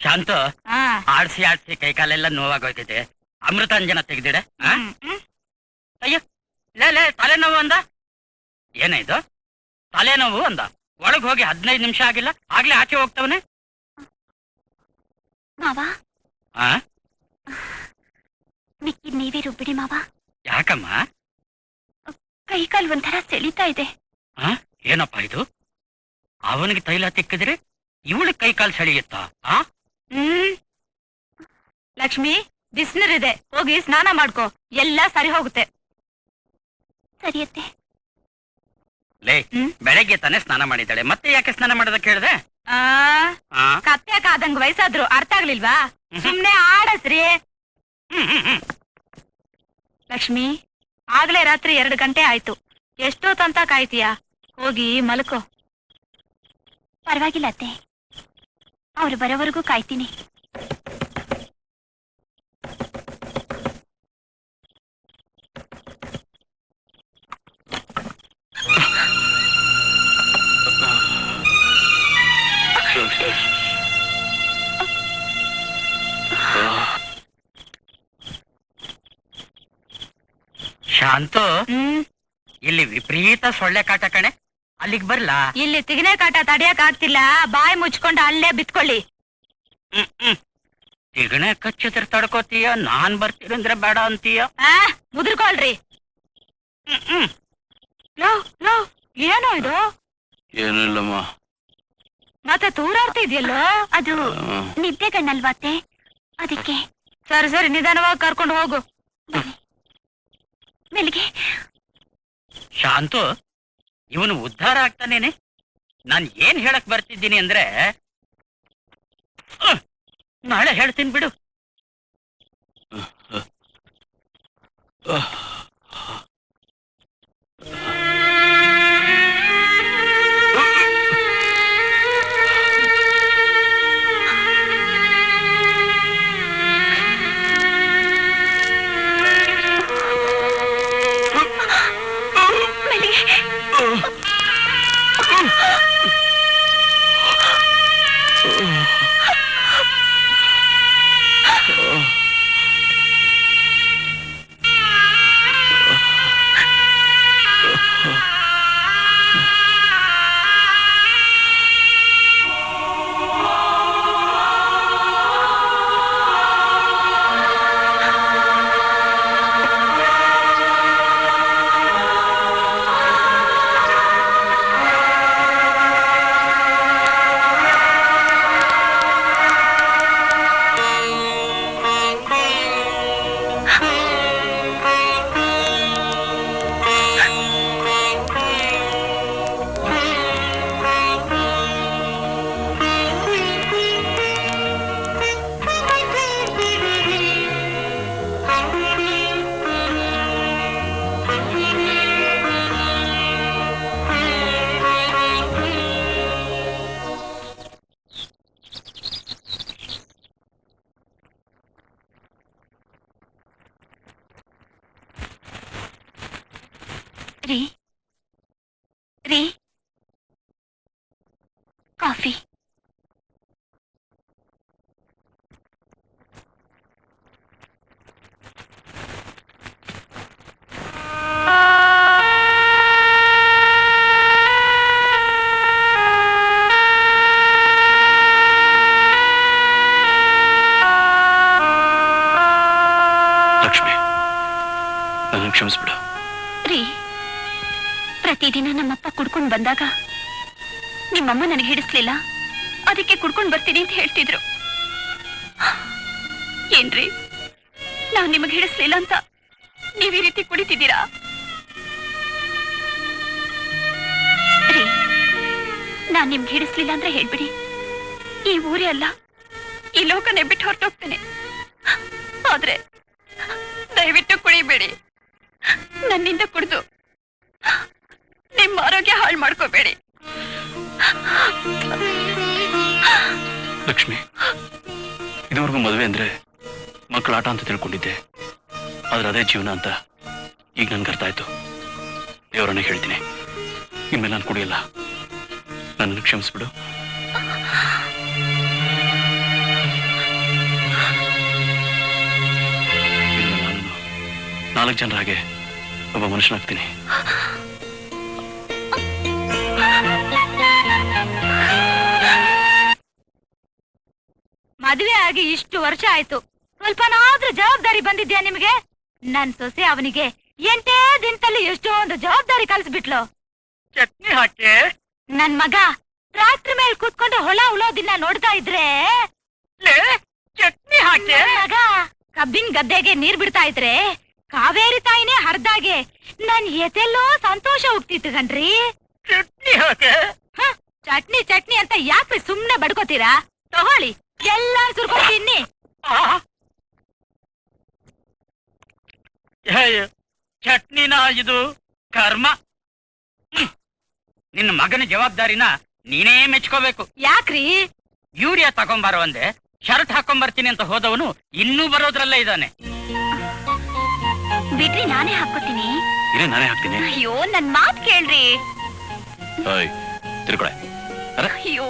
ಶಾಂತು, ಆ. ಆಡ್ಸಿ ಆಡ್ಸಿ ಕೈ ಕಾಲೆಲ್ಲ ನೋವಾಗೋಯ್ತೈತೆ. ಅಮೃತಾಂಜನ ತೆಗ್ದಿಡೆ. ಅಯ್ಯೋ, ಲೇ ತಲೆನೋವು ಅಂದ. ಏನ ಇದು? ತಲೆನೋವು ಅಂದ. ಒಳಗ್ ಹೋಗಿ 15 ನಿಮಿಷ ಆಗಿಲ್ಲ, ಆಗ್ಲೇ ಆಚೆ ಹೋಗ್ತವನೆ. ಮಾವ, ಆ ಮಿಕ್ಕಿದ್ ನೀವೇ ರುಬ್ಬಿಡಿ ಮಾವ. ಯಾಕಮ್ಮ? ಕೈ ಕಾಲ್ ಒಂಥರ ಸೆಳಿತಾ ಇದೆ. ಆ ಏನಪ್ಪ ಇದು? ಅವನಿಗೆ ತೈಲ ತಿಕ್ಕಿದ್ರೆ ಇವಳಿಗೆ ಕೈ ಕಾಲು ಸೆಳೆಯುತ್ತಾ? ಆ ಲಕ್ಷ್ಮಿ, ಬಿಸಿನೀರಿದೆ, ಹೋಗಿ ಸ್ನಾನ ಮಾಡ್ಕೋ, ಎಲ್ಲ ಸರಿ ಹೋಗುತ್ತೆ. ಸರಿಯತ್ತೆ. ಲೇ, ಬೆಳಗ್ಗೆ ತಾನೇ ಸ್ನಾನ ಮಾಡಿದ್ದಾಳೆ, ಮತ್ತೆ ಯಾಕೆ ಸ್ನಾನ ಮಾಡೋದಕ್ಕೆ ಹೇಳ್ದೆ? ಆ ಕತ್ತೆ ಕಾದಂಗ್ ವಯಸ್ಸಾದ್ರು ಅರ್ಥ ಆಗ್ಲಿಲ್ವಾ? ಸುಮ್ನೆ ಆಡಸ್ರಿ. ಲಕ್ಷ್ಮಿ, ಆಗ್ಲೇ ರಾತ್ರಿ 2 ಗಂಟೆ ಆಯ್ತು. ಎಷ್ಟೊತ್ತಂತ ಕಾಯ್ತೀಯಾ? ಹೋಗಿ ಮಲ್ಕೋ. ಪರವಾಗಿಲ್ಲ ಅತ್ತೆ, ಅವ್ರು ಬರೋವರೆಗೂ ಕಾಯ್ತೀನಿ. ಶಾಂತು, ಇಲ್ಲಿ ವಿಪರೀತ ಸೊಳ್ಳೆ ಕಾಟ ಕಣೆ, ಅಲ್ಲಿಗೆ ಬರ್ಲಾ? ಇಲ್ಲಿ ತಿಗನೆ ಕಾಟ ತಡಿಯಕ್ ಆಗ್ತಿಲ್ಲ, ಬಾಯಿ ಮುಚ್ಕೊಂಡು ಅಲ್ಲೇ ಬಿತ್ಕೊಳ್ಳಿ. ತಿಗಣೆ ಕಚ್ಚಿದ್ರೆ ತಡ್ಕೋತೀಯ, ನಾನ್ ಬರ್ತೀರಂದ್ರೆ ಬೇಡ ಅಂತೀಯ. ಮುದ್ರಕೊಳ್ರಿ. ಲೋ ಲೋ, ಏನೋ ಇದು? ಏನೂ ಇಲ್ಲಮ್ಮ. ಮತ್ತೆ ತೂರಾಡ್ತಿದ್ಯಲ್ಲೋ? ಅದು ನಿದ್ದೆ ಕಣ್ಣಲ್ವಾ ಅತ್ತೆ, ಅದಕ್ಕೆ. ಸರಿ ಸರಿ, ನಿಧಾನವಾಗಿ ಕರ್ಕೊಂಡು ಹೋಗು. ಮೆಲ್ಗೆ. ಶಾಂತು, ಇವನು ಉದ್ಧಾರ ಆಗ್ತಾನೇನೆ. ನಾನ್ ಏನ್ ಹೇಳಕ್ ಬರ್ತಿದ್ದೀನಿ ಅಂದ್ರೆ, ನಾಳೆ ಹೇಳ್ತೀನಿ ಬಿಡು. ರೀ ರೀ ಕಾಫಿ. ಲಕ್ಷ್ಮಿ, ನನ್ನ ಕ್ಷಮಿಸ್ಬಿಡು. ರೀ, ಪ್ರತಿದಿನ ನಮ್ಮಪ್ಪ ಕುಡ್ಕೊಂಡ್ ಬಂದಾಗ ನಿಮ್ಮಮ್ಮ ನನಗೆ ಹಿಡಿಸ್ಲಿಲ್ಲ, ಅದಕ್ಕೆ ಕುಡ್ಕೊಂಡ್ ಬರ್ತೀನಿ ಅಂತ ಹೇಳ್ತಿದ್ರು. ಏನ್ರಿ, ನಾನ್ ನಿಮಗ್ ಹಿಡಿಸ್ಲಿಲ್ಲ ಅಂತ ನೀವ್ ಈ ರೀತಿ ಕುಡಿತಿದ್ದೀರಾ? ರೀ, ನಾನ್ ನಿಮ್ಗೆ ಹಿಡಿಸ್ಲಿಲ್ಲ ಅಂದ್ರೆ ಹೇಳ್ಬಿಡಿ, ಈ ಊರೇ ಅಲ್ಲ ಈ ಲೋಕನೇ ಬಿಟ್ಟು ಹೊರಟೋಗ್ತೇನೆ. ಆದ್ರೆ ದಯವಿಟ್ಟು ಕುಡಿಬೇಡಿ, ನನ್ನಿಂದ ಕುಡಿದು ನಿಮ್ಮ ಆರೋಗ್ಯ ಹಾಳು ಮಾಡ್ಕೋಬೇಡಿ. ಲಕ್ಷ್ಮಿ, ಇದುವರೆಗೂ ಮದುವೆ ಅಂದ್ರೆ ಮಕ್ಕಳ ಆಟ ಅಂತ ತಿಳ್ಕೊಂಡಿದ್ದೆ, ಆದ್ರೆ ಅದೇ ಜೀವನ ಅಂತ ಈಗ ನನ್ಗೆ ಅರ್ಥ ಆಯ್ತು. ದೇವರನ್ನ ಹೇಳ್ತೀನಿ, ಇನ್ಮೇಲೆ ನಾನು ಕುಡಿಯಲ್ಲ. ನನ್ನನ್ನು ಕ್ಷಮಿಸ್ಬಿಡು. ನಾನು 4 ಜನರ ಹಾಗೆ ಒಬ್ಬ ಮನುಷ್ಯನಾಗ್ತೀನಿ. ಮದುವೆ ಆಗಿ ಇಷ್ಟು ವರ್ಷ ಆಯ್ತು, ಸ್ವಲ್ಪನಾದ್ರೂ ಜವಾಬ್ದಾರಿ ಬಂದಿದ್ಯಾ ನಿಮ್ಗೆ? ನನ್ ಸೊಸೆ ಅವನಿಗೆ 8 ದಿನದಲ್ಲಿ ಎಷ್ಟೊಂದು ಜವಾಬ್ದಾರಿ ಕಲಿಸ್ಬಿಟ್ಲು. ಚಟ್ನಿ ಹಾಕಿ ನನ್ ಮಗ ಟ್ರಾಕ್ಟರ್ ಮೇಲೆ ಕೂತ್ಕೊಂಡು ಹೊಲ ಉಳೋದಿನ್ನ ನೋಡ್ತಾ ಇದ್ರೆ, ಚಟ್ನಿ ಹಾಕಿ ನನ್ ಮಗ ಕಬ್ಬಿನ ಗದ್ದೆಗೆ ನೀರ್ ಬಿಡ್ತಾ ಇದ್ರೆ ಕಾವೇರಿ ತಾಯಿನೇ ಹರ್ದಾಗೆ ನನ್ ಎದೆಲ್ಲೋ ಸಂತೋಷ ಹುಟ್ಟಿತ್ತು ಕಣ್ರಿ. ಚಟ್ನಿ ಹಾಕಿ. ಚಟ್ನಿ ಚಟ್ನಿ ಅಂತ ಯಾಕೆ ಸುಮ್ನೆ ಬಡ್ಕೋತೀರಾ? ತಗೊಳ್ಳಿ, ಎಲ್ಲ ಸುರ್ಕೊಂಡು ತಿನ್ನಿ. ಚಟ್ನಿನ ಇದು ಕರ್ಮ. ನಿನ್ನ ಮಗನ ಜವಾಬ್ದಾರಿನ ನೀನೇ ಮೆಚ್ಕೋಬೇಕು. ಯಾಕ್ರಿ? ಯೂರಿಯಾ ತಗೊಂಬಾರೋ ಅಂದೆ, ಶರ್ಟ್ ಹಾಕೊಂಬರ್ತೀನಿ ಅಂತ ಹೋದವನು ಇನ್ನೂ ಬರೋದ್ರಲ್ಲೇ ಇದ್ದಾನೆ. ಬಿಡ್ರಿ, ನಾನೇ ಹಾಕೋತೀನಿ. ಇದೇ ನಾನೇ ಹಾಕ್ತೀನಿ. ಅಯ್ಯೋ, ನನ್ ಮಾತ್ ಕೇಳ್ರಿ. ತಿರ್ಕೊಳೆ. ಅಯ್ಯೋ,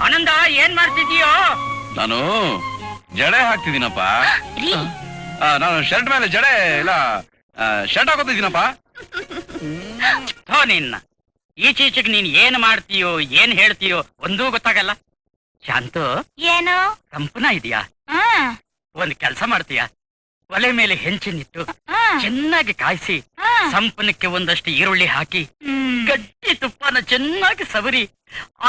ಆನಂದ, ಏನ್ ಮಾಡ್ತಿದೀಯೋ? ನಾನು ಜಡೆ ಹಾಕ್ತಿದ್ದೀನಪ್ಪ. ರೀ, ನಾನು ಶರ್ಟ್ ಮೇಲೆ ಜಡೆ ಇಲ್ಲ, ಶರ್ಟ್ ಹಾಕೋತಿದ್ದೀನಪ್ಪ. ನಿನ್ನ ಈಚೀಚೆಗೆ ನೀನ್ ಏನ್ ಮಾಡ್ತೀಯೋ ಏನ್ ಹೇಳ್ತೀಯೋ ಒಂದೂ ಗೊತ್ತಾಗಲ್ಲ. ಶಾಂತು, ಏನು ಕಂಪನ ಇದೆಯಾ? ಒಂದ್ ಕೆಲ್ಸ ಮಾಡ್ತೀಯಾ? ಒಲೆ ಮೇಲೆ ಹೆಂಚಿನಿಟ್ಟು ಚೆನ್ನಾಗಿ ಕಾಯಿಸಿ ಸಂಪನಕ್ಕೆ ಒಂದಷ್ಟು ಈರುಳ್ಳಿ ಹಾಕಿ ಗಟ್ಟಿ ತುಪ್ಪನ ಚೆನ್ನಾಗಿ ಸವರಿ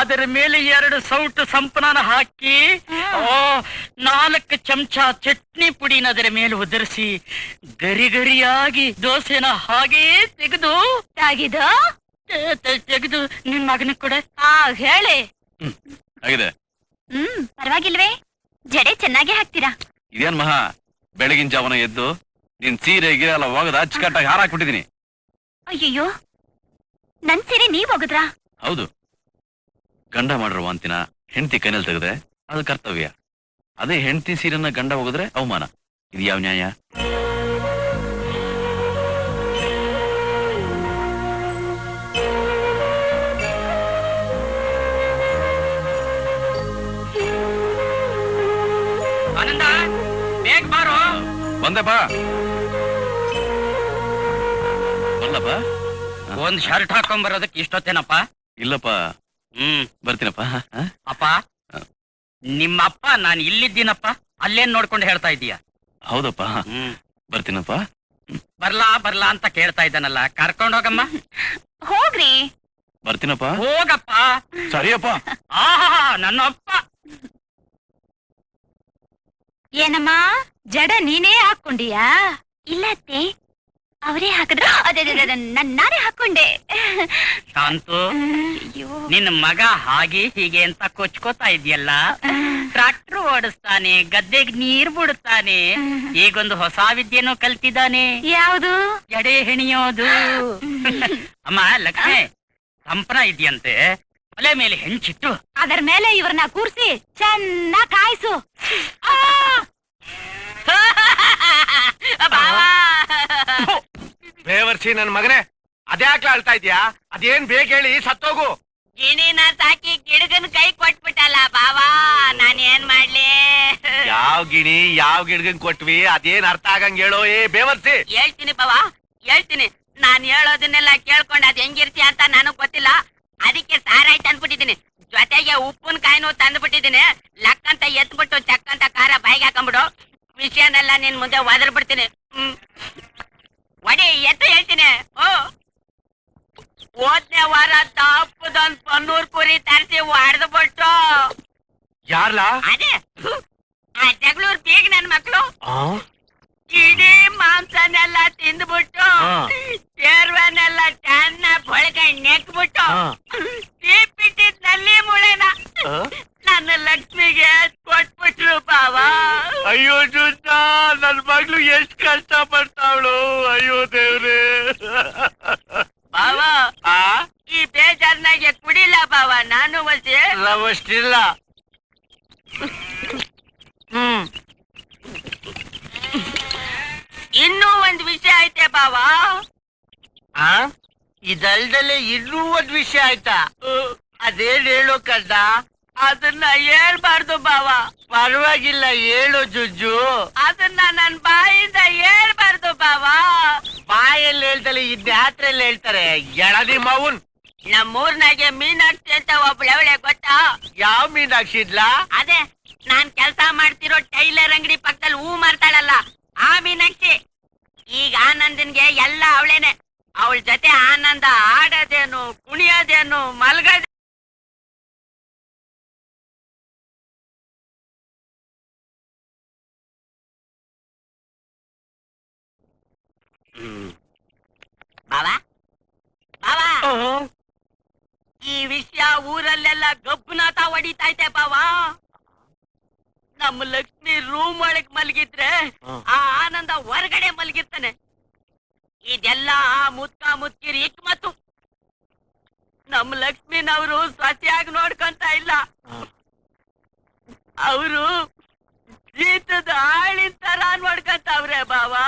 ಅದರ ಮೇಲೆ 2 ಸೌಟು ಸಂಪನಾನ ಹಾಕಿ 4 ಚಮಚ ಚಟ್ನಿ ಪುಡಿನ ಅದರ ಮೇಲೆ ಉದುರಿಸಿ ಗರಿ ಗರಿಯಾಗಿ ದೋಸೆನ ಹಾಗೇ ತೆಗೆದು ನಿನ್ ಮಗನ ಕೂಡ ಹೇಳಿ. ಆಗಿದೆ. ಪರವಾಗಿಲ್ವೇ? ಜಡೆ ಚೆನ್ನಾಗಿ ಹಾಕ್ತೀರಾ. ಇದೇನ್ ಮಹಾ, ಬೆಳಗಿನ ಜಾವನ ಎದ್ದು ನಿನ್ ಸೀರೆ ಗಿರೆ ಎಲ್ಲ ಹೋಗದ ಅಚ್ಚುಕಟ್ಟಾಗಿ ಹಾರ ಹಾಕ್ಬಿಟ್ಟಿದೀನಿ. ಅಯ್ಯಯ್ಯೋ, ನನ್ ಸೀರೆ ನೀವ್ ಹೋಗುದ್ರಾ? ಹೌದು, ಗಂಡ ಮಾಡಿರುವ ಅಂತಿನ ಹೆಂಡತಿ ಕೈನಲ್ಲಿ ತೆಗೆದ್ರೆ ಅದು ಕರ್ತವ್ಯ. ಅದೇ ಹೆಂಡತಿ ಸೀರೆನ ಗಂಡ ಹೋಗಿದ್ರೆ ಅವಮಾನ. ಇದು ಯಾವ ನ್ಯಾಯ? ಆನಂದ, ಬೇಗ ಬಾರೋ. ಬಂದೆಪ್ಪ. ಬರ್ಲಪ್ಪ. ಒಂದ್ ಶರ್ಟ್ ಹಾಕೊಂಬರೋದಕ್ಕೆ ಇಷ್ಟೊತ್ತೇನಪ್ಪ? ಇಲ್ಲಪ್ಪ, ಬರ್ತೀನಪ್ಪ. ಅಪ್ಪ, ನಿಮ್ಮಪ್ಪ ನಾನು ಇಲ್ಲಿದ್ದೀನಪ್ಪ, ಅಲ್ಲೇನ್ ನೋಡ್ಕೊಂಡು ಹೇಳ್ತಾ ಇದೀಯ? ಹೌದಪ್ಪ, ಬರ್ತೀನಪ್ಪ. ಬರ್ಲಾ ಅಂತ ಕೇಳ್ತಾ ಇದ್ದಾನಲ್ಲ, ಕರ್ಕೊಂಡ್ ಹೋಗಮ್ಮ. ಹೋಗ್ರಿ. ಬರ್ತೀನಪ್ಪ. ಹೋಗಪ್ಪ. ಸರಿಯಪ್ಪ. ನನ್ನಪ್ಪ. ಏನಮ್ಮ, ಜಡ ನೀನೇ ಹಾಕೊಂಡಿಯಾ? ಇಲ್ಲ ಅತ್ತೆ, ಅವರೇ ಹಾಕಿದ್ರ. ಅದೇ ನಾನೇ ಹಾಕೊಂಡೆ. ಶಾಂತು, ನಿನ್ನ ಮಗ ಹಾಗೆ ಹೀಗೆ ಅಂತ ಕೊಚ್ಕೋತಾ ಇದೆಯಲ್ಲ. ಟ್ರಾಕ್ಟರ್ ಓಡಿಸ್ತಾನೆ, ಗದ್ದೆಗೆ ನೀರ್ ಬಿಡುತ್ತಾನೆ, ಈಗೊಂದು ಹೊಸ ವಿದ್ಯೆನೂ ಕಲ್ತಿದ್ದಾನೆ. ಯಾವುದು? ಎಡೆ ಹೆಣಿಯೋದು. ಅಮ್ಮ ಲಕ್ಷ್ಮಿ, ಸಂಪನ ಇದೆಯಂತೆ, ಒಲೆ ಮೇಲೆ ಹೆಂಚಿಟ್ಟು ಅದರ ಮೇಲೆ ಇವ್ರನ್ನ ಕೂರ್ಸಿ ಚೆನ್ನಾಗ್ ಕಾಯಿಸು. ಬೇವರ್ಸಿ ನನ್ ಮಗನೇ, ಅದ್ಯಾಕ್ಲ ಅಳ್ತಾ ಇದ್ಯಾ? ಅದೇನ್ ಬೇಗ ಹೇಳಿ ಸತ್ತೋಗು. ಗಿಣಿನ ಸಾಕಿ ಗಿಡಗನ್ ಕೈ ಕೊಟ್ಬಿಟ್ಟಲ್ಲ ಬಾವಾ, ನಾನ್ ಏನ್ ಮಾಡ್ಲಿ? ಯಾವ ಗಿಣಿ ಯಾವ ಗಿಡಗನ್ ಕೊಟ್ವಿ? ಅದೇನ್ ಅರ್ಥ ಆಗಂಗ್ ಹೇಳೋ ಏ ಬೇವರ್ಸಿ. ಹೇಳ್ತೀನಿ ಬಾವಾ, ಹೇಳ್ತೀನಿ. ನಾನ್ ಹೇಳೋದನ್ನೆಲ್ಲ ಕೇಳ್ಕೊಂಡ್ ಅದ್ ಹೆಂಗಿರ್ತಿ ಅಂತ ನನಗ್ ಗೊತ್ತಿಲ್ಲ. ಅದಕ್ಕೆ ಸಾರಾಯ್ತು ಅನ್ಬಿಟ್ಟಿದೀನಿ. ಜೊತೆಗೆ ಉಪ್ಪಿನಕಾಯಿನೂ ತಂದ್ಬಿಟ್ಟಿದೀನಿ. ಲಕ್ಕಂತ ಎತ್ಬಿಟ್ಟು ಚಕ್ಕಂತ ಖಾರ ಬಾಯಿಗೆ ಹಾಕೊಂಡ್ಬಿಡು. ವಿಷಯನೆಲ್ಲ ನಿನ್ ಮುಂದೆ ಒದರ್ ಬಿಡ್ತೀನಿ. ಒಡಿ ಎತ್ತು ಹೇಳ್ತೀನಿ. ಹೋದ್ನೇ ವಾರ ತಪ್ಪದೊಂದ್ 100 ಕುರಿ ತರಿಸಿ ಹೊಡೆದ್ಬಿಟ್ಟು. ಯಾರ್ಲಾ? ಅದೇ ಆ ಜಗಳೂರ್ ಬೀಗ ನನ್ ಮಕ್ಳು ಇಡೀ ಮಾಂಸನೆಲ್ಲ ತಿಂದ್ಬಿಟ್ಟು ಸೇರ್ವನೆಲ್ಲ ಚೆನ್ನ ಬಳಕೊಂಡ್ ನೆಕ್ಬಿಟ್ಟು ತೀಪಿಟ್ಟಿದ್ ನಲ್ಲಿ ಮುಳೆನ ನನ್ನ ಲಕ್ಷ್ಮಿಗೆ ಕೊಟ್ಬಿಟ್ರು ಬಾವಾ. ಅಯ್ಯೋ ಜುಟ್ಟ, ನನ್ ಮಗ್ಳು ಎಷ್ಟ್ ಕಷ್ಟ ಪಡ್ತಾವಳು. ಅಯ್ಯೋ ದೇವ್ರೆ. ಬಾವಾ ಈ ಬೇಜಾರ್ನಾಗೆ ಕುಡಿಲ್ಲ ಬಾವಾ ನಾನು ವಸಿ. ರವಷ್ಟಿಲ್ಲ. ಇನ್ನೂ ಒಂದ್ ವಿಷಯ ಐತೆ ಬಾವಾ. ಇದಲ್ದಲೆ ಇನ್ನೂ ಒಂದ್ ವಿಷಯ ಆಯ್ತಾ? ಅದೇನ್ ಹೇಳೋ ಕಡ್ಡ? ಅದನ್ನ ಹೇಳ್ಬಾರ್ದು ಬಾವಾ. ಪರವಾಗಿಲ್ಲ ಹೇಳು ಜುಜ್ಜು. ಅದನ್ನ ನನ್ ಬಾಯಿಂದ ಹೇಳ್ಬಾರ್ದು ಬಾವಾ. ಬಾಯಲ್ಲಿ ಹೇಳ್ತಲೆ ಇದ್ಯಾತ್ರೆಲ್ಲ ಹೇಳ್ತಾರೆ. ಎಳದಿ ಮೌನ್. ನಮ್ಮೂರ್ನಾಗೆ ಮೀನಾಕ್ಷಿ ಅಂತ ಒಬ್ಳವಳೆ ಗೊತ್ತಾ? ಯಾವ ಮೀನಾಕ್ಷಿ ಇದ್ಲಾ? ಅದೇ ನಾನ್ ಕೆಲ್ಸ ಮಾಡ್ತಿರೋ ಟೈಲರ್ ಅಂಗಡಿ ಪಕ್ಕದಲ್ಲಿ ಹೂ ಮಾರ್ತಾಳಲ್ಲ, ಆ ಮೀನಾಕ್ಷಿ. ಈಗ ಆನಂದನ್ಗೆ ಎಲ್ಲ ಅವಳೇನೆ. ಅವಳ ಜೊತೆ ಆನಂದ ಆಡೋದೇನು, ಕುಣಿಯೋದೇನು, ಮಲ್ಗೋದೇನು. ಬಾವಾ ಬಾವಾ, ಈ ವಿಷಯ ಊರಲ್ಲೆಲ್ಲ ಗಬ್ಬುನಾಥ ಹೊಡಿತೈತೆ ಬಾವಾ. ನಮ್ಮ ಲಕ್ಷ್ಮಿ ರೂಮ್ ಒಳಗ್ ಮಲಗಿದ್ರೆ ಆ ಆನಂದ ಹೊರಗಡೆ ಮಲಗಿರ್ತಾನೆ. ಇದೆಲ್ಲ ಆ ಮುತ್ಕ ಮುತ್ಕಿರಿ ಮತ್ತು ನಮ್ಮ ಲಕ್ಷ್ಮಿನವರು ಸ್ವಚ್ಛಾಗಿ ನೋಡ್ಕೊಂತ ಇಲ್ಲ. ಅವರು ಜೀತದ ಆಳಿನ ತರ ನೋಡ್ಕೊಂತವ್ರೆ ಬಾವಾ.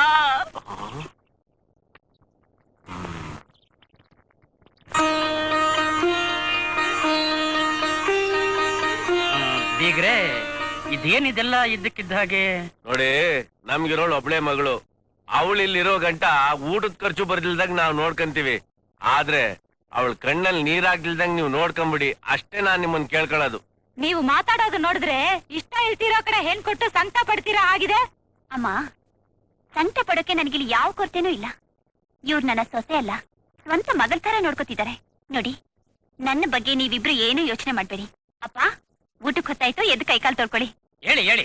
ಬೀಗ್ರೆ, ಇದೇನಿದೆಲ್ಲ ಇದ್ದಕ್ಕಿದ್ದ ಹಾಗೆ? ನೋಡಿ, ನಮ್ಗಿರೋಳು ಒಬ್ಳೆ ಮಗಳು. ಅವಳು ಇಲ್ಲಿರೋ ಗಂಟ ಊಟದ ಖರ್ಚು ಬರ್ದಿಲ್ದಂಗ್ ನಾವ್ ನೋಡ್ಕಂತೀವಿ. ಆದ್ರೆ ಅವಳ ಕಣ್ಣಲ್ಲಿ ನೀರಾಗ್ಲಿಲ್ದಂಗ್ ನೀವು ನೋಡ್ಕೊಂಬಿಡಿ ಅಷ್ಟೇ. ನಾನ್ ನಿಮ್ಮನ್ ಕೇಳ್ಕೊಳ್ಳೋದು. ನೀವು ಮಾತಾಡೋದು ನೋಡಿದ್ರೆ ಇಷ್ಟ ಇಲ್ತಿರೋ ಕಡೆ ಹೆಣ್ ಕೊಟ್ಟು ಸಂಕಟ ಪಡ್ತೀರಾ ಆಗಿದೆ. ಅಮ್ಮ, ಸಂಕಟ ಪಡೋಕೆ ನನಗಿಲ್ಲಿ ಯಾವ ಕೊರತೆನೂ ಇಲ್ಲ. ಇವ್ರು ನನ್ನ ಸೊಸೆ ಅಲ್ಲ, ಸ್ವಂತ ಮಗಳ ತರ ನೋಡ್ಕೊತಿದ್ದಾರೆ. ನೋಡಿ, ನನ್ನ ಬಗ್ಗೆ ನೀವಿಬ್ರು ಏನು ಯೋಚನೆ ಮಾಡ್ಬೇಡಿ. ಅಪ್ಪ, ಊಟಕ್ಕೆ ಹೊತ್ತಾಯ್ತು, ಎದ್ದು ಕೈಕಾಲು ತೊಳ್ಕೊಳ್ಳಿ. ಹೇಳಿ ಹೇಳಿ.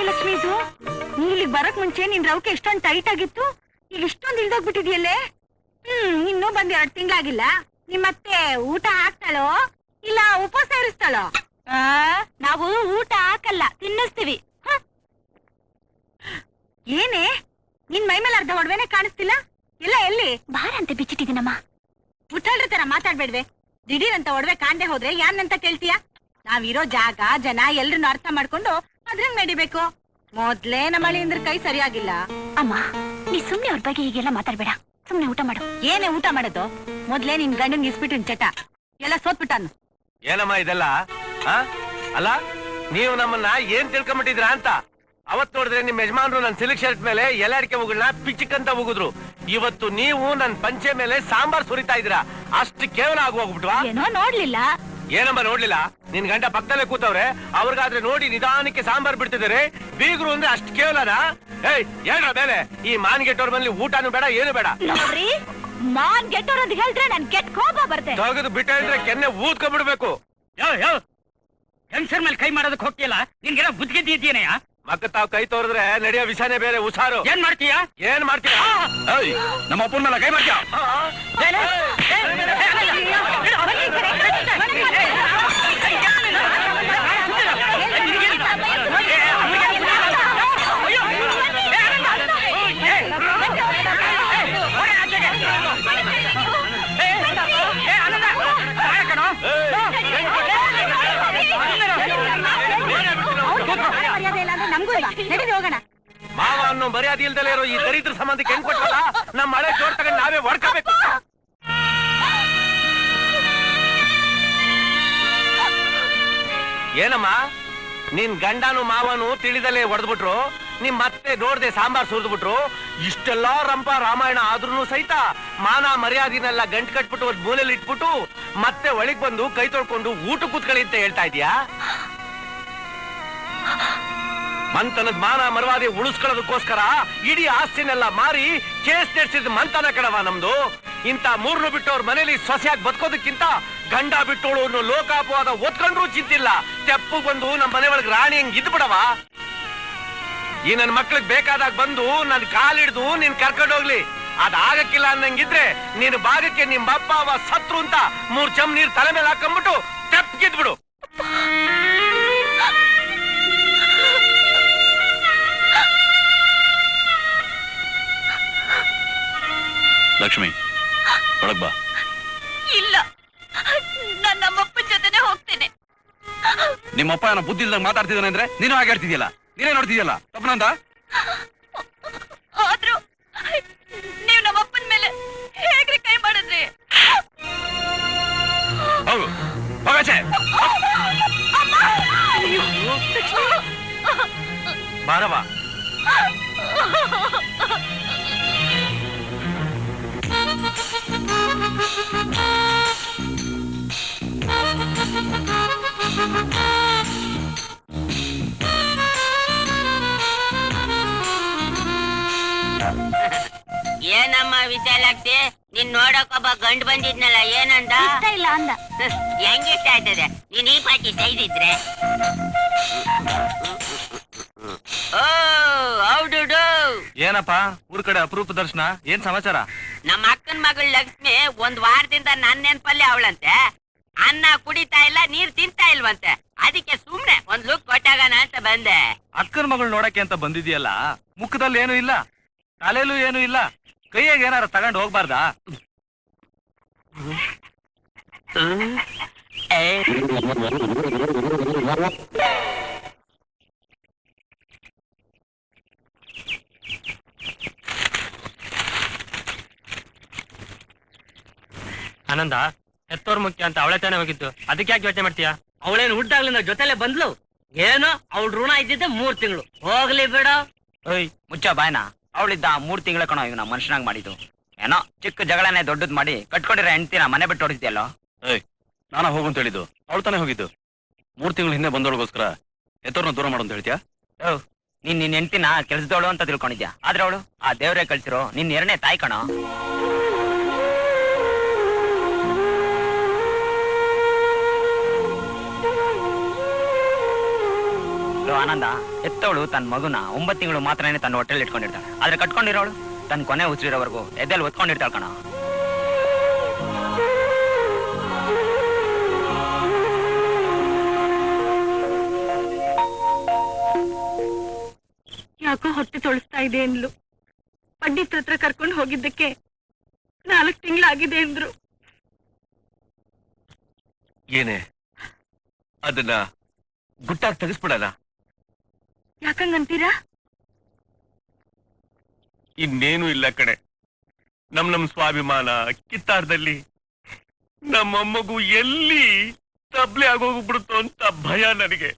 ಲಕ್ಷ್ಮಿ, ಇದು ನೀ ಇಲ್ಲಿಗೆ ಬರಕ್ ಮುಂಚೆ ನಿನ್ ರೌಕೆ ಎಷ್ಟೊಂದು ಟೈಟ್ ಆಗಿತ್ತು, ಈಗ ಇಷ್ಟೊಂದು ಇಳ್ದೋಗ್ಬಿಟ್ಟಿದ್ಯಲ್ಲೇ. ಇನ್ನೂ ಬಂದ್ 2 ತಿಂಗಳಾಗಿಲ್ಲ. ನಿಮ್ಮತ್ತೆ ಊಟ ಹಾಕ್ತಾಳೋ ಇಲ್ಲ ಉಪವಾಸ ಇರಿಸ್ತಾಳೋ? ನಾವು ಊಟ ಹಾಕಲ್ಲ, ತಿನ್ನಿಸ್ತೀವಿ. ಏನೇ ನಿನ್ ಮೈ ಮೇಲೆ ಅರ್ಧ ಒಡವೆನೆ ಕಾಣಿಸ್ತಿಲ್ಲ, ಇಲ್ಲ ಎಲ್ಲಿ? ಭಾರ ಅಂತ ಬಿಚ್ಚಿಟ್ಟಿದ್ದೀನಮ್ಮ. ಮುಟ್ಟಲ್ರ ತರ ಮಾತಾಡ್ಬೇಡ್ವೆ. ದಿಢೀರ್ ಅಂತ ಒಡವೆ ಕಾಣ್ದೆ ಹೋದ್ರೆ ಯಾನ್ನಂತ ಕೇಳ್ತೀಯ? ನಾವಿರೋ ಜಾಗ ಜನ ಎಲ್ರನ್ನು ಅರ್ಥ ಮಾಡ್ಕೊಂಡು ಅದ್ರಂಗ್ ನಡಿಬೇಕು. ಮೊದ್ಲೇ ನಮ್ಮಳಿ ಅಂದ್ರೆ ಕೈ ಸರಿಯಾಗಿಲ್ಲ. ಅಮ್ಮ, ನೀ ಸುಮ್ನೆ ಅವ್ರ ಬಗ್ಗೆ ಹೀಗೆಲ್ಲ ಮಾತಾಡ್ಬೇಡ. ಸುಮ್ನೆ ಊಟ ಮಾಡು. ಏನೇ ಊಟ ಮಾಡೋದು? ಮೊದ್ಲೇ ನಿನ್ ಗಂಡನ್ ಇಸ್ಬಿಟ್ಟು ಚಟ ಎಲ್ಲ ಸೋತ್ಬಿಟ್ಟಾನು. ಏನಮ್ಮ ಇದೆಲ್ಲ? ಅಲ್ಲ, ನೀವು ನಮ್ಮನ್ನ ಏನ್ ತಿಳ್ಕೊಂಬಿಟ್ಟಿದ್ರ ಅಂತ. ಅವತ್ ನೋಡಿದ್ರೆ ನಿಮ್ ಯಜಮಾನ್ರು ನನ್ ಸಿಲ್ಕ್ ಶರ್ಟ್ ಮೇಲೆ ಎಲೆ ಅಡಿಕೆ ಹೋಗಲ್ನ ಪಿಚ್ಚಿಕ್ಕಂತ ಹೋಗುದ್ರು. ಇವತ್ತು ನೀವು ನನ್ ಪಂಚೆ ಮೇಲೆ ಸಾಂಬಾರ್ ಸುರಿತಾ ಇದ್ದೀರಾ. ಅಷ್ಟು ಕೇವಲ ಆಗೋಗ್ಬಿಟ್ವಾ? ಏನೋ ನೋಡ್ಲಿಲ್ಲ. ಏನಮ್ಮ ನೋಡ್ಲಿಲ್ಲ? ನಿನ್ ಗಂಡ ಪಕ್ಕದಲ್ಲೇ ಕೂತವ್ರೆ, ಅವ್ರಿಗಾದ್ರೆ ನೋಡಿ ನಿಧಾನಕ್ಕೆ ಸಾಂಬಾರ್ ಬಿಡ್ತಿದ್ದಾರೆ. ಬೀಗ್ರು ಅಂದ್ರೆ ಅಷ್ಟು ಕೇವಲನಾ? ಏಯ್, ಹೇಳ್ರ ಮೇಲೆ. ಈ ಮಾನ್ಗೆಟ್ಟವ್ರ ಮನೇಲಿ ಊಟನೂ ಬೇಡ, ಏನು ಬೇಡ. ನೋಡ್ರಿ, ಮಾನ್ ಗೆಟ್ಟೋರ್ ಅಂತ ಹೇಳಿದ್ರೆ ನನ್ ಕೆಟ್ಟ ಕೋಪ ಬರ್ತೇನೆ. ತೆಗೆದು ಬಿಟ್ಟ ಹೇಳಿದ್ರೆ ಕೆನ್ನೆ ಊದ್ಕೊಂಡ್ಬಿಡ್ಬೇಕು. ಹೆಂಗಸರ್ ಮೇಲೆ ಕೈ ಮಾಡೋದಕ್ಕೆ ಹೋಗ್ತಿಯಲ್ಲ, ನಿನ್ಗೆಲ್ಲ ಬುದ್ಧಿಗೆದ್ದಿ ಇದೆಯೇನೆಯ? ಮಕ್ಕ ತಾವ್ ಕೈ ತೋರಿದ್ರೆ ನಡೆಯೋ ವಿಷಯನೇ ಬೇರೆ. ಹುಷಾರು. ಏನ್ ಮಾಡ್ತೀಯಾ? ಏನ್ ಮಾಡ್ತೀಯ? ನಮ್ಮ ಅಪ್ಪನ ಮೇಲೆ ಕೈ ಮಾಡ್ತೀಯ? ಬೇಡವಾ ನಡೀರಿ ಹೋಗೋಣ. ಮಾವ ಅನ್ನೋ ಮರ್ಯಾದೆ ಇಲ್ದಲೇ ಇರೋ ಈ ದರಿದ್ರ ಸಂಬಂಧಕ್ಕೆ ಹೆಣ್ ಕೊಟ್ಟಲ್ಲ, ನಮ್ಮ ಮಳೆ ಜೋರ್ ತಗೊಂಡು ನಾವೇ ಹೊಡ್ಕೋಬೇಕು. ಏನಮ್ಮ ನಿನ್ ಗಂಡನು ಮಾವನು ತಿಳಿದಲೇ ಹೊಡೆದ್ಬಿಟ್ರು, ನಿಮ್ ಮತ್ತೆ ನೋಡ್ದೆ ಸಾಂಬಾರ್ ಸುರಿದ್ಬಿಟ್ರು. ಇಷ್ಟೆಲ್ಲಾ ರಂಪ ರಾಮಾಯಣ ಆದ್ರೂ ಸಹಿತ ಮಾನ ಮರ್ಯಾದಿನೆಲ್ಲ ಗಂಟು ಕಟ್ಬಿಟ್ಟು ಒಂದ್ ಮೂಲೆಯಲ್ಲಿ ಇಟ್ಬಿಟ್ಟು ಮತ್ತೆ ಒಳಗ್ ಬಂದು ಕೈ ತೊಳ್ಕೊಂಡು ಊಟ ಕೂತ್ಕೊಳ್ಳಿ ಅಂತ ಹೇಳ್ತಾ ಇದೀಯಾ? ಮಂತನದ ಮಾನ ಮರ್ಯಾದೆ ಉಳಿಸ್ಕೊಳ್ಳೋದಕ್ಕೋಸ್ಕರ ಇಡೀ ಆಸ್ತಿನೆಲ್ಲ ಮಾರಿ ಕೇಸ್ ನಡೆಸಿದ ಮಂತನ ಕಣವ ನಮ್ದು. ಇಂತ ಮೂರ್ನು ಬಿಟ್ಟವ್ರ ಮನೇಲಿ ಸೊಸೆಯಾಗಿ ಬದುಕೋದಕ್ಕಿಂತ ಗಂಡ ಬಿಟ್ಟೋಳು ಅನ್ನೋ ಲೋಕಾಪವಾದ ಒತ್ಕೊಂಡ್ರೂ ಚಿಂತಿಲ್ಲ, ತೆಪ್ಪು ಬಂದು ನಮ್ಮ ಮನೆ ಒಳಗೆ ರಾಣಿ ಹಂಗ್ ಇದ್ ಬಿಡವ. ಈ ನನ್ ಮಕ್ಳಿಗೆ ಬೇಕಾದಾಗ ಬಂದು ನನ್ ಕಾಲಿಡ್ದು ನೀನ್ ಕರ್ಕೊಂಡೋಗ್ಲಿ. ಅದಾಗಕ್ಕಿಲ್ಲ ಅನ್ನಂಗಿದ್ರೆ ನೀನು ಭಾಗಕ್ಕೆ ನಿಮ್ ಅಪ್ಪ ಅವ ಸತ್ರು ಅಂತ 3 ಚಮ್ ನೀರ್ ತಲೆ ಮೇಲೆ ಹಾಕೊಂಡ್ಬಿಟ್ಟು ತೆಪ್ಪಗಿದ್ಬಿಡು. ಲಕ್ಷ್ಮಿ ಒಳಗ್ ಬಾ. ಇಲ್ಲ, ನಾನು ನಮ್ಮಪ್ಪನ ಜೊತೆನೆ ಹೋಗ್ತೇನೆ. ನಿಮ್ಮಪ್ಪ ಏನೋ ಬುದ್ಧಿ ಇಲ್ದಂಗ್ ಮಾತಾಡ್ತಿದ್ದಾನೆ ಅಂದ್ರೆ ನೀನು ಹಾಗೆ ಆಡ್ತಿದ್ಯಲ್ಲ, ನೀನೇ ನೋಡ್ತಿದ್ಯಲ್ಲ, ತಪ್ಪನಂತ. ಆದ್ರೂ ನೀವು ನಮ್ಮಪ್ಪನ ಮೇಲೆ ಹೇಗ್ರಿ ಕೈ ಮಾಡಿದ್ರಿ? ಹೋಗು ಹೋಗಾಚೆ. ಬಾರವಾ. ಏನಮ್ಮ ವಿಶಾಲಾಕ್ಷಿ, ನೀನ್ ನೋಡಕ್ಕೊಬ್ಬ ಗಂಡು ಬಂದಿದ್ನಲ್ಲ, ಏನಂದ? ಇಷ್ಟ ಇಲ್ಲ ಅಂದ. ಹೆಂಗಿಷ್ಟ ಆಯ್ತದೆ ನೀನ್ ಈ ಪಾಟಿ ಸೈದಿದ್ರೆ? ಓ ಹೌದು. ಏನಪ್ಪ ಊರ್ ಕಡೆ ಅಪರೂಪ ದರ್ಶನ, ಏನ್ ಸಮಾಚಾರ? ನಮ್ಮ ಅಕ್ಕನ ಮಗಳು ಲಕ್ಷ್ಮಿ ಒಂದ್ ವಾರದಿಂದ ನನ್ನ ನೆನ್ಪಲ್ಲಿ ಅವಳಂತೆ. ಅನ್ನ ಕುಡಿತಾ ಇಲ್ಲ, ನೀರ್ ತಿಂತಾ ಇಲ್ವಂತೆ. ಅದಕ್ಕೆ ಸುಮ್ನೆ ಒಂದ್ ಲುಕ್ ಕೊಟ್ಟಾಗಣ ಅಂತ ಬಂದೆ. ಅಕ್ಕನ ಮಗಳು ನೋಡಕ್ಕೆ ಅಂತ ಬಂದಿದ್ಯಲ್ಲ, ಮುಖದಲ್ಲಿ ಏನು ಇಲ್ಲ, ತಲೆಲೂ ಏನು ಇಲ್ಲ, ಕೈಯಾಗ ಏನಾರ ತಗೊಂಡ್ ಹೋಗ್ಬಾರ್ದಾ? ಆನಂದ, ಎತ್ತೋರ್ ಮುಖ್ಯ ಅಂತ ಅವಳೆ ತಾನೇ ಹೋಗಿದ್ದು, ಅದಕ್ಕೆ ಯಾಕೆ ಯೋಚನೆ ಮಾಡ್ತೀಯಾ? ಅವಳೇನು ಹುಟ್ಟಾಗ್ಲಿಂದ ಜೊತೆಲೆ ಬಂದ್ಲು. ಏನೋ ಅವಳ ಋಣ ಇದ್ದಿದ್ದೆ 3 ತಿಂಗಳು. ಹೋಗ್ಲಿ ಬಿಡ. ಓಯ್ ಮುಚ್ಚ ಬಾಯ್ನ, ಅವಳಿದ್ದ 3 ತಿಂಗಳ ಕಣೋ ಇವ್ನ ಮನುಷ್ಯನಾಗ್ ಮಾಡಿದ್ದು. ಏನೋ ಚಿಕ್ಕ ಜಗಳನೆ ದೊಡ್ಡದ್ ಮಾಡಿ ಕಟ್ಕೊಂಡಿರೋ ಹೆಂಡ್ತಿನ ಮನೆ ಬಿಟ್ಟು ಹೊಡಿದ್ಯಲ್ಲೋ. ಏಯ್, ನಾನ ಹೋಗು ಅಂತ ಹೇಳಿದ್ದು, ಅವಳು ತಾನೇ ಹೋಗಿದ್ದು. 3 ತಿಂಗಳ ಹಿಂದೆ ಬಂದವಳಿಗೋಸ್ಕರ ಎತ್ತೋರ್ನ ದೂರ ಮಾಡು ಅಂತ ಹೇಳ್ತೀಯಾ? ನೀನ್ ನಿನ್ ಹೆಂಡ್ತಿನ ಕೆಲ್ಸದವಳು ಅಂತ ತಿಳ್ಕೊಂಡಿದ್ಯಾ, ಆದ್ರೆ ಅವಳು ಆ ದೇವ್ರೇ ಕಳ್ಸಿರೋ ನಿನ್ 2ನೇ ತಾಯಿ ಕಣೋ. ಆನಂದ, ಎತ್ತವಳು ತನ್ನ ಮಗುನ 9 ತಿಂಗಳು ಮಾತ್ರನೇ ತನ್ನ ಹೊಟ್ಟೆಲ್ ಇಟ್ಕೊಂಡಿರ್ತಾಳೆ, ಆದ್ರೆ ಕಟ್ಕೊಂಡಿರೋಳು ತನ್ನ ಕೊನೆ ಉಸಿರಿರೋವರೆಗೂ ಎದೆಲ್ಲಿ ಒತ್ಕೊಂಡಿರ್ತಾಳ ಕಣ. ಯಾಕೋ ಹೊಟ್ಟೆ ತೊಳಸ್ತಾ ಇದೆ ಅಂದ್ಲು. ಪಂಡಿತ್ರ ಹತ್ರ ಕರ್ಕೊಂಡು ಹೋಗಿದ್ದಕ್ಕೆ 4 ತಿಂಗಳಾಗಿದೆ ಅಂದ್ರು. ಏನೇ ಅದನ್ನ ಗುಟ್ಟಾಗಿ ತೆಗಿಸ್ಬಿಡಲ್ಲ? ಯಾಕಂಗಂತೀರಾ? ಇನ್ನೇನು ಇಲ್ಲ ಕಣೆ, ನಮ್ ಸ್ವಾಭಿಮಾನ ಕಿತ್ತಾರದಲ್ಲಿ ನಮ್ಮಮ್ಮಗೂ ಎಲ್ಲಿ ತಬ್ಲೆ ಆಗೋಗ್ಬಿಡುತ್ತೋ ಅಂತ ಭಯ ನನಗೆ.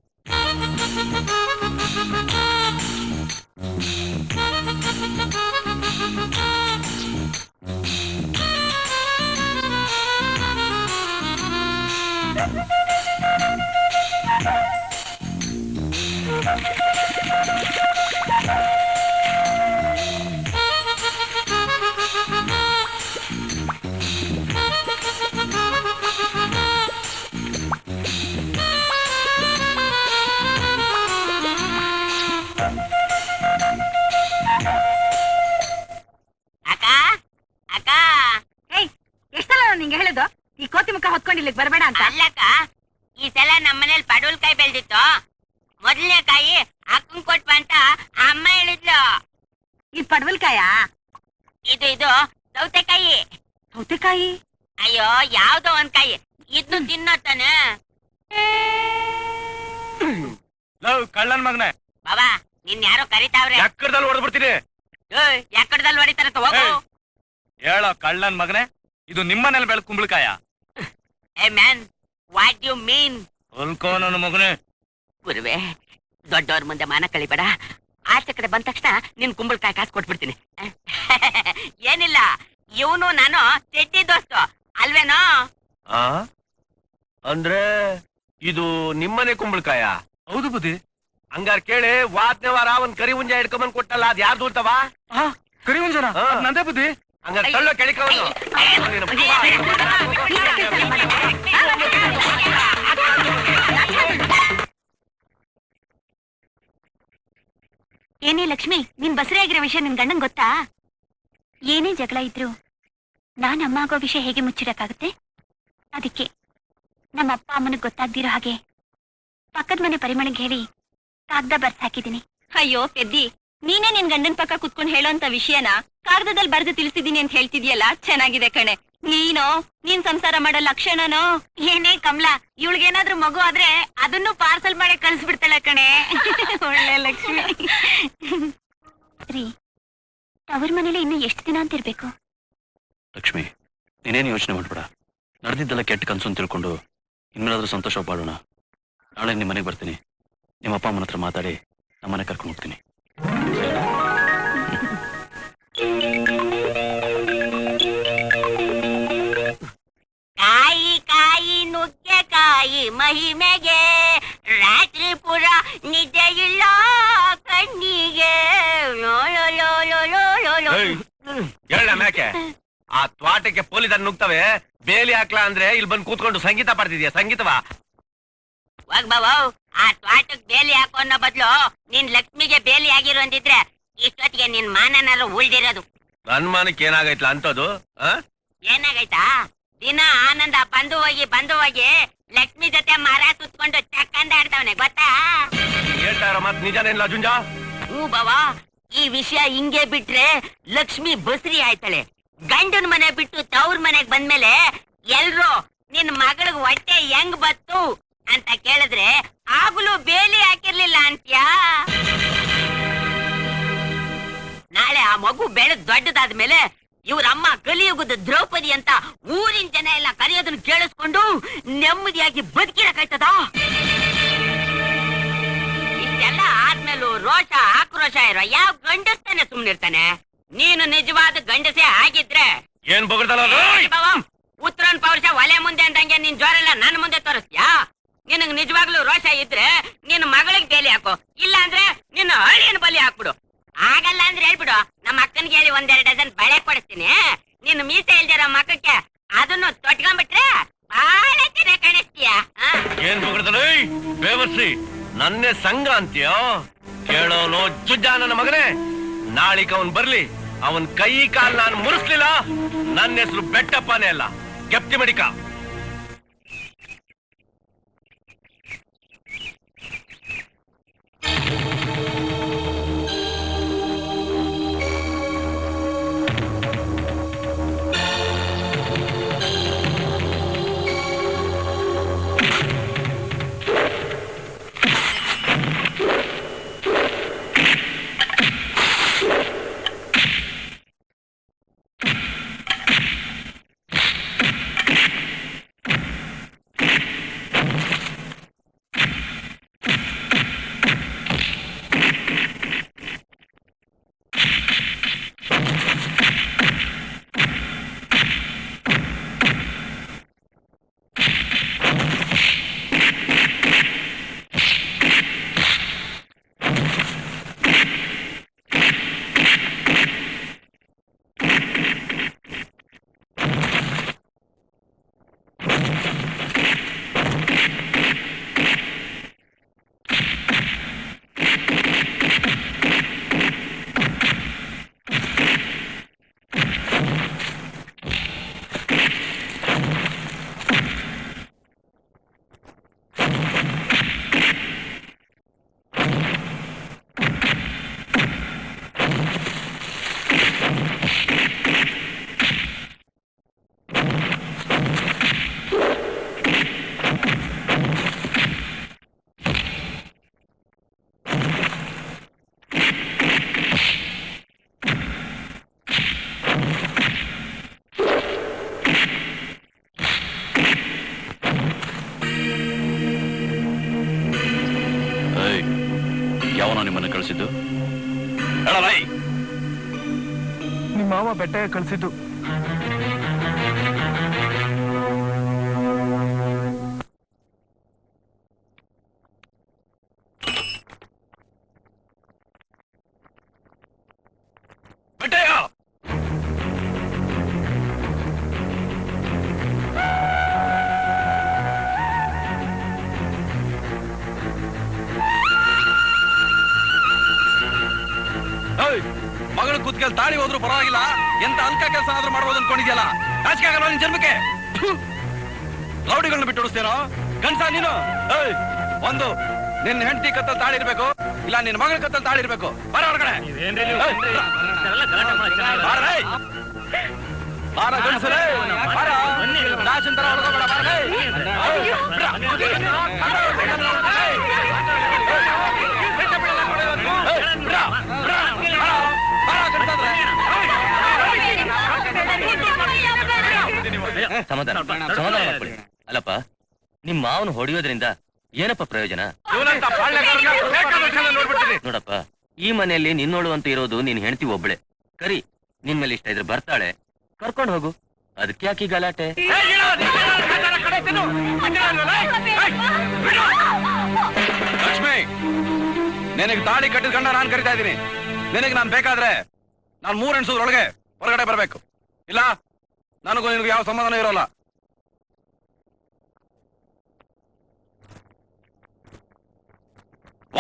ನಿಂಗೆ ಹೇಳುದು ಈ ಕೋತಿ ಮುಖ ಹೊತ್ಕೊಂಡು ಇಲ್ಲಿಗೆ ಬರಬೇಡ ಅಂತ. ಅಲ್ಲಕ್ಕ, ಈ ಸಲ ನಮ್ಮನೇಲಿ ಪಡವಲ್ಕಾಯಿ ಬೆಳೆದಿತ್ತು. ಮೊದಲನೇ ಕಾಯಿ ಅಕ್ಕಂಗ್ ಕೊಟ್ಪ ಅಂತ ಅಮ್ಮ ಹೇಳಿದ್ಲು. ಈ ಪಡವಲ್ಕಾಯ? ಇದು ಸೌತೆಕಾಯಿ. ಸೌತೆಕಾಯಿ? ಅಯ್ಯೋ, ಯಾವ್ದೋ ಒಂದ್ ಕಾಯಿ, ಇದ್ನು ತಿನ್ನೋ ತಾನೆ. ಕಳ್ಳನ್ ಮಗನೇ, ಬಾಬಾ ನಿನ್ ಯಾರೋ ಕರಿತಾವ್ರೆ. ಎಕ್ಕಡದಲ್ಲಿ ಹೊಡೆದ್ಬಿಡ್ತೀನಿ. ಯಾಕಡದಲ್ಲಿ ಹೊಡಿತಾರಂತ ಹೋಗು. ಹೇಳೋ ಕಳ್ಳನ್ ಮಗನೇ, ಇದು ನಿಮ್ಮನೇಲಿ ಬೆಳ್ ಕುಂಬಳಕಾಯ? ಏ ಮ್ಯಾನ್, ವಾಟ್ ಯು ಮೀನ್? ಹೊಲ್ಕೋ ನನ್ನ ಮಗನೇ. ಗುರುವೆ, ದೊಡ್ಡವ್ರ ಮುಂದೆ ಮಾನ ಕಳಿಬೇಡ. ಆಚೆ ಕಡೆ ಬಂದ ತಕ್ಷಣ ನಿನ್ ಕುಂಬಳಕಾಯಿ ಕಾಸು ಕೊಟ್ಬಿಡ್ತೀನಿ. ಏನಿಲ್ಲ, ಇವನು ನಾನು ಚೆಟ್ಟಿ ದೋಸ್ತು ಅಲ್ವೇನೋ? ಅಂದ್ರೆ ಇದು ನಿಮ್ಮನೆ ಕುಂಬಳಕಾಯ? ಹೌದು ಬುದ್ಧಿ. ಹಂಗಾರ್ ಕೇಳಿ, ವಾತ್ನೆ ವಾರ ಒಂದ್ ಕರಿ ಹುಂಜ ಹಿಡ್ಕೊಂಬಂದ್ ಕೊಟ್ಟಲ್ಲ, ಅದ್ ಯಾರ್ದು ಅಂತವ? ಕರಿ ಹುಂಜನ ನಂದೇ ಬುದ್ಧಿ. ಹಂಗಾರೆ ತಳ್ಳೋ ಕೆಳಿಕವನು. ಏನೇ ಲಕ್ಷ್ಮಿ, ನಿನ್ ಬಸರಿ ಆಗಿರೋ ವಿಷಯ ನಿನ್ ಗಂಡನ್ ಗೊತ್ತಾ? ಏನೇ ಜಗಳ ಇದ್ರು ನಾನ್ ಅಮ್ಮ ಆಗೋ ವಿಷಯ ಹೇಗೆ ಮುಚ್ಚಿಡಕ್ಕಾಗುತ್ತೆ? ಅದಕ್ಕೆ ನಮ್ಮ ಅಪ್ಪ ಅಮ್ಮನಿಗೆ ಗೊತ್ತಾಗ್ದಿರೋ ಹಾಗೆ ಪಕ್ಕದ ಮನೆ ಪರಿಮಳಿಗೆ ಹೇಳಿ ಕಾಗ್ದ ಬರ್ಸ್ ಹಾಕಿದೀನಿ. ಅಯ್ಯೋ ಪೆದ್ದಿ, ನೀನೇ ನಿನ್ ಗಂಡನ್ ಪಕ್ಕ ಕುತ್ಕೊಂಡು ಹೇಳೋಂತ ವಿಷಯನ ಕಾಗದದಲ್ಲಿ ಬರ್ದು ತಿಳಿಸಿದೀನಿ ಅಂತ ಹೇಳ್ತಿದ್ಯಲ್ಲ, ಚೆನ್ನಾಗಿದೆ ಕಣೆ. ನೀನ್ ಸಂಸಾರ ಮಾಡೋ ಲಕ್ಷಣನೋ? ಏನೇ ಕಮಲಾ, ಇವಳಿಗೇನಾದ್ರೂ ಮಗು ಆದ್ರೆ ಅದನ್ನು ಪಾರ್ಸಲ್ ಮಾಡಿ ಕಳಿಸ್ಬಿಡ್ತಾಳೆ ಕಣೆ. ಒಳ್ಳೆ ಲಕ್ಷ್ಮಿ. ರೀ, ಅವ್ರ ಮನೇಲಿ ಇನ್ನು ಎಷ್ಟು ದಿನ ಅಂತ ಇರ್ಬೇಕು? ಲಕ್ಷ್ಮಿ, ನೀನೇನು ಯೋಚನೆ ಮಾಡ್ಬೇಡ. ನಡೆದಿದ್ದೆಲ್ಲ ಕೆಟ್ಟ ಕನ್ಸು ಅಂತ ತಿಳ್ಕೊಂಡು ಇನ್ಮೇಲಾದ್ರೂ ಸಂತೋಷ ಬಾಳೋಣ. ನಾಳೆ ನಿಮ್ಮ ಮನೆಗೆ ಬರ್ತೀನಿ. ನಿಮ್ಮ ಅಪ್ಪ ಅಮ್ಮನ ಹತ್ರ ಮಾತಾಡಿ ನಮ್ಮನೆ ಕರ್ಕೊಂಡು ಹೋಗ್ತೀನಿ. ಕಾಯಿ ಕಾಯಿ ನುಗ್ಗೆಕಾಯಿ ಮಹಿಮೆಗೆ ರಾತ್ರಿ ಪುರ ನಿದ್ದೆ ಇಲ್ಲ ಕಣ್ಣಿಗೆ. ಹೇಳ ಮ್ಯಾಕೆ, ಆ ತ್ವಾಟಕ್ಕೆ ಪೊಲೀಸರು ನುಗ್ತವೆ, ಬೇಲಿ ಹಾಕ್ಲಾ ಅಂದ್ರೆ ಇಲ್ಲಿ ಬಂದು ಕೂತ್ಕೊಂಡು ಸಂಗೀತ ಪಾಡ್ತಿದ್ಯಾ? ಸಂಗೀತವಾ? ಹೋಗ್ ಬಾವು, ಆ ತ್ವಾಟಕ್ ಬೇಲಿ ಹಾಕೋ ಅನ್ನೋ ಬದ್ಲು ನಿನ್ ಲಕ್ಷ್ಮಿಗೆ ಬೇಲಿ ಆಗಿರೋ ಅಂದಿದ್ರೆ ಇಷ್ಟೊತ್ತಿಗೆ ನಿನ್ ಮಾನನಾರು ಉಳ್ದಿರೋದು. ನನ್ ಮಾನಕ್ಕೆ ಏನಾಗೈತ್ಲ ಅಂತದು? ಏನಾಗೈತಾ? ದಿನ ಆನಂದ ಬಂದು ಹೋಗಿ ಲಕ್ಷ್ಮಿ ಜೊತೆ ಮರ ಸುತ್ಕೊಂಡು ಚಕ್ಕಂದ ಆಡ್ತಾವನೆ, ಗೊತ್ತಾ? ಹೇಳ್ತಾರ ಮತ್ ನಿಜನೇನ್ಲ ಜುಂಜಾ? ಹ್ಞೂ ಬಾವಾ, ಈ ವಿಷಯ ಹಿಂಗೆ ಬಿಟ್ರೆ ಲಕ್ಷ್ಮಿ ಬಸ್ರಿ ಆಯ್ತಾಳೆ. ಗಂಡನ ಮನೆ ಬಿಟ್ಟು ತವ್ರ ಮನೆಗ್ ಬಂದ್ಮೇಲೆ ಎಲ್ರು ನಿನ್ ಮಗಳಿಗೆ ಹೊಟ್ಟೆ ಹೆಂಗ್ ಬತ್ತು ಅಂತ ಕೇಳಿದ್ರೆ ಆಗ್ಲೂ ಬೇಲಿ ಹಾಕಿರ್ಲಿಲ್ಲ ಅಂತ್ಯಾ? ನಾಳೆ ಆ ಮಗು ಬೆಳೆದ್ ದೊಡ್ಡದಾದ್ಮೇಲೆ ಇವ್ರಮ್ಮ ಕಲಿಯುಗದ ದ್ರೌಪದಿ ಅಂತ ಊರಿನ ಜನ ಎಲ್ಲ ಕರೆಯೋದನ್ನ ಕೇಳಿಸ್ಕೊಂಡು ನೆಮ್ಮದಿಯಾಗಿ ಬದುಕಿರಕಾಯ್ತದ? ಇಷ್ಟೆಲ್ಲ ಆದ್ಮೇಲೂ ರೋಷ ಆಕ್ರೋಶ ಇರೋ ಯಾವ ಗಂಡಸ್ತಾನೆ ಸುಮ್ನಿರ್ತಾನೆ? ನೀನು ನಿಜವಾದ ಗಂಡಸೇ ಆಗಿದ್ರೆ ಏನ್ ಬಗಡ್ದಲ್ಲ? ಉತ್ತರನ್ ಪೌರುಷ ಒಲೆ ಮುಂದೆ ಅಂದಂಗೆ ನಿನ್ ಜೋರೆಲ್ಲ ನನ್ನ ಮುಂದೆ ತೋರಿಸ್ತ್ಯಾ? ನಿನಗ್ ನಿಜವಾಗ್ಲೂ ರೋಷ ಇದ್ರೆ ನಿನ್ನ ಮಗಳಿಗೆ ಬೇಲಿ ಹಾಕು, ಇಲ್ಲ ಅಂದ್ರೆ ನಿನ್ನ ಹಳ್ಳಿನ ಬಲಿ ಹಾಕ್ಬಿಡು. ಆಗಲ್ಲ ಅಂದ್ರೆ ಹೇಳ್ಬಿಡು, ನಮ್ಮ ಅಕ್ಕನಿಗೆ ಹೇಳಿ 1-2 ಡಜನ್ ಬಳೆ ಕೊಡಿಸ್ತೀನಿ. ನಿನ್ನ ಮೀಸೆ ಇಲ್ದಿರೋ ಮಕ್ಕಕ್ಕೆ ಅದನ್ನು ತೊಟ್ಕೊಂಡ್ಬಿಟ್ರೆ ಬಹಳ ಚೆನ್ನಾಗಿ ಕಾಣಿಸ್ತೀಯ. ಏನ್ ಬಗಡ್ದಲ್ಲ? ಬೇವರ್ಸಿ, ನನ್ನೇ ಸಂಘ ಅಂತೀಯೋ? ಕೇಳೋನು ಜುಜ್ಜಾ ನನ್ನ ಮಗನೇ. ನಾಳಿಕ ಅವನ್ ಬರ್ಲಿ, ಅವನ್ ಕೈ ಕಾಲ್ ನಾನು ಮುರಿಸ್ಲಿಲ್ಲ, ನನ್ನ ಹೆಸರು ಬೆಟ್ಟಪ್ಪನೇ ಅಲ್ಲ, ಕೆಪ್ತಿ ಮಡಿಕ. ನಮ್ಮನ್ನ ಕಳಿಸಿದ್ದು? ಹೇಳ ರೈ. ನಿಮ್ಮ ಮಾವ ಬೆಟ್ಟಗೆ ಕಳಿಸಿದ್ದು. ಬೆಟ್ಟಯ್ಯ, ಮಗಳ ಕುತ್ಕಲ್ ತಾಳಿ ಹೋದ್ರು ಪರವಾಗಿಲ್ಲ, ಎಂತ ಅಲ್ಕ ಕೆಲಸ ಆದ್ರೂ ಮಾಡ್ಬೋದು ಅನ್ಕೊಂಡಿದ್ಯಲ್ಲ. ನಾಚಿಕೆ ಆಗಲ್ಲ ನಿನ್ ಜನ್ಮಕ್ಕೆ? ರೌಡಿಗಳನ್ನ ಬಿಟ್ಟು ಉಡಿಸ್ತೇನೋ ಗಂಡ್ಸ ನೀನು? ಒಂದು ನಿನ್ನ ಹೆಂಡತಿ ಕತ್ತಲ್ ತಾಳಿ ಇರ್ಬೇಕು, ಇಲ್ಲ ನಿನ್ನ ಮಗಳ ಕತ್ತಲ್ ತಾಳಿ ಇರ್ಬೇಕು. ಬರ ಹೊರಗಡೆ. ಬಾರ ಗಂಡಸರೇ, ಬಾರ. ನಾಚಿನ ತರ ಹೊರಗೋಬೇಡ, ಸಮಾಧಾನ ಮಾಡ್ಕೊಳ್ಳಿ. ಅಲ್ಲಪ್ಪ, ನಿಮ್ ಮಾವನು ಹೊಡೆಯೋದ್ರಿಂದ ಏನಪ್ಪ ಪ್ರಯೋಜನ? ನೋಡಪ್ಪ, ಈ ಮನೆಯಲ್ಲಿ ನಿನ್ನೋಳು ಅಂತ ಇರೋದು ನೀನ್ ಹೆಂಡತಿ ಒಬ್ಳೆ. ಕರಿ, ನಿನ್ ಮೇಲೆ ಇಷ್ಟ ಇದ್ರೆ ಬರ್ತಾಳೆ, ಕರ್ಕೊಂಡು ಹೋಗು. ಅದಕ್ಕೆ ಯಾಕೆ ಗಲಾಟೆ? ಲಕ್ಷ್ಮಿ, ನಿನಗೆ ತಾಳಿ ಕಟ್ಟಿದ ಗಂಡ ನಾನ್ ಕರಿತಾ ಇದ್ದೀನಿ. ನಿನಗೆ ನಾನ್ ಬೇಕಾದ್ರೆ ನಾನ್ 3 ಹೆಣ್ಸೋದ್ರೊಳಗೆ ಹೊರಗಡೆ ಬರ್ಬೇಕು. ಇಲ್ಲ ನನಗೂ ನಿನಗೂ ಯಾವ ಸಂಬಂಧನೂ ಇರೋಲ್ಲ.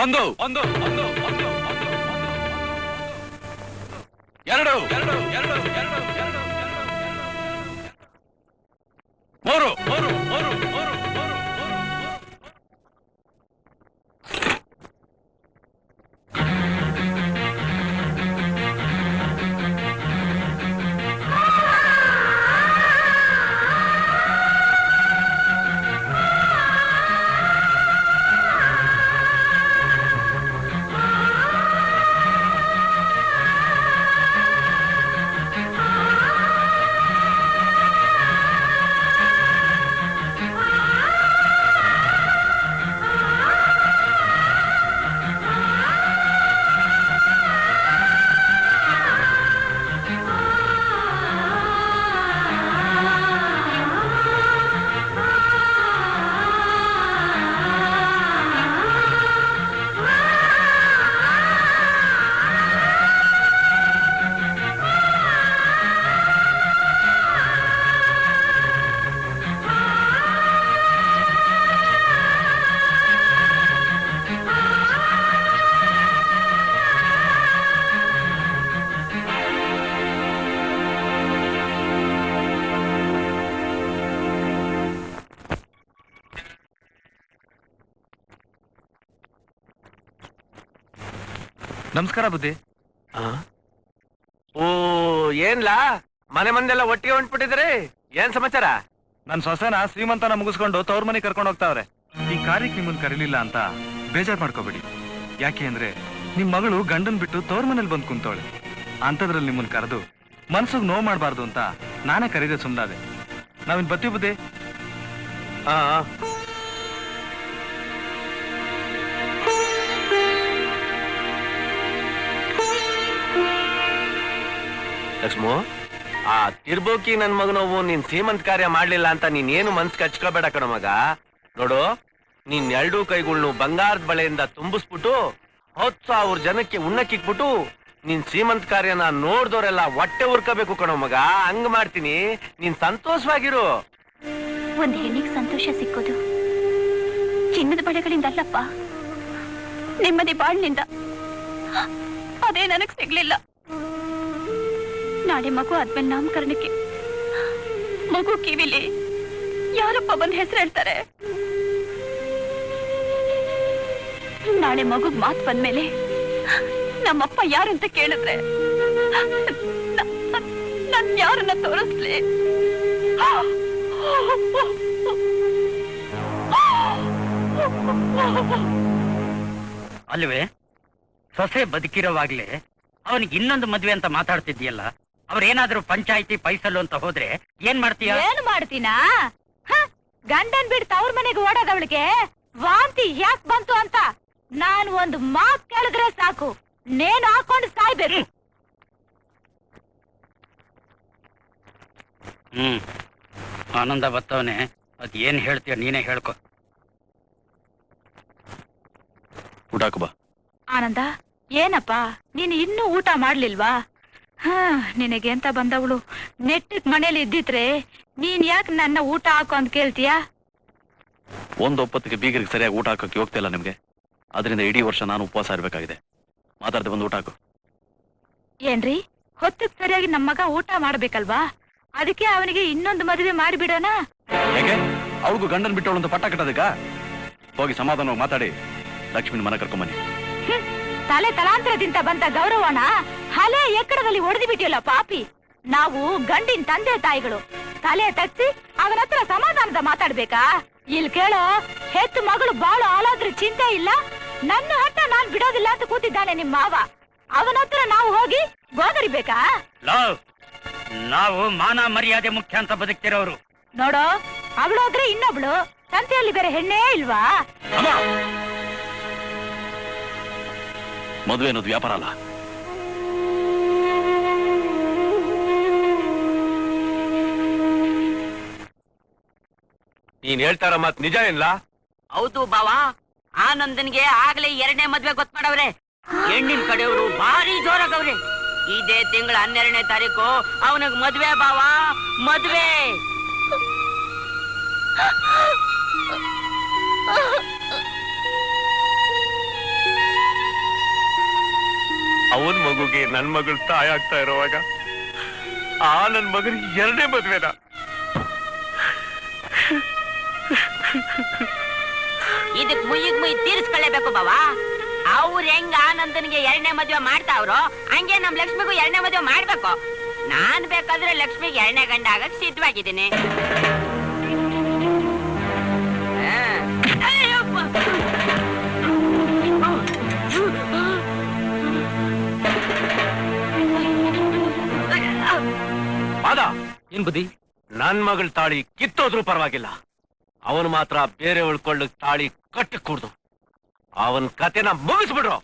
ಒಂದು ಒಂದು ಒಂದು ಒಂದು ಎರಡು ಮೂರು ಮೂರು ಮೂರು ಮೂರು ನಮಸ್ಕಾರ ಬುದ್ಧಿ. ಓ, ಏನ್ಲಾ ಮನೆ ಮಂದೆಲ್ಲ ಒಟ್ಟಿಗೆ ಹೊಂಟ್ಬಿಟ್ಟಿದ್ರಿ? ಏನ್ ಸಮಾಚಾರ? ನನ್ ಸೊಸೆನ ಶ್ರೀಮಂತನ ಮುಗಿಸ್ಕೊಂಡು ತವ್ರ ಮನೆ ಕರ್ಕೊಂಡು ಹೋಗ್ತಾವ್ರೆ. ಈ ಕಾರ್ಯಕ್ಕೆ ನಿಮ್ಮನ್ ಕರೀಲಿಲ್ಲ ಅಂತ ಬೇಜಾರ್ ಮಾಡ್ಕೋಬೇಡಿ. ಯಾಕೆ ಅಂದ್ರೆ ನಿಮ್ ಮಗಳು ಗಂಡನ್ ಬಿಟ್ಟು ತವ್ರ ಮನೇಲಿ ಬಂದ್ ಕುಂತವಳೆ. ಅಂತದ್ರಲ್ಲಿ ನಿಮ್ಮನ್ ಕರೆದು ಮನ್ಸಿಗೆ ನೋವು ಮಾಡ್ಬಾರ್ದು ಅಂತ ನಾನೇ ಕರೀದೆ ಸುಮ್ನಾದೆ. ನಾವಿನ್ ಬತ್ತಿ ಬುದ್ಧಿ. ಲಕ್ಷ್ಮು, ಆ ತಿರ್ಬೋಕಿ ನನ್ ಮಗನೋವು ನೀನ್ ಸೀಮಂತ ಕಾರ್ಯ ಮಾಡ್ಲಿಲ್ಲ ಅಂತ ನೀನ್ ಏನು ಮನ್ಸ್ ಕಚ್ಕೋಬೇಡ ಕಣ ಮಗ. ನೋಡು, ನೀನ್ 2 ಕೈಗಳ್ನು ಬಂಗಾರದ ಬಳೆಯಿಂದ ತುಂಬಿಸ್ಬಿಟ್ಟು 10,000 ಜನಕ್ಕೆ ಉಣ್ಣಕ್ಕಿಕ್ಬಿಟ್ಟು ನೀನ್ ಸೀಮಂತ ಕಾರ್ಯನ ನೋಡ್ದವ್ರೆಲ್ಲ ಹೊಟ್ಟೆ ಉರ್ಕೋಬೇಕು ಕಣೋ ಮಗ. ಹಂಗ್ ಮಾಡ್ತೀನಿ, ನೀನ್ ಸಂತೋಷವಾಗಿರು. ಒಂದ್ ಹೆಣ್ಣಿಗೆ ಸಂತೋಷ ಸಿಕ್ಕೋದು ಚಿನ್ನದ ಬಳೆಗಳಿಂದ ಅಲ್ಲಪ್ಪ, ನೆಮ್ಮದಿ ಬಾಳ್ನಿಂದ. ಅದೇ ನನಗ್ ಸಿಗ್ಲಿಲ್ಲ. ನಾಳೆ ಮಗು ಆದ್ಮೇಲೆ ನಾಮಕರಣಕ್ಕೆ ಮಗು ಕಿವಿಲಿ ಯಾರಪ್ಪ ಬಂದ್ ಹೆಸರು ಹೇಳ್ತಾರೆ? ನಾಳೆ ಮಗುಗ್ ಮಾತು ಬಂದ್ಮೇಲೆ ನಮ್ಮಪ್ಪ ಯಾರು ಅಂತ ಕೇಳಿದ್ರೆ ನನ್ ಯಾರನ್ನ ತೋರಿಸ್ಲಿ? ಅಲ್ವೇ, ಸೊಸೆ ಬದುಕಿರೋವಾಗ್ಲೇ ಅವನಿಗೆ ಇನ್ನೊಂದು ಮದ್ವೆ ಅಂತ ಮಾತಾಡ್ತಿದ್ಯಲ್ಲ, ಅವ್ರೇನಾದ್ರೂ ಪಂಚಾಯಿತಿ ಪೈಸಲು ಅಂತ ಹೋದ್ರೆ ಏನ್ ಮಾಡ್ತೀಯ? ಏನು ಮಾಡ್ತೀನಾ? ಗಂಡನ್ ಬಿಡ್ ತವ್ರ ಮನೆಗೆ ಓಡೋದವಳಿಗೆ ವಾಂತಿ ಯಾಕೆ ಬಂತು ಅಂತ ನಾನು ಒಂದು ಮಾತ್ ಕೇಳಿದ್ರೆ ಸಾಕು, ನೇನು ಹಾಕೊಂಡು ಸಾಯ್ಬೇಕು. ಆನಂದ ಬತ್ತವನೆ, ಅದ್ ಏನ್ ಹೇಳ್ತೀಯ ನೀನೇ ಹೇಳ್ಕೊ. ಊಟ ಹಾಕು ಬಾ. ಆನಂದ, ಏನಪ್ಪ ನೀನು ಇನ್ನೂ ಊಟ ಮಾಡ್ಲಿಲ್ವಾ? ನಿನಗೆ ಅಂತ ಬಂದವಳು ನೆಟ್ಟಕ್ ಮನೇಲಿ ಇದ್ದಿದ್ರೆ ನೀನ್ ಯಾಕೆ ನನ್ನ ಊಟ ಹಾಕು ಅಂತ ಕೇಳ್ತೀಯಾ? ಒಂದೊಪ್ಪತ್ತಿಗೆ ಬೀಗರಿಗೆ ಸರಿಯಾಗಿ ಊಟ ಹಾಕೋಕೆ ಹೋಗ್ತಾ ಇಲ್ಲ ನಿಮ್ಗೆ. ಅದರಿಂದ ಇಡೀ ವರ್ಷ ನಾನು ಉಪವಾಸ ಇರ್ಬೇಕಾಗಿದೆ. ಮಾತಾಡ್ದೆ ಬಂದು ಊಟ ಹಾಕು. ಏನ್ರಿ, ಹೊತ್ತಕ್ ಸರಿಯಾಗಿ ನಮ್ಮ ಮಗ ಊಟ ಮಾಡ್ಬೇಕಲ್ವಾ? ಅದಕ್ಕೆ ಅವನಿಗೆ ಇನ್ನೊಂದು ಮದುವೆ ಮಾಡಿಬಿಡೋಣ. ಹೇಗೆ? ಅವಳಿಗೂ ಗಂಡನ್ ಬಿಟ್ಟವಳು ಅಂತ ಪಟ್ಟ ಕಟ್ಟೋದಕ್ಕ? ಹೋಗಿ ಸಮಾಧಾನವಾಗಿ ಮಾತಾಡಿ ಲಕ್ಷ್ಮಿನ ಮನೆ ಕರ್ಕೊಂಬನ್ನಿ. ತಲೆ ತಲಾಂತರದಿಂದ ಬಂದ ಗೌರವನ ಹಲೆ ಎಕ್ಕಡದಲ್ಲಿ ಒಡೆದು ಬಿಟ್ಟಿಯಲ್ಲ ಪಾಪಿ. ನಾವು ಗಂಡಿನ ತಂದೆ ತಾಯಿಗಳು, ತಲೆ ತಗ್ಸಿ ಅವನ ಹತ್ರ ಸಮಾಧಾನದ ಮಾತಾಡ್ಬೇಕಾ? ಇಲ್ಲಿ ಕೇಳೋ, ಹೆತ್ತು ಮಗಳು ಬಾಳು ಹಾಳಾದ್ರೂ ಚಿಂತೆ ಇಲ್ಲ, ನನ್ನ ಹಠ ನಾನ್ ಬಿಡೋದಿಲ್ಲ ಅಂತ ಕೂತಿದ್ದಾನೆ ನಿಮ್ಮ ಮಾವ. ಅವನ ಹತ್ರ ನಾವು ಹೋಗಿ ಗೋಗರಿಬೇಕಾ? ನಾವು ಮಾನ ಮರ್ಯಾದೆ ಮುಖ್ಯ ಅಂತ ಬದುಕ್ತಿರೋರು. ನೋಡೋ, ಅವಳೋದ್ರೆ ಇನ್ನೊಬ್ಳು, ಸಂತೆಯಲ್ಲಿ ಬೇರೆ ಹೆಣ್ಣೇ ಇಲ್ವಾ? ಮದುವೆ ಅನ್ನೋದು ವ್ಯಾಪಾರ ಅಲ್ಲ. ನೀನ್ ಹೇಳ್ತಾರ ಮತ್ ನಿಜ ಇಲ್ಲ? ಹೌದು ಬಾವಾ, ಆನಂದನ್ಗೆ ಆಗ್ಲೇ 2ನೇ ಮದ್ವೆ ಗೊತ್ತ ಮಾಡವ್ರೆ. ಹೆಣ್ಣಿನ ಕಡೆಯವರು ಭಾರಿ ಜೋರಾಗವ್ರೆ. ಇದೇ ತಿಂಗಳ 12ನೇ ತಾರೀಕು ಅವನಿಗೆ ಮದ್ವೆ ಬಾವಾ, ಮದ್ವೆ. ಅವನ್ ಮಗುಗೆ ನನ್ ಮಗಳು ತಾಯಿ ಆಗ್ತಾ ಇರೋವಾಗ ನನ್ ಮಗನಿಗೆ 2ನೇ ಮದ್ವೆನಾ? ಇದಕ್ ಮುಯ್ಯಿ ತೀರಿಸ್ಕೊಳ್ಳೇಬೇಕು ಬಾವಾ. ಅವ್ರ ಹೆಂಗ ಆನಂದನ್ಗೆ 2ನೇ ಮದ್ವೆ ಮಾಡ್ತಾವ್ರೋ ಹಂಗೆ ನಮ್ ಲಕ್ಷ್ಮಿಗೂ 2ನೇ ಮದ್ವೆ ಮಾಡ್ಬೇಕು. ನಾನ್ ಬೇಕಾದ್ರೆ ಲಕ್ಷ್ಮಿಗೆ 2ನೇ ಗಂಡ ಆಗಕ್ ಸಿದ್ಧವಾಗಿದ್ದೀನಿ. ಏನ್ ಬುದ್ಧಿ? ನನ್ ಮಗಳ ತಾಳಿ ಕಿತ್ತೋದ್ರೂ ಪರವಾಗಿಲ್ಲ, ಅವನು ಮಾತ್ರ ಬೇರೆ ಉಳ್ಕೊಳ್ಳ ತಾಳಿ ಕಟ್ಟಿ ಕೂಡ್ದು ಅವನ್ ಕತೆನ ಮುಗಿಸ್ಬಿಡ್ರು.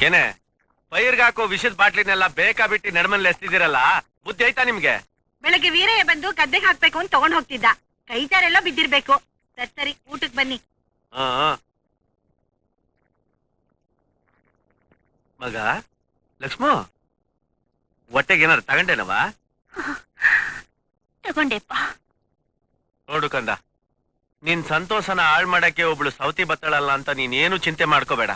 ಏನೇ ಪೈರ್ಗಾಕೋ ವಿಷದ ಬಾಟ್ಲಿನೆಲ್ಲ ಬೇಕಾ ಬಿಟ್ಟು ನಡ್ಮಲ್ಲಿ ಎಸ್ತಿದ್ದೀರಲ್ಲ, ಬುದ್ಧಿ ಆಯ್ತಾ ನಿಮ್ಗೆ? ಬೆಳಗ್ಗೆ ವೀರಯ್ಯ ಬಂದು ಗದ್ದೆಗೆ ಹಾಕ್ಬೇಕು ಅಂತ ತಗೊಂಡ್ ಹೋಗ್ತಿದ್ದ. ಕೈ ಜಾರೆಲ್ಲ ಬಿದ್ದಿರ್ಬೇಕು. ಸರಿ ಊಟಕ್ ಬನ್ನಿ. ಮಗ ಲಕ್ಷ್ಮ, ಹೊಟ್ಟೆಗೆ ಏನಾರು ತಗೊಂಡೇನವ? ತಗೊಂಡೆಪ್ಪ. ನೋಡು ಕಂದ, ನಿನ್ ಸಂತೋಷನ ಹಾಳ್ ಮಾಡಕ್ಕೆ ಒಬ್ಳು ಸೌತಿ ಬತ್ತಳಲ್ಲ ಅಂತ ನೀನೇನು ಚಿಂತೆ ಮಾಡ್ಕೋಬೇಡ.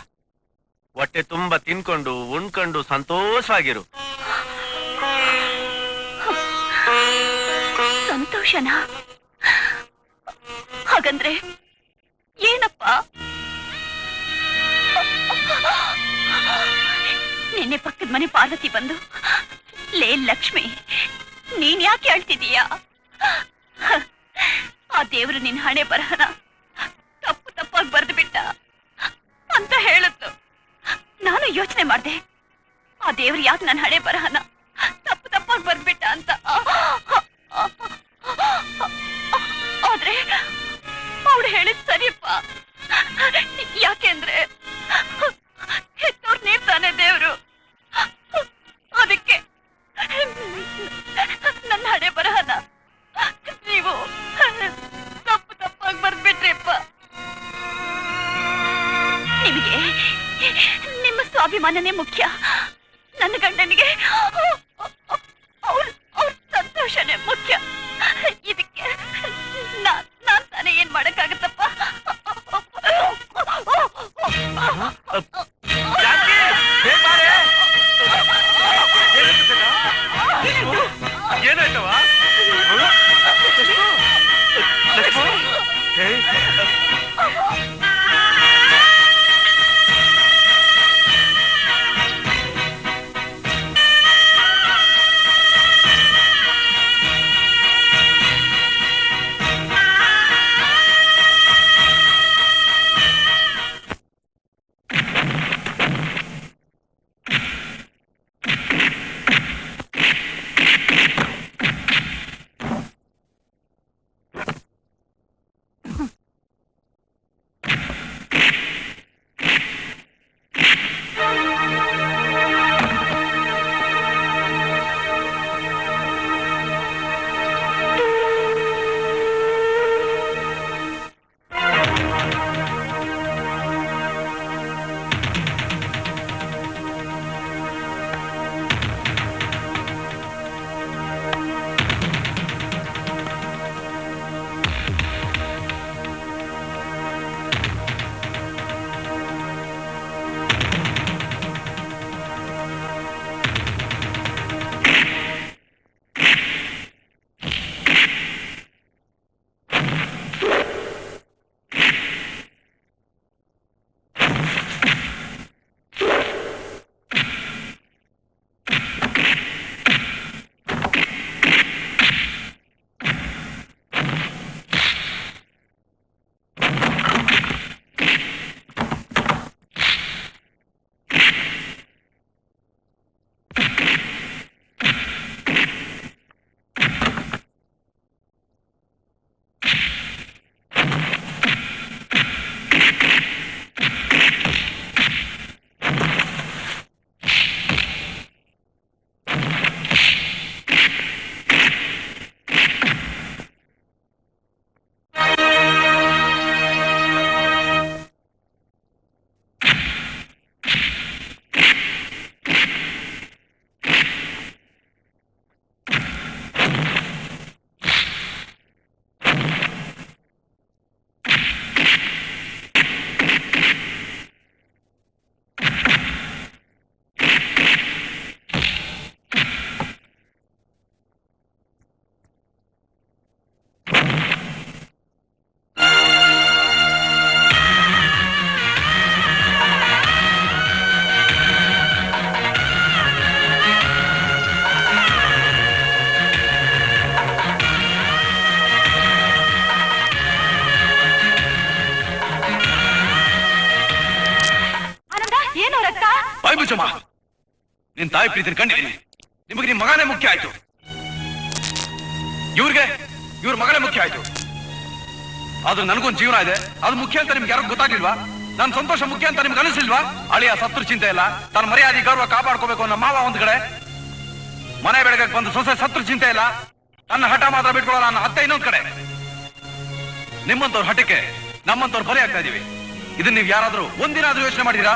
ಹೊಟ್ಟೆ ತುಂಬಾ ತಿನ್ಕೊಂಡು ಉಣ್ಕೊಂಡು ಸಂತೋಷವಾಗಿರು. ಸಂತೋಷನಾ? ಹಾಗಂದ್ರೆ ಏನಪ್ಪ? ನಿನ್ನೆ ಪಕ್ಕದ ಮನೆ ಪಾರ್ವತಿ ಬಂದು, ಲೇ ಲಕ್ಷ್ಮಿ, ನೀನ್ ಯಾಕೆ ಹೇಳ್ತಿದೀಯಾ? ಆ ದೇವ್ರು ನಿನ್ ಹಣೆ ಬರಹನ ತಪ್ಪಾಗಿ ಬರೆದು ಬಿಟ್ಟ ಅಂತ ಹೇಳುತ್ತು. ನಾನು ಯೋಚನೆ ಮಾಡ್ದೆ, ಆ ದೇವ್ರು ಯಾಕೆ ನನ್ನ ಹಣೆ ಬರಹನ ತಪ್ಪಾಗಿ ಬರ್ದ್ಬಿಟ್ಟ ಅಂತ. ಆದ್ರೆ ಅವಳು ಹೇಳಿದ್ ಸರಿಯಪ್ಪ. ಯಾಕೆಂದ್ರೆ ಹೆತ್ತವ್ರು ನೀಡ್ತಾನೆ ದೇವ್ರು. ಅದಕ್ಕೆ ಅಭಿಮಾನನೇ ಮುಖ್ಯ. ನನ್ನ ಗಂಡನಿಗೆ ಅವ್ರ ಸಂತೋಷನೇ ಮುಖ್ಯ. ಇದಕ್ಕೆ ನಾನ್ ತಾನೇ ಏನ್ ಮಾಡಕ್ಕಾಗತ್ತಪ್ಪ? ಏನಾಯ್ತವ? ನಿನ್ ತಾಯಿ ಪ್ರೀತಿನ ಕಂಡಿದ್ದೀನಿ. ನಿಮಗೆ ನಿಮ್ ಮಗನೇ ಮುಖ್ಯ ಆಯ್ತು, ಇವ್ರಿಗೆ ಇವ್ರ ಮಗನೇ ಮುಖ್ಯ ಆಯ್ತು. ಆದ್ರೆ ನನಗೊಂದು ಜೀವನ ಇದೆ, ಅದು ಮುಖ್ಯ ಅಂತ ನಿಮ್ಗೆ ಯಾರು ಗೊತ್ತಾಗ್ಲಿಲ್ವಾ? ನನ್ನ ಸಂತೋಷ ಮುಖ್ಯ ಅಂತ ನಿಮ್ಗೆ ಅನಿಸ್ಲಿಲ್ವಾ? ಅಳಿಯ ಸತ್ರು ಚಿಂತೆ ಇಲ್ಲ, ತನ್ನ ಮರ್ಯಾದೆ ಗೌರವ ಕಾಪಾಡ್ಕೋಬೇಕು ಅನ್ನೋ ಮಾವ ಒಂದ್ ಕಡೆ, ಮನೆ ಬೆಳಗಕ್ಕೆ ಬಂದು ಸೊಸೆ ಸತ್ರು ಚಿಂತೆ ಇಲ್ಲ, ತನ್ನ ಹಠ ಮಾತ್ರ ಬಿಟ್ಕೊಳ್ಳೋಣ ಅನ್ನೋ ಅತ್ತೆ ಇನ್ನೊಂದ್ ಕಡೆ. ನಿಮ್ಮಂತವ್ರ ಹಠಕ್ಕೆ ನಮ್ಮಂತವ್ರು ಬಲಿ ಆಗ್ತಾ ಇದೀವಿ. ಇದನ್ನ ನೀವು ಯಾರಾದ್ರೂ ಒಂದಿನಾದ್ರೂ ಯೋಚನೆ ಮಾಡಿದೀರಾ?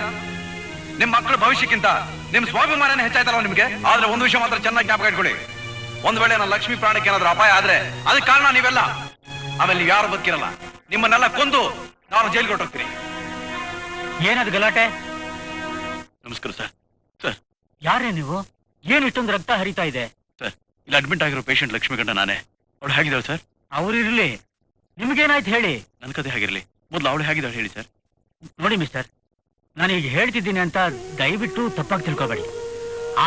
ನಿಮ್ ಮಕ್ಕಳ ಭವಿಷ್ಯಕ್ಕಿಂತ ನಿಮ್ ಸ್ವಾಭಿಮಾನನೇ ಹೆಚ್ಚಾಯ್ತಲ್ಲ ನಿಮ್ಗೆ. ಆದ್ರೆ ಒಂದು ವಿಷಯ ಮಾತ್ರ ಚೆನ್ನಾಗಿ ಜ್ಞಾಪಕ ಇಟ್ಕೊಳ್ಳಿ, ಒಂದ್ ವೇಳೆ ನನ್ನ ಲಕ್ಷ್ಮೀ ಪ್ರಾಣಕ್ಕೆ ಏನಾದ್ರೂ ಅಪಾಯ ಆದ್ರೆ ಅದಕ್ಕೆ ಕಾರಣ ನೀವೆಲ್ಲ. ಆಮೇಲೆ ನೀವು ಯಾರು ಬದುಕಿರಲ್ಲ, ನಿಮ್ಮನ್ನೆಲ್ಲ ಕೊಂದು ನಾನು ಜೈಲ್ಗೆ ಹೊರಟೋಗ್ತೀನಿ. ಏನದು ಗಲಾಟೆ? ನಮಸ್ಕಾರ ಸರ್. ಸರ್ ಯಾರೇ ನೀವು? ಏನ್ ಇಷ್ಟೊಂದು ರಕ್ತ ಹರಿತಾ ಇದೆ? ಸರ್, ಇಲ್ಲಿ ಅಡ್ಮಿಟ್ ಆಗಿರೋ ಪೇಷಂಟ್ ಲಕ್ಷ್ಮೀಗಂಡ ನಾನೇ. ಅವಳು ಹೇಗಿದ್ದಾಳೆ ಸರ್? ಅವ್ರಿರ್ಲಿ, ನಿಮ್ಗೇನಾಯ್ತು ಹೇಳಿ. ನನ್ನ ಕತೆ ಹೇಗಿರ್ಲಿ, ಮೊದಲು ಅವಳು ಹೇಗಿದ್ದಾಳೆ ಹೇಳಿ ಸರ್. ನೋಡಿ ಮಿಸ್ಟರ್, ನಾನೀಗ ಹೇಳ್ತಿದ್ದೀನಿ ಅಂತ ದಯವಿಟ್ಟು ತಪ್ಪಾಗಿ ತಿಳ್ಕೊಬೇಡಿ.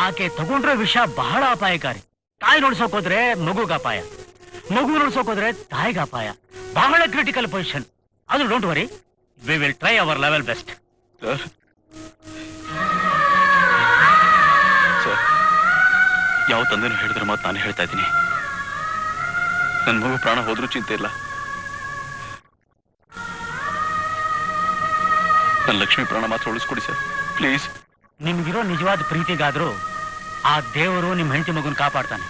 ಆಕೆ ತಗೊಂಡ್ರೋ ವಿಷಯ ಬಹಳ ಅಪಾಯಕಾರಿ. ತಾಯಿ ನೋಡ್ಸೋಕ್ ಹೋದ್ರೆ ಮಗುಗ ಅಪಾಯ, ಮಗು ನೋಡ್ಸೋಕ್ ಹೋದ್ರೆ ತಾಯಿಗೆ ಅಪಾಯ. ಬಹಳ ಕ್ರಿಟಿಕಲ್ ಪೊಸಿಷನ್. ಆದ್ರೂ don't worry, we will try our level best. Sir sir, ಯಾವ ತಂದೆನೂ ಹೇಳಿದ್ರೆ ಮಾತು ನಾನು ಹೇಳ್ತಾ ಇದ್ದೀನಿ. ನನ್ನ ಮಗು ಪ್ರಾಣ ಹೋದ್ರೂ ಚಿಂತೆ ಇಲ್ಲ, ನನ್ನ ಲಕ್ಷ್ಮಿ ಪ್ರಾಣ ಮಾತ್ರ ಉಳಿಸ್ಕೊಡಿ ಸರ್, ಪ್ಲೀಸ್. ನಿಮ್ಗಿರೋ ನಿಜವಾದ ಪ್ರೀತಿಗಾದ್ರೂ ಆ ದೇವರು ನಿಮ್ ಹೆಂಡತಿ ಮಗುನ್ ಕಾಪಾಡ್ತಾನೆ.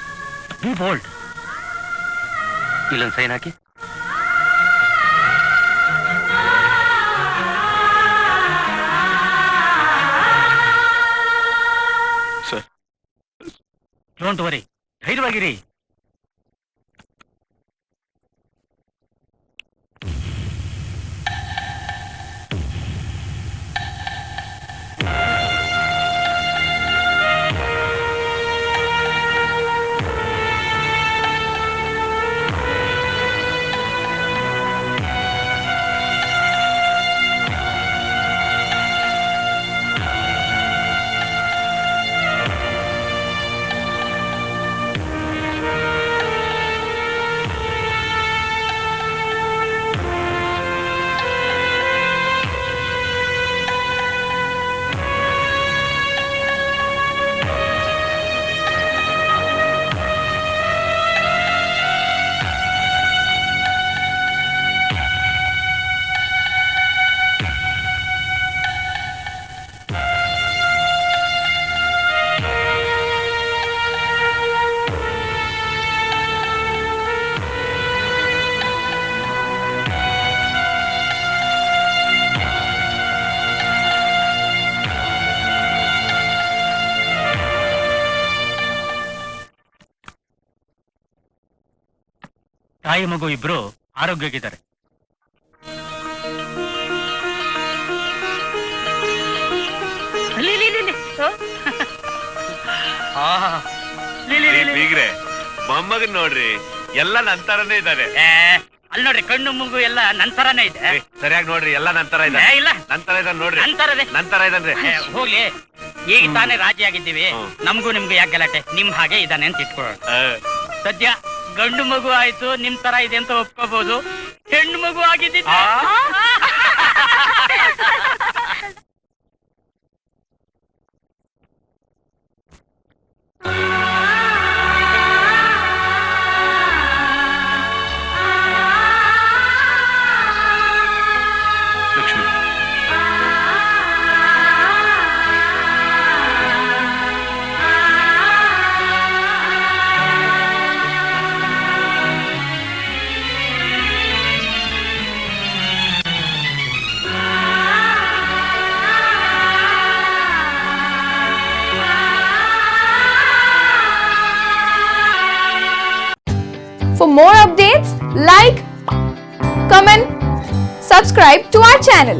Be bold. ಇಲ್ಲೊಂದು ಸೈನ್ ಹಾಕಿ. ಡೋಂಟ್ ವರಿ, ಧೈರ್ಯವಾಗಿರಿ. ತಾಯಿ ಮಗು ಇಬ್ರು ಆರೋಗ್ಯವಾಗಿದ್ದಾರೆ. ಬೀಗ್ರೆ ಮೊಮ್ಮಗನ್ ನೋಡ್ರಿ, ಎಲ್ಲ ನಂತರನೇ ಇದ್ದಾರೆ. ಅಲ್ಲಿ ನೋಡ್ರಿ, ಕಣ್ಣು ಮೂಗು ಎಲ್ಲ ನಂತರನೇ ಇದೆ. ಸರಿಯಾಗಿ ನೋಡ್ರಿ, ಎಲ್ಲ ನಂತರ ಇದೆ. ಇಲ್ಲ, ನಂತರ ಇದ್ದಾನೆ ನೋಡ್ರಿ, ನಂತರದೇ. ನಂತರ ಇದ್ದಾನ್ರಿ. ಹೋಗ್ಲಿ, ಈಗ ತಾನೇ ರಾಜಿ ಆಗಿದ್ದೀವಿ. ನಮಗೂ ನಿಮ್ಗೂ ಯಾಕೆ ಗಲಾಟೆ? ನಿಮ್ ಹಾಗೆ ಇದಾನೆ ಅಂತ ಇಟ್ಕೊಳ್ಳೋಣ. ಸದ್ಯ ಗಂಡು ಮಗು ಆಯ್ತು, ನಿಮ್ ತರ ಇದೆ ಅಂತ ಒಪ್ಕೋಬಹುದು. ಹೆಣ್ಣು ಮಗು ಆಗಿದ್ದಿದ್ರೆ Lakshmi, For more updates, like, comment, subscribe to our channel.